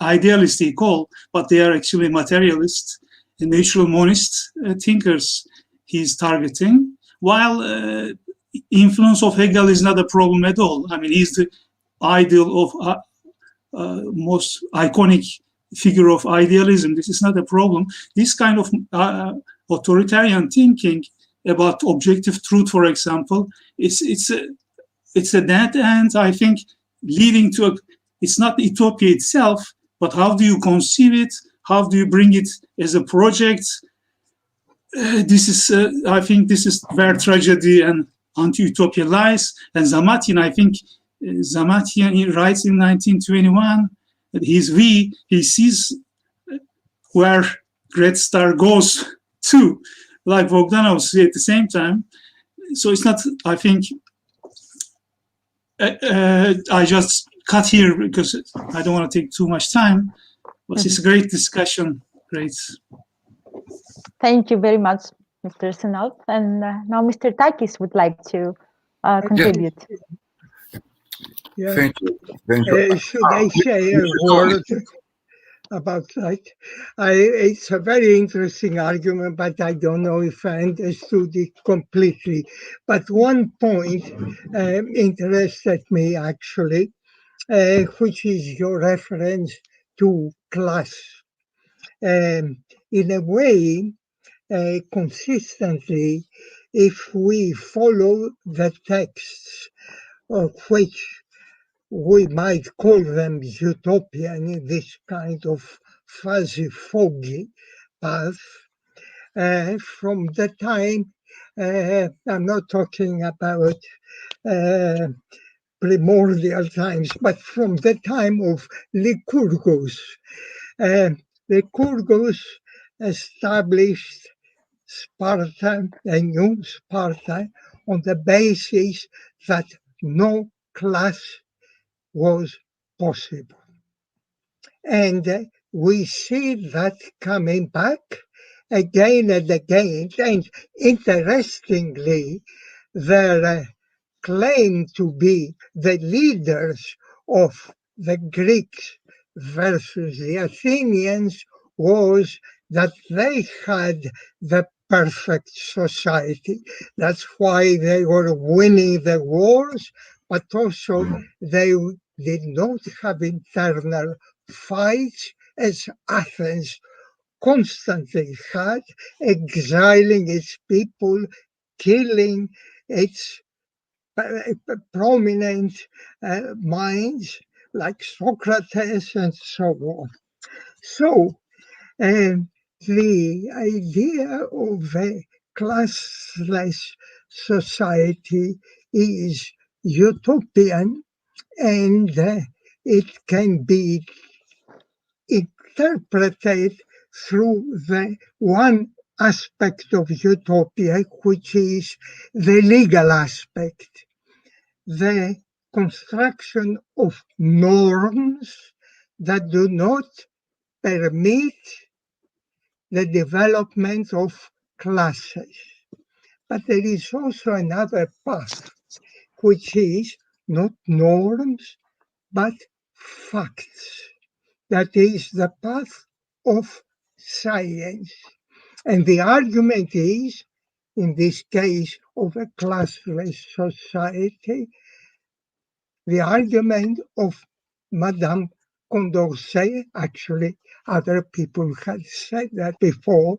idealists they call, but they are actually materialists and natural monist thinkers he is targeting. While influence of Hegel is not a problem at all. He's the ideal of most iconic figure of idealism. This is not a problem. This kind of authoritarian thinking about objective truth, for example, it's a dead end, I think, leading to it's not utopia itself, but how do you conceive it? How do you bring it as a project? I think this is where tragedy and anti-utopia lies. And Zamatin, I think, he writes in 1921 that he sees where Red Star goes to, like Bogdanov said at the same time. So it's not, I think, I just cut here because I don't want to take too much time, but it's a great discussion. Great. Thank you very much, Mr. Senal. And now Mr. Takis would like to contribute. Yeah. Thank you. Should I say a word about that? It's a very interesting argument, but I don't know if I understood it completely. But one point interested me actually, which is your reference to class. In a way, consistently, if we follow the texts of which we might call them utopian, this kind of fuzzy, foggy path, from the time, I'm not talking about primordial times, but from the time of Lycurgus. Lycurgus established Sparta, a new Sparta, on the basis that no class was possible. And we see that coming back again and again. And interestingly, their claim to be the leaders of the Greeks versus the Athenians was that they had the perfect society. That's why they were winning the wars, but also they did not have internal fights as Athens constantly had, exiling its people, killing its prominent minds like Socrates and so on. So the idea of a classless society is utopian, and it can be interpreted through the one aspect of utopia, which is the legal aspect, the construction of norms that do not permit the development of classes. But there is also another path, which is not norms, but facts. That is the path of science. And the argument is, in this case of a classless society, the argument of Madame Condorcet, actually other people had said that before,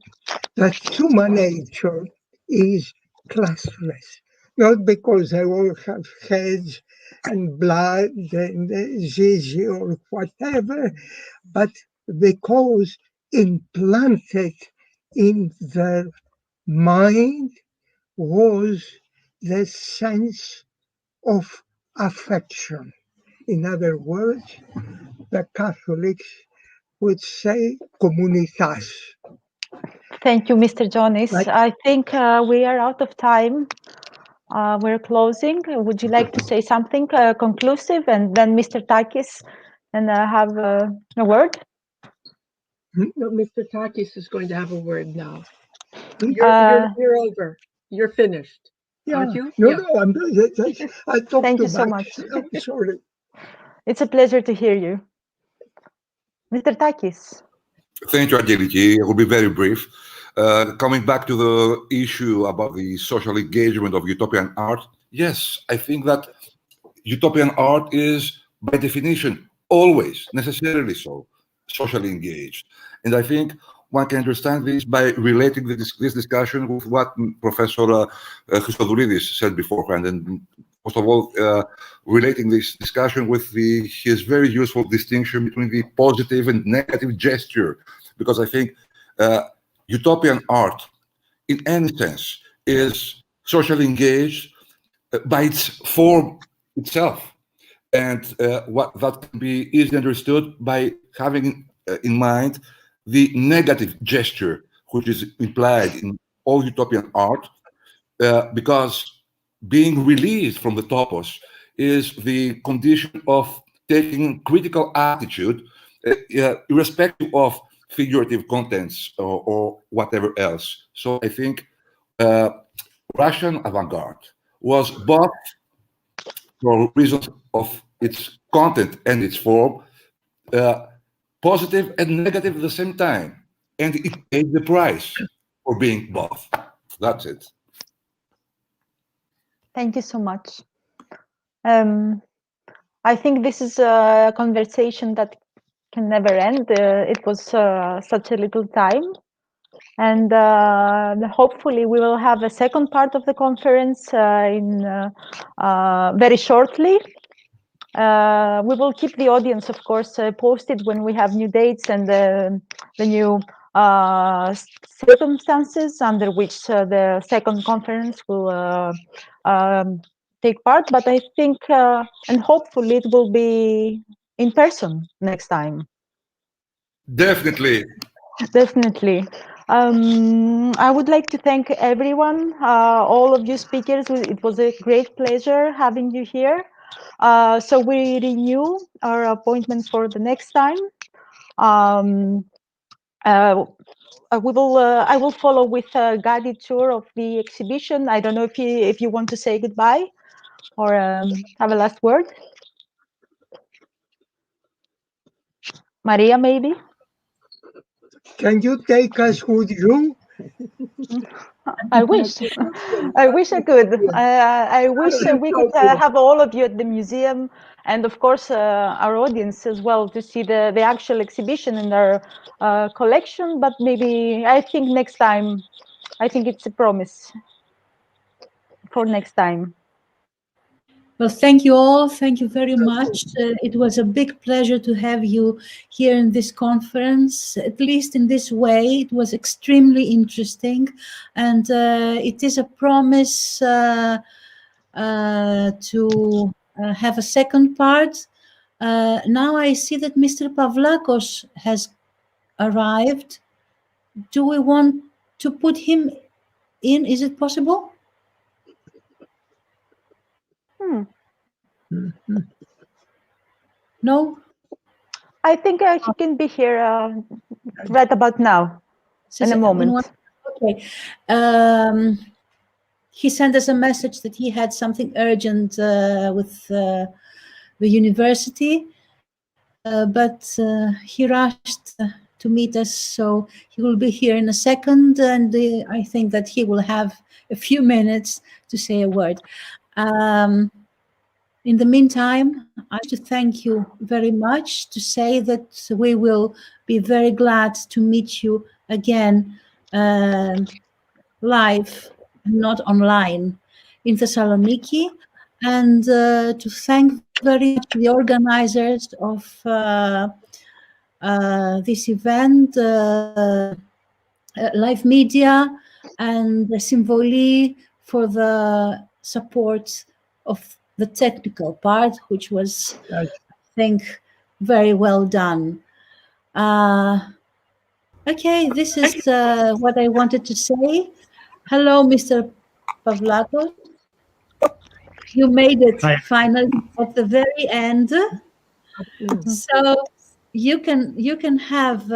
that human nature is classless, not because they all have heads and blood and zizi or whatever, but because implanted in their mind was the sense of affection. In other words, the Catholics would say communitas. Thank you, Mr. Jonis. I think we are out of time. We're closing. Would you like to say something conclusive, and then Mr. Takis and have a word? No, Mr. Takis is going to have a word now. You're over. You're finished. Yeah. Aren't you? No, Yeah. no, I talked Thank too you so much. much. I'm sorry. It's a pleasure to hear you. Mr. Takis. Thank you, Angeliki. I will be very brief. Coming back to the issue about the social engagement of utopian art, yes, I think that utopian art is, by definition, always, necessarily so, socially engaged. And I think one can understand this by relating this discussion with what Professor Christodoulides said beforehand, and most of all, relating this discussion with his very useful distinction between the positive and negative gesture, because I think utopian art, in any sense, is socially engaged by its form itself. And what that can be easily understood by having in mind the negative gesture, which is implied in all utopian art, because being released from the topos is the condition of taking critical attitude, irrespective of figurative contents or whatever else. So I think Russian avant-garde was both, for reasons of its content and its form, positive and negative at the same time. And it paid the price for being both. That's it. Thank you so much. I think this is a conversation that can never end. It was such a little time. And hopefully we will have a second part of the conference very shortly. We will keep the audience, of course, posted when we have new dates and the new circumstances under which the second conference will take part. But I think, and hopefully it will be in person next time. Definitely. Definitely. I would like to thank everyone, all of you speakers. It was a great pleasure having you here. So we renew our appointment for the next time. I will follow with a guided tour of the exhibition. I don't know if you want to say goodbye or have a last word. Maria, maybe? Can you take us with you? I wish. I wish I could. I wish we could have all of you at the museum, and of course our audience as well, to see the actual exhibition in our collection. But maybe I think next time. I think it's a promise for next time. Well, thank you all. Thank you very much. It was a big pleasure to have you here in this conference, at least in this way. It was extremely interesting. And it is a promise to have a second part. Now I see that Mr. Pavlakos has arrived. Do we want to put him in? Is it possible? No? I think he can be here right about now, in a moment. Okay. He sent us a message that he had something urgent with the university, but he rushed to meet us, so he will be here in a second, and I think that he will have a few minutes to say a word. In the meantime, I want to thank you very much, to say that we will be very glad to meet you again live, not online, in Thessaloniki, and to thank very much the organizers of this event, Live Media and Symboli, for the support of the technical part, which was, I think, very well done. Okay, this is what I wanted to say. Hello, Mr. Pavlakos. You made it finally at the very end. So you can have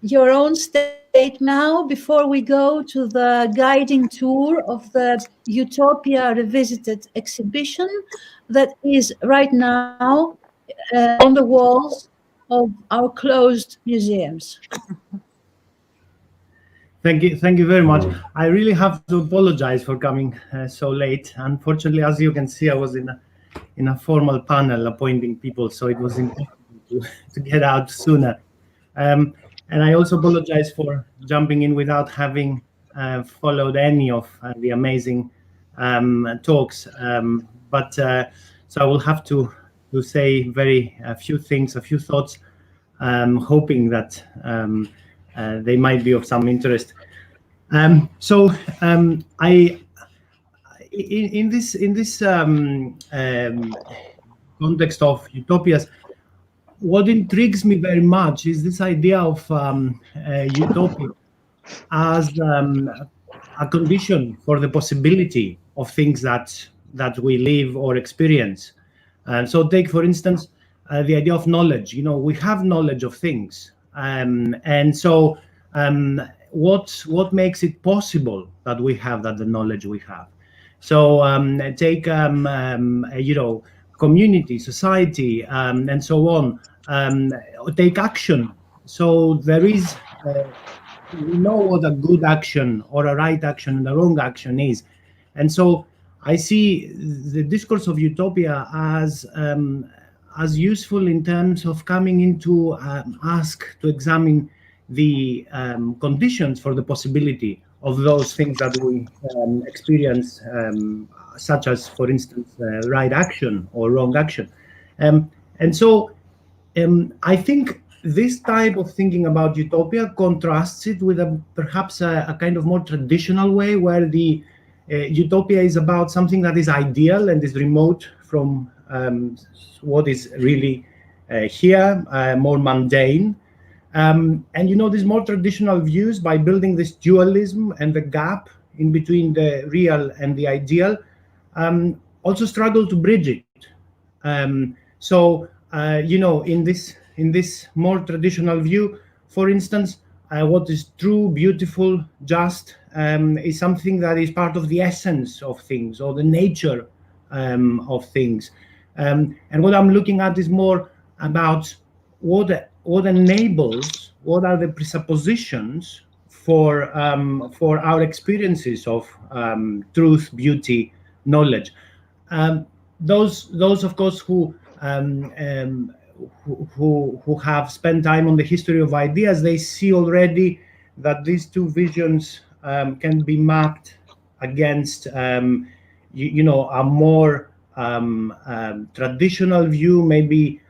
your own state now, before we go to the guiding tour of the Utopia Revisited exhibition that is right now on the walls of our closed museums. Thank you very much. I really have to apologize for coming so late. Unfortunately, as you can see, I was in a formal panel appointing people, so it was impossible to get out sooner. And I also apologize for jumping in without having followed any of the amazing talks. But so I will have to say a few thoughts, hoping that they might be of some interest. So in this context of utopias, what intrigues me very much is this idea of utopia as a condition for the possibility of things that we live or experience. So take, for instance, the idea of knowledge. You know, we have knowledge of things, and so what makes it possible that we have the knowledge we have? So take community, society, and so on. Take action. So there is, we know what a good action or a right action and a wrong action is. And so I see the discourse of utopia as useful in terms of coming in to examine the conditions for the possibility of those things that we experience, such as, for instance, right action or wrong action. And so I think this type of thinking about utopia contrasts it with perhaps a kind of more traditional way, where the utopia is about something that is ideal and is remote from what is really here, more mundane. And these more traditional views, by building this dualism and the gap in between the real and the ideal, also struggle to bridge it. So in this more traditional view, for instance, what is true, beautiful, just is something that is part of the essence of things or the nature of things. And what I'm looking at is more about what enables, what are the presuppositions for our experiences of truth, beauty, knowledge. Those of course who have spent time on the history of ideas, they see already that these two visions can be mapped against a more traditional view, maybe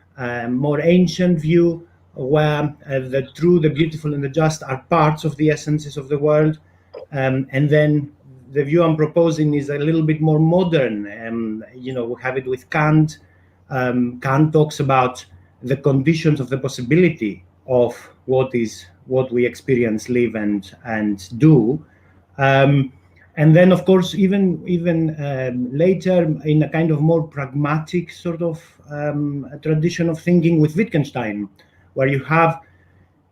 more ancient view, where the true, the beautiful, and the just are parts of the essences of the world, and then the view I'm proposing is a little bit more modern. We have it with Kant. Kant talks about the conditions of the possibility of what we experience, live, and do. And then, of course, even later, in a kind of more pragmatic sort of tradition of thinking with Wittgenstein, where you have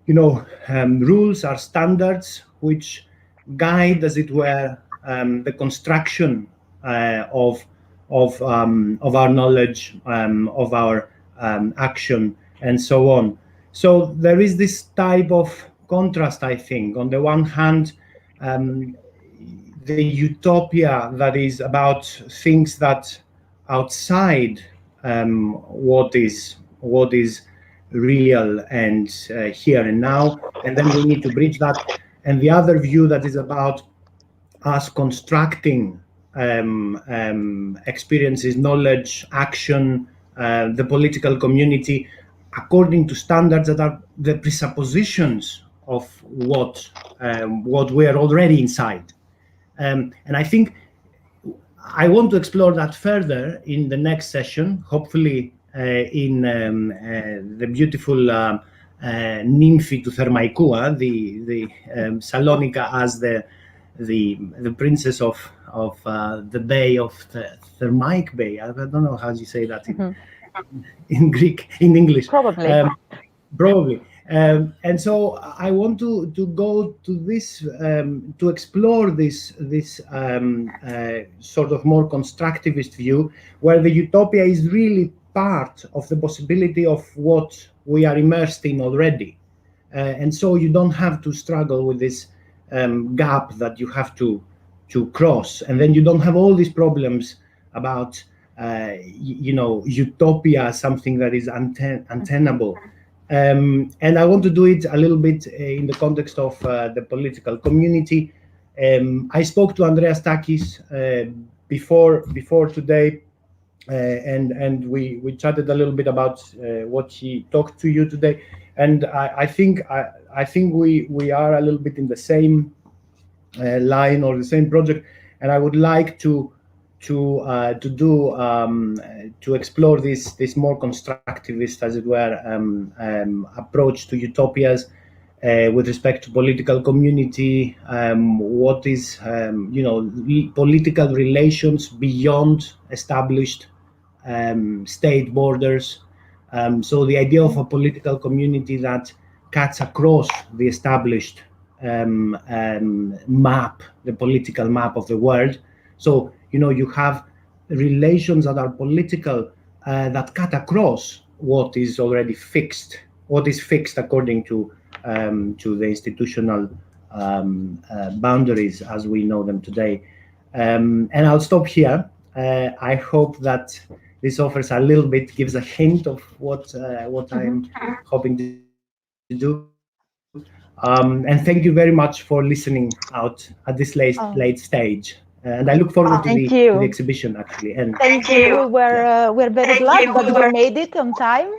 rules are standards which guide, as it were, the construction of our knowledge, of our action, and so on. So there is this type of contrast, I think. On the one hand, the utopia that is about things that outside what is real and here and now, and then we need to bridge that. And the other view that is about us constructing experiences, knowledge, action, the political community, according to standards that are the presuppositions of what we are already inside. And I think I want to explore that further in the next session, hopefully in the beautiful Nymphi to Thermaikua, the Salonika as the princess of the bay of the Thermaik Bay. I don't know how you say that in Greek, in English. Probably. Probably. And so I want to go to this, to explore this sort of more constructivist view, where the utopia is really part of the possibility of what we are immersed in already. And so you don't have to struggle with this gap that you have to cross. And then you don't have all these problems about, utopia, something that is untenable. And I want to do it a little bit in the context of the political community. I spoke to Andreas Takis before today, and we chatted a little bit about what he talked to you today. And I think we are a little bit in the same line or the same project, and I would like to explore this more constructivist, as it were, approach to utopias with respect to political community. What is political relations beyond established state borders. So the idea of a political community that cuts across the established map, the political map of the world. So, you have relations that are political that cut across what is already fixed, what is fixed according to the institutional boundaries as we know them today. And I'll stop here. I hope that this offers a little bit, gives a hint of what I'm hoping to do. And thank you very much for listening out at this late stage. And I look forward to the exhibition, actually. And thank you. We're very glad that you made it on time,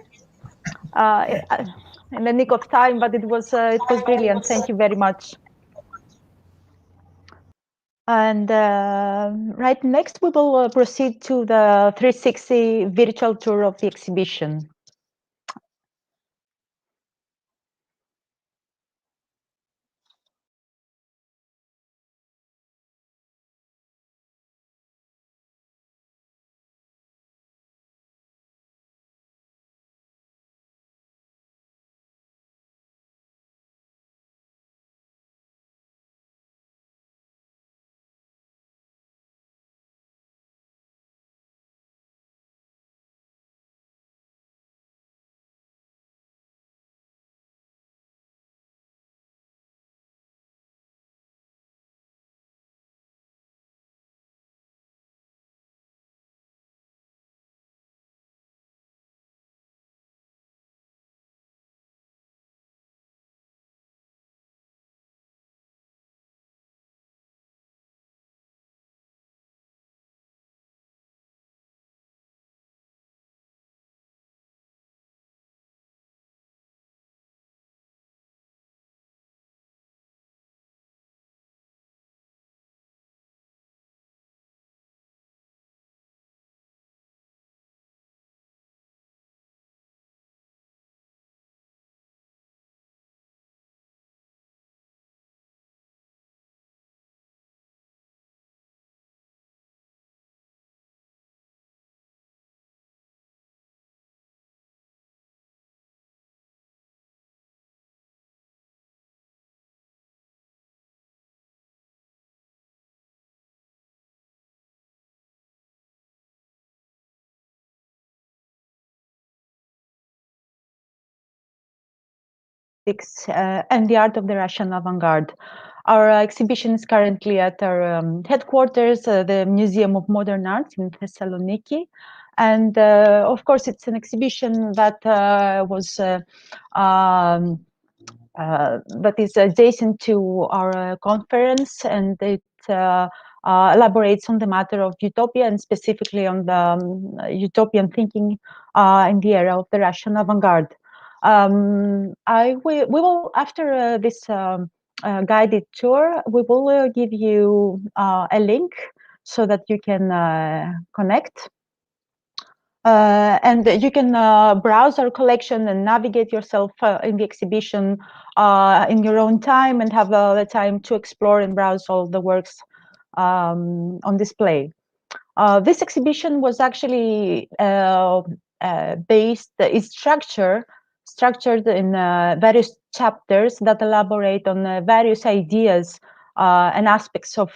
in the nick of time. But it was brilliant. Thank you very much. And right next, we will proceed to the 360 virtual tour of the exhibition. politics, and the art of the Russian avant-garde. Our exhibition is currently at our headquarters, the Museum of Modern Art in Thessaloniki. And of course, it's an exhibition that that is adjacent to our conference, and it elaborates on the matter of utopia, and specifically on the utopian thinking in the era of the Russian avant-garde. We will, after this guided tour, we will give you a link so that you can connect. And you can browse our collection and navigate yourself in the exhibition in your own time, and have the time to explore and browse all the works on display. This exhibition was actually is structured in various chapters that elaborate on various ideas and aspects of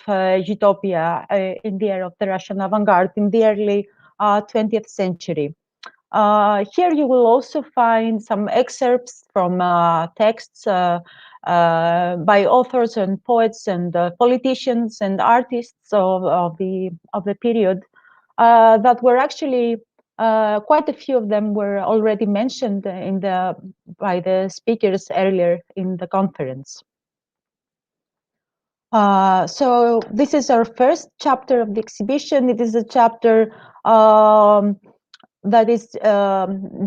utopia in the era of the Russian avant-garde in the early 20th century. Here you will also find some excerpts from texts by authors and poets and politicians and artists of the period that were actually quite a few of them were already mentioned by the speakers earlier in the conference. So this is our first chapter of the exhibition. It is a chapter that is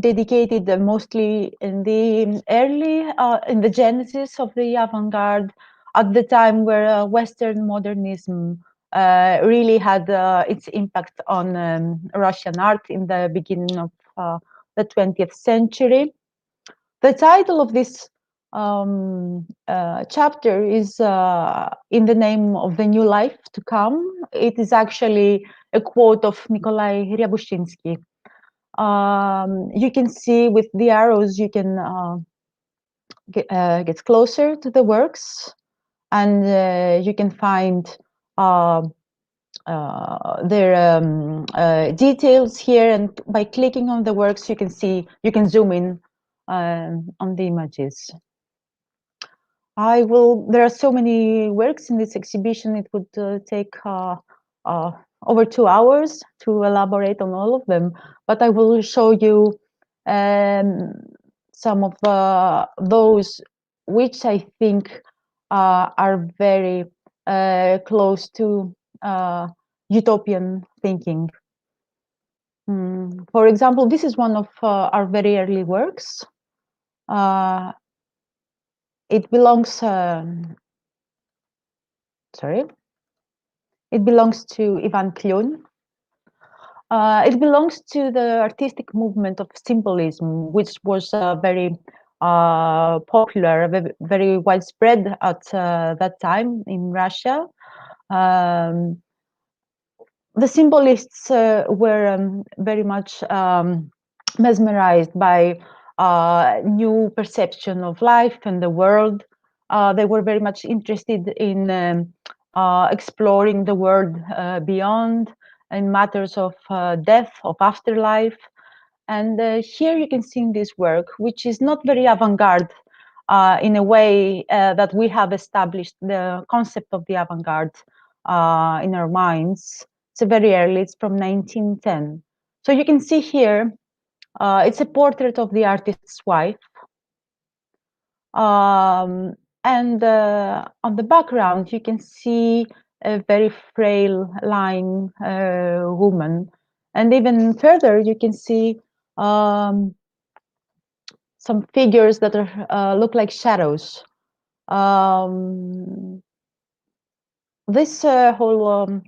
dedicated mostly in the in the genesis of the avant-garde, at the time where Western modernism really had its impact on Russian art in the beginning of the 20th century. The title of this chapter is In the Name of the New Life to Come. It is actually a quote of Nikolai Ryabushinsky. You can see with the arrows, you can get closer to the works, and you can find their details here. And by clicking on the works, you can zoom in on the images. There are so many works in this exhibition, it would take over 2 hours to elaborate on all of them, but I will show you some of those which I think are very close to utopian thinking. For example, this is one of our very early works. It belongs it belongs to Ivan Klyun. It belongs to the artistic movement of symbolism, which was very popular, very widespread at that time in Russia. The symbolists were very much mesmerized by new perception of life and the world. They were very much interested in exploring the world beyond, in matters of death, of afterlife. And here you can see in this work, which is not very avant-garde in a way that we have established the concept of the avant-garde in our minds. It's very early, it's from 1910. So you can see here, it's a portrait of the artist's wife. And on the background, you can see a very frail lying woman. And even further, you can see some figures that are look like shadows. This whole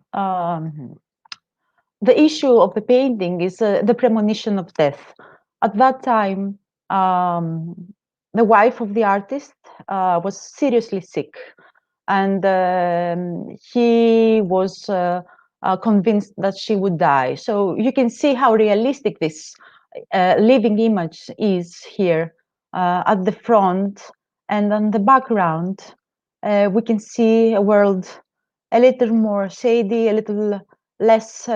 the issue of the painting is the premonition of death. At that time, the wife of the artist was seriously sick, and he was convinced that she would die. So you can see how realistic this living image is here at the front, and on the background, we can see a world a little more shady, a little less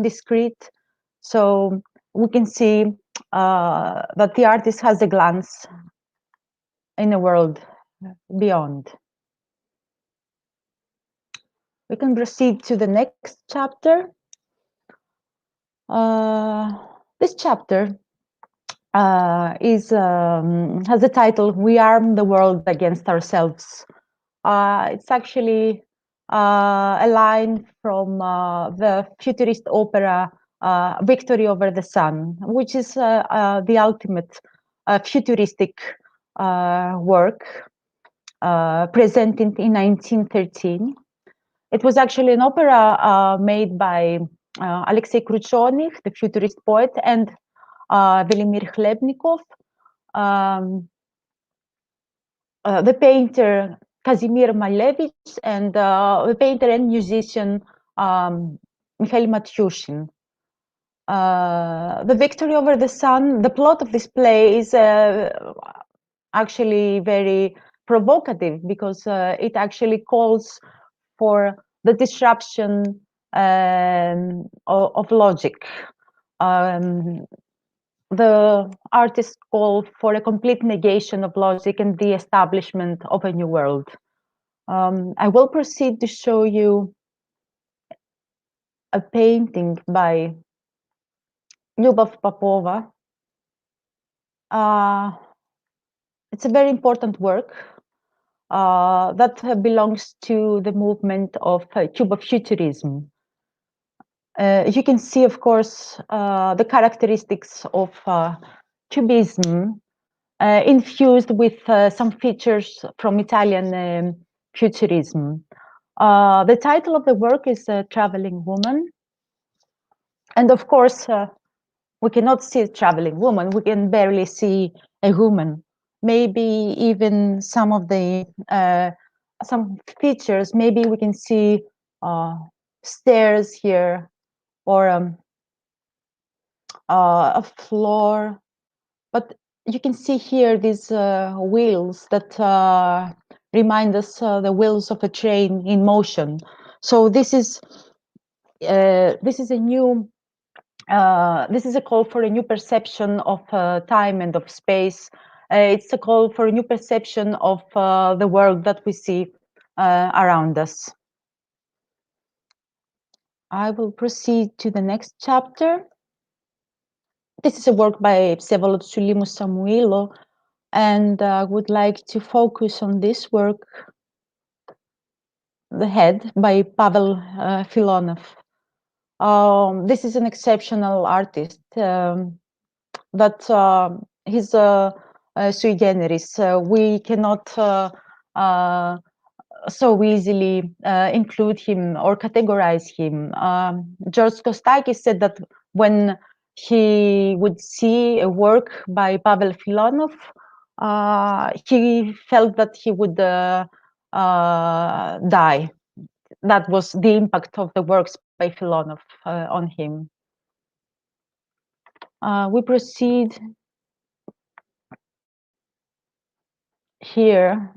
discreet. So we can see that the artist has a glance in a world beyond. We can proceed to the next chapter. This chapter has the title "We Arm the World Against Ourselves." It's actually a line from the futurist opera Victory Over the Sun, which is the ultimate futuristic work presented in 1913. It was actually an opera made by Alexei Khrushchev, the futurist poet, and Velimir Khlebnikov, the painter Kazimir Malevich, and the painter and musician Mikhail Matyushin. The Victory Over the Sun, the plot of this play is actually very provocative because it actually calls for the disruption of logic. The artists call for a complete negation of logic and the establishment of a new world. I will proceed to show you a painting by Lyubov Popova. It's a very important work that belongs to the movement of Cubofuturism. You can see, of course, the characteristics of Cubism infused with some features from Italian Futurism. The title of the work is Traveling Woman. And of course, we cannot see a traveling woman. We can barely see a woman. Maybe even some of the some features. Maybe we can see stairs here, or a floor. But you can see here these wheels that remind us the wheels of a train in motion. So this is a new. This is a call for a new perception of time and of space. It's a call for a new perception of the world that we see around us. I will proceed to the next chapter. This is a work by Vsevolod Sulimus Samuilo, and I would like to focus on this work, The Head, by Pavel Filonov. This is an exceptional artist, but he's sui generis. We cannot so easily include him or categorize him. George Kostakis said that when he would see a work by Pavel Filonov, he felt that he would die. That was the impact of the works by Filonov on him. We proceed here.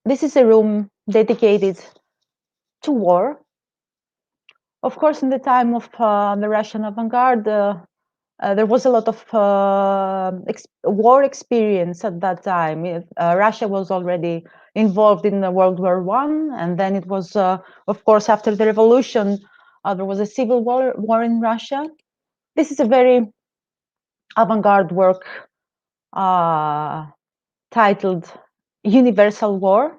This is a room dedicated to war. Of course, in the time of the Russian avant-garde, there was a lot of war experience at that time. Russia was already involved in World War I, and then it was, of course, after the revolution, there was a civil war in Russia. This is a very avant-garde work titled Universal War.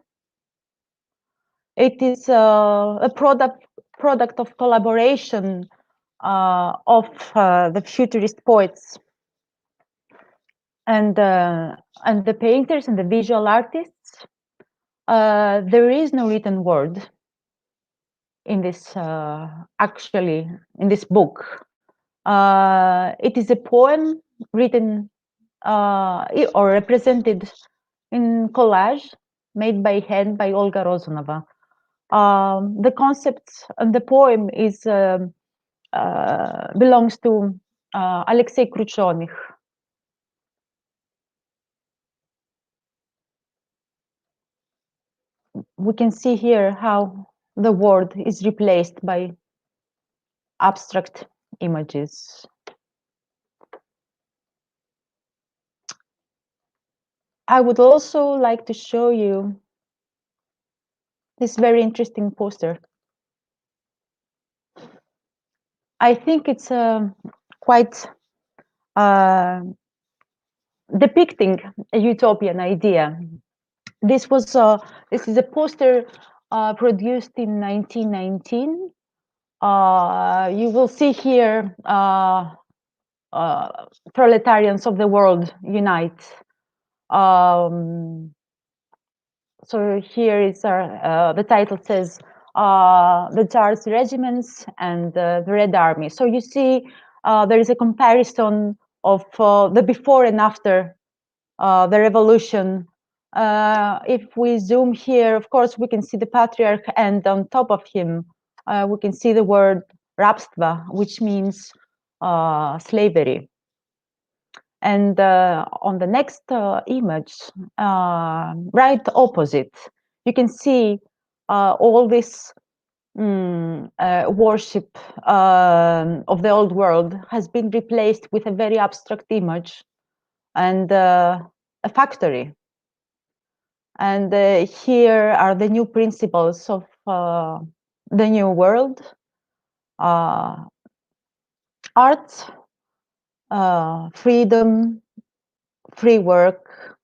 It is a product of collaboration of the futurist poets and the painters and the visual artists. There is no written word in this actually in this book. It is a poem written or represented in collage made by hand by Olga Rozanova. The concept and the poem is belongs to Alexei Khrushchev. We can see here how the word is replaced by abstract images. I would also like to show you this very interesting poster. I think it's quite depicting a utopian idea. This is a poster produced in 1919. You will see here proletarians of the world unite. So here is the title says the Tsar's regiments and the Red Army. So you see there is a comparison of the before and after the revolution. If we zoom here, of course, we can see the patriarch, and on top of him, we can see the word rabstva, which means slavery. And on the next image, right opposite, you can see all this worship of the old world has been replaced with a very abstract image and a factory. And here are the new principles of the new world. Art, freedom, free work,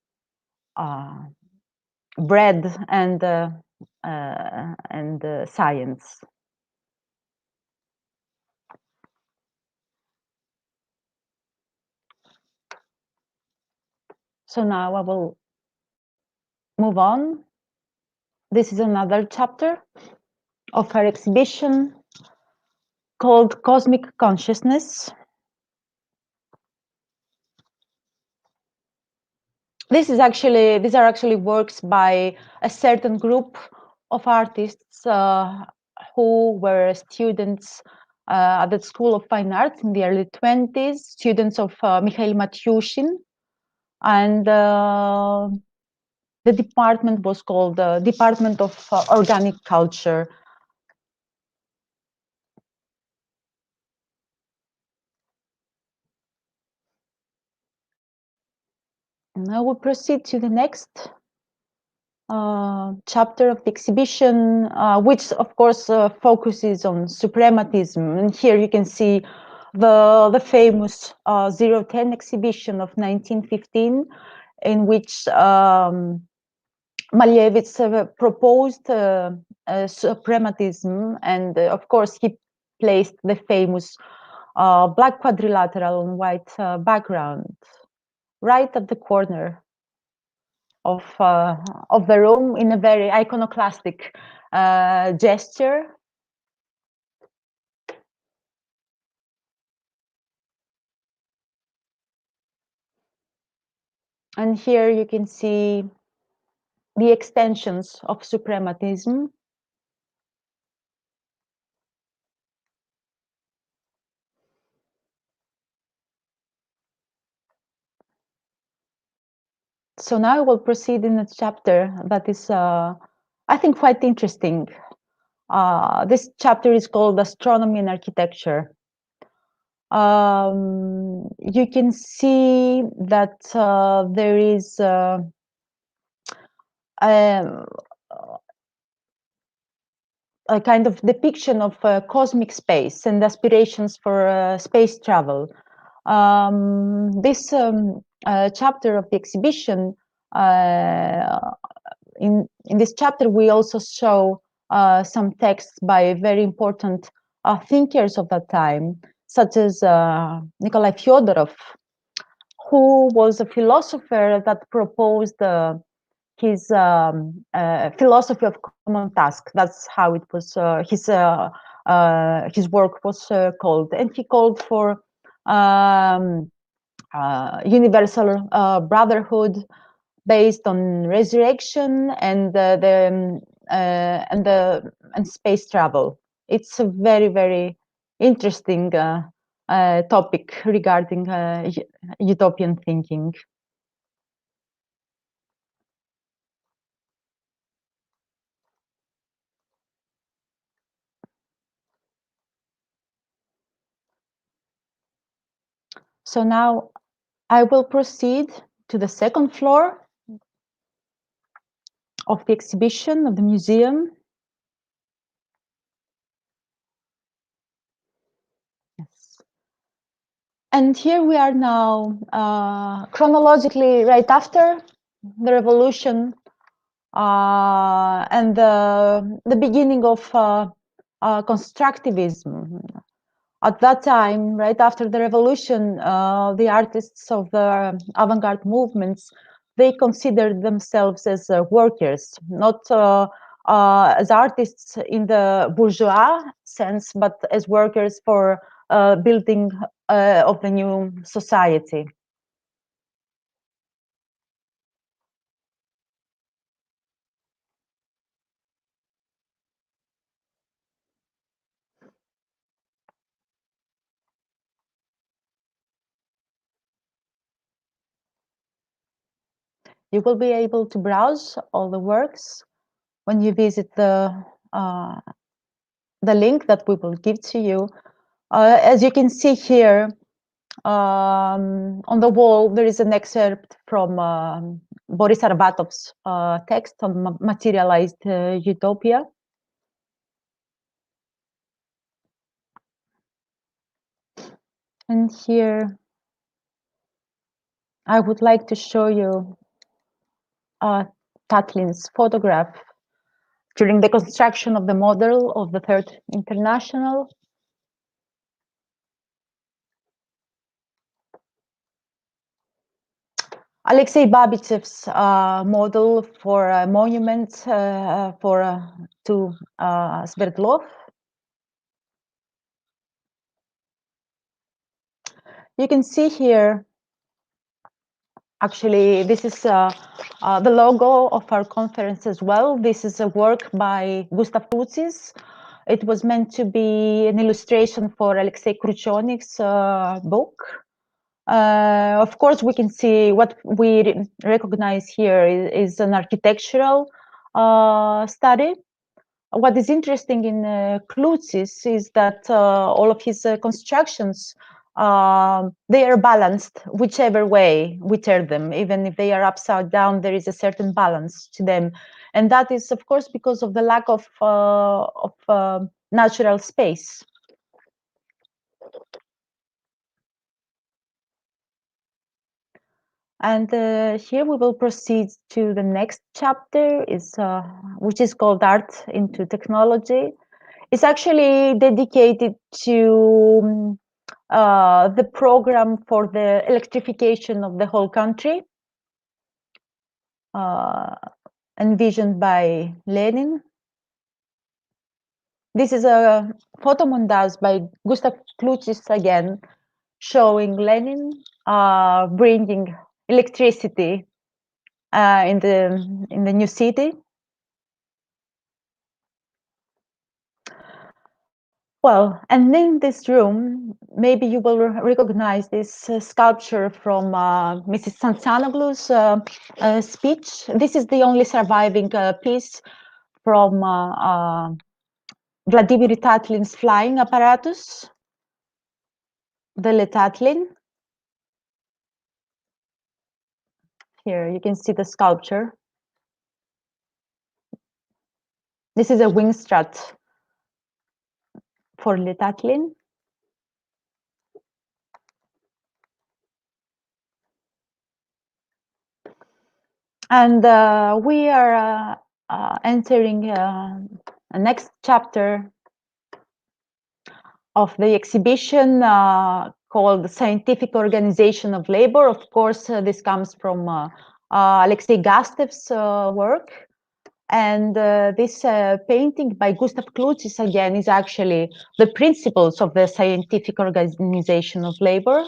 bread, and science. So now I will move on. This is another chapter of our exhibition called Cosmic Consciousness. These are actually works by a certain group of artists who were students at the School of Fine Arts in the early 20s, students of Mikhail Matyushin, and the department was called the Department of Organic Culture. Now we proceed to the next chapter of the exhibition, which of course focuses on suprematism. And here you can see the famous 010 exhibition of 1915, in which Malevich proposed suprematism, and of course he placed the famous black quadrilateral on white background right at the corner of the room in a very iconoclastic gesture. And here you can see the extensions of suprematism. So now I will proceed in a chapter that is, I think, quite interesting. This chapter is called Astronomy and Architecture. You can see that there is a kind of depiction of cosmic space and aspirations for space travel. This chapter of the exhibition, in this chapter, we also show some texts by very important thinkers of that time, such as Nikolai Fyodorov, who was a philosopher that proposed his philosophy of common task. That's how it was. His work was called, and he called for universal brotherhood based on resurrection and space travel. It's a very, very interesting topic regarding utopian thinking. So now I will proceed to the second floor of the exhibition of the museum. Yes. And here we are now, chronologically right after the revolution and the beginning of constructivism. At that time, right after the revolution, the artists of the avant-garde movements, they considered themselves as workers, not as artists in the bourgeois sense, but as workers for building of the new society. You will be able to browse all the works when you visit the link that we will give to you. As you can see here, on the wall, there is an excerpt from Boris Arbatov's text on materialized utopia. And here, I would like to show you Tatlin's photograph during the construction of the model of the Third International. Alexei Babichev's model for a monument to Sverdlov. You can see here, actually, this is the logo of our conference as well. This is a work by Gustav Kutsis. It was meant to be an illustration for Alexei Kruchonik's book. Of course, we can see what we recognize here is an architectural study. What is interesting in Kutsis is that all of his constructions, they are balanced whichever way we turn them. Even if they are upside down, there is a certain balance to them. And that is, of course, because of the lack of natural space. And here we will proceed to the next chapter, which is called Art into Technology. It's actually dedicated to the program for the electrification of the whole country, envisioned by Lenin. This is a photomontage by Gustav Kutsis again, showing Lenin bringing electricity in the new city. Well, and in this room, maybe you will recognize this sculpture from Mrs. Sansanoglu's speech. This is the only surviving piece from Vladimir Tatlin's flying apparatus, the Letatlin. Here you can see the sculpture. This is a wing strut for Letatlin. And we are entering a next chapter of the exhibition called the Scientific Organization of Labor. Of course, this comes from Alexei Gastev's work. And this painting by Gustav Kutsis again is actually the principles of the Scientific Organization of Labor.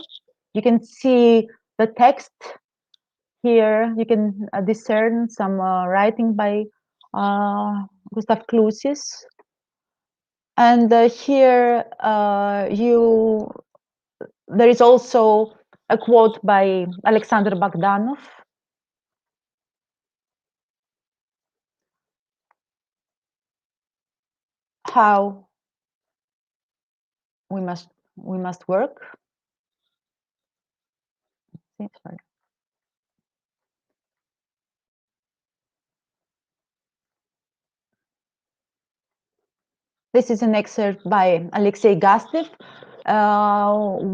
You can see the text here. You can discern some writing by Gustav Kutsis. And here there is also a quote by Alexander Bogdanov. How we must work. Sorry. This is an excerpt by Alexei Gastev.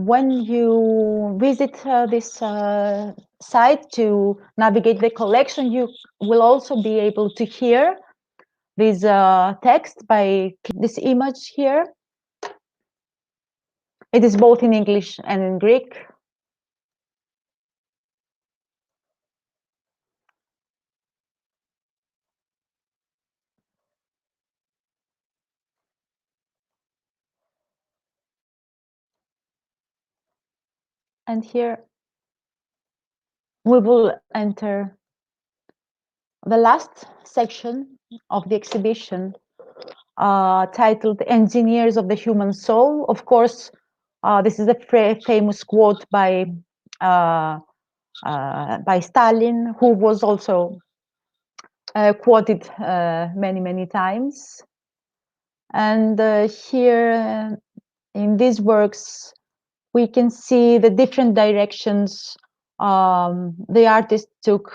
When you visit this site to navigate the collection, you will also be able to hear this text by this image here. It is both in English and in Greek. And here we will enter the last section of the exhibition, titled Engineers of the Human Soul. Of course, this is a famous quote by Stalin, who was also quoted many times. And here in these works, we can see the different directions the artist took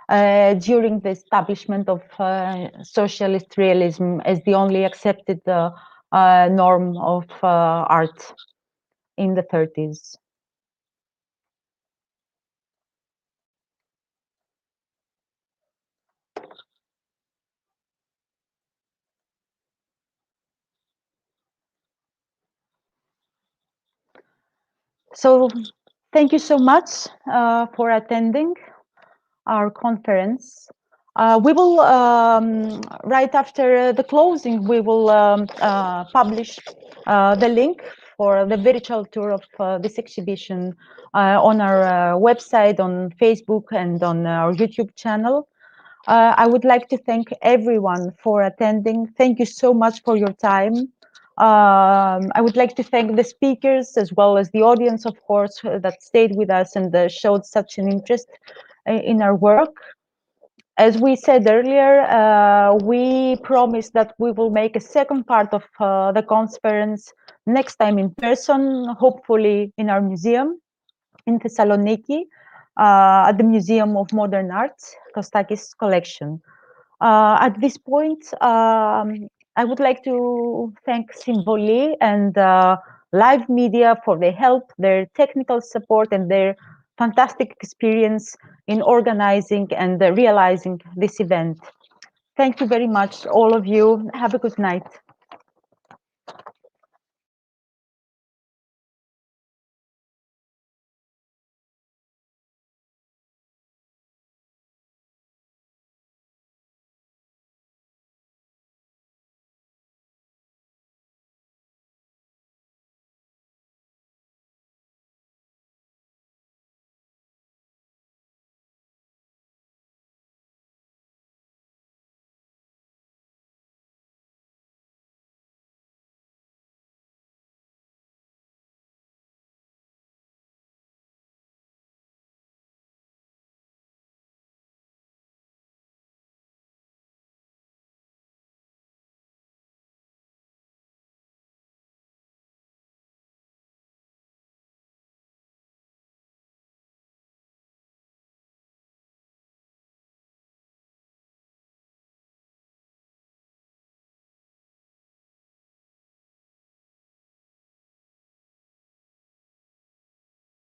during the establishment of socialist realism as the only accepted norm of art in the 30s. So thank you so much for attending our conference. We will, right after the closing, we will publish the link for the virtual tour of this exhibition on our website, on Facebook, and on our YouTube channel. I would like to thank everyone for attending. Thank you so much for your time. I would like to thank the speakers as well as the audience, of course, that stayed with us and showed such an interest in our work. As we said earlier, we promise that we will make a second part of the conference next time in person, hopefully in our museum in Thessaloniki, at the Museum of Modern Art, Kostakis collection. At this point, I would like to thank Symboli and Live Media for their help, their technical support, and their fantastic experience in organizing and realizing this event. Thank you very much, all of you. Have a good night.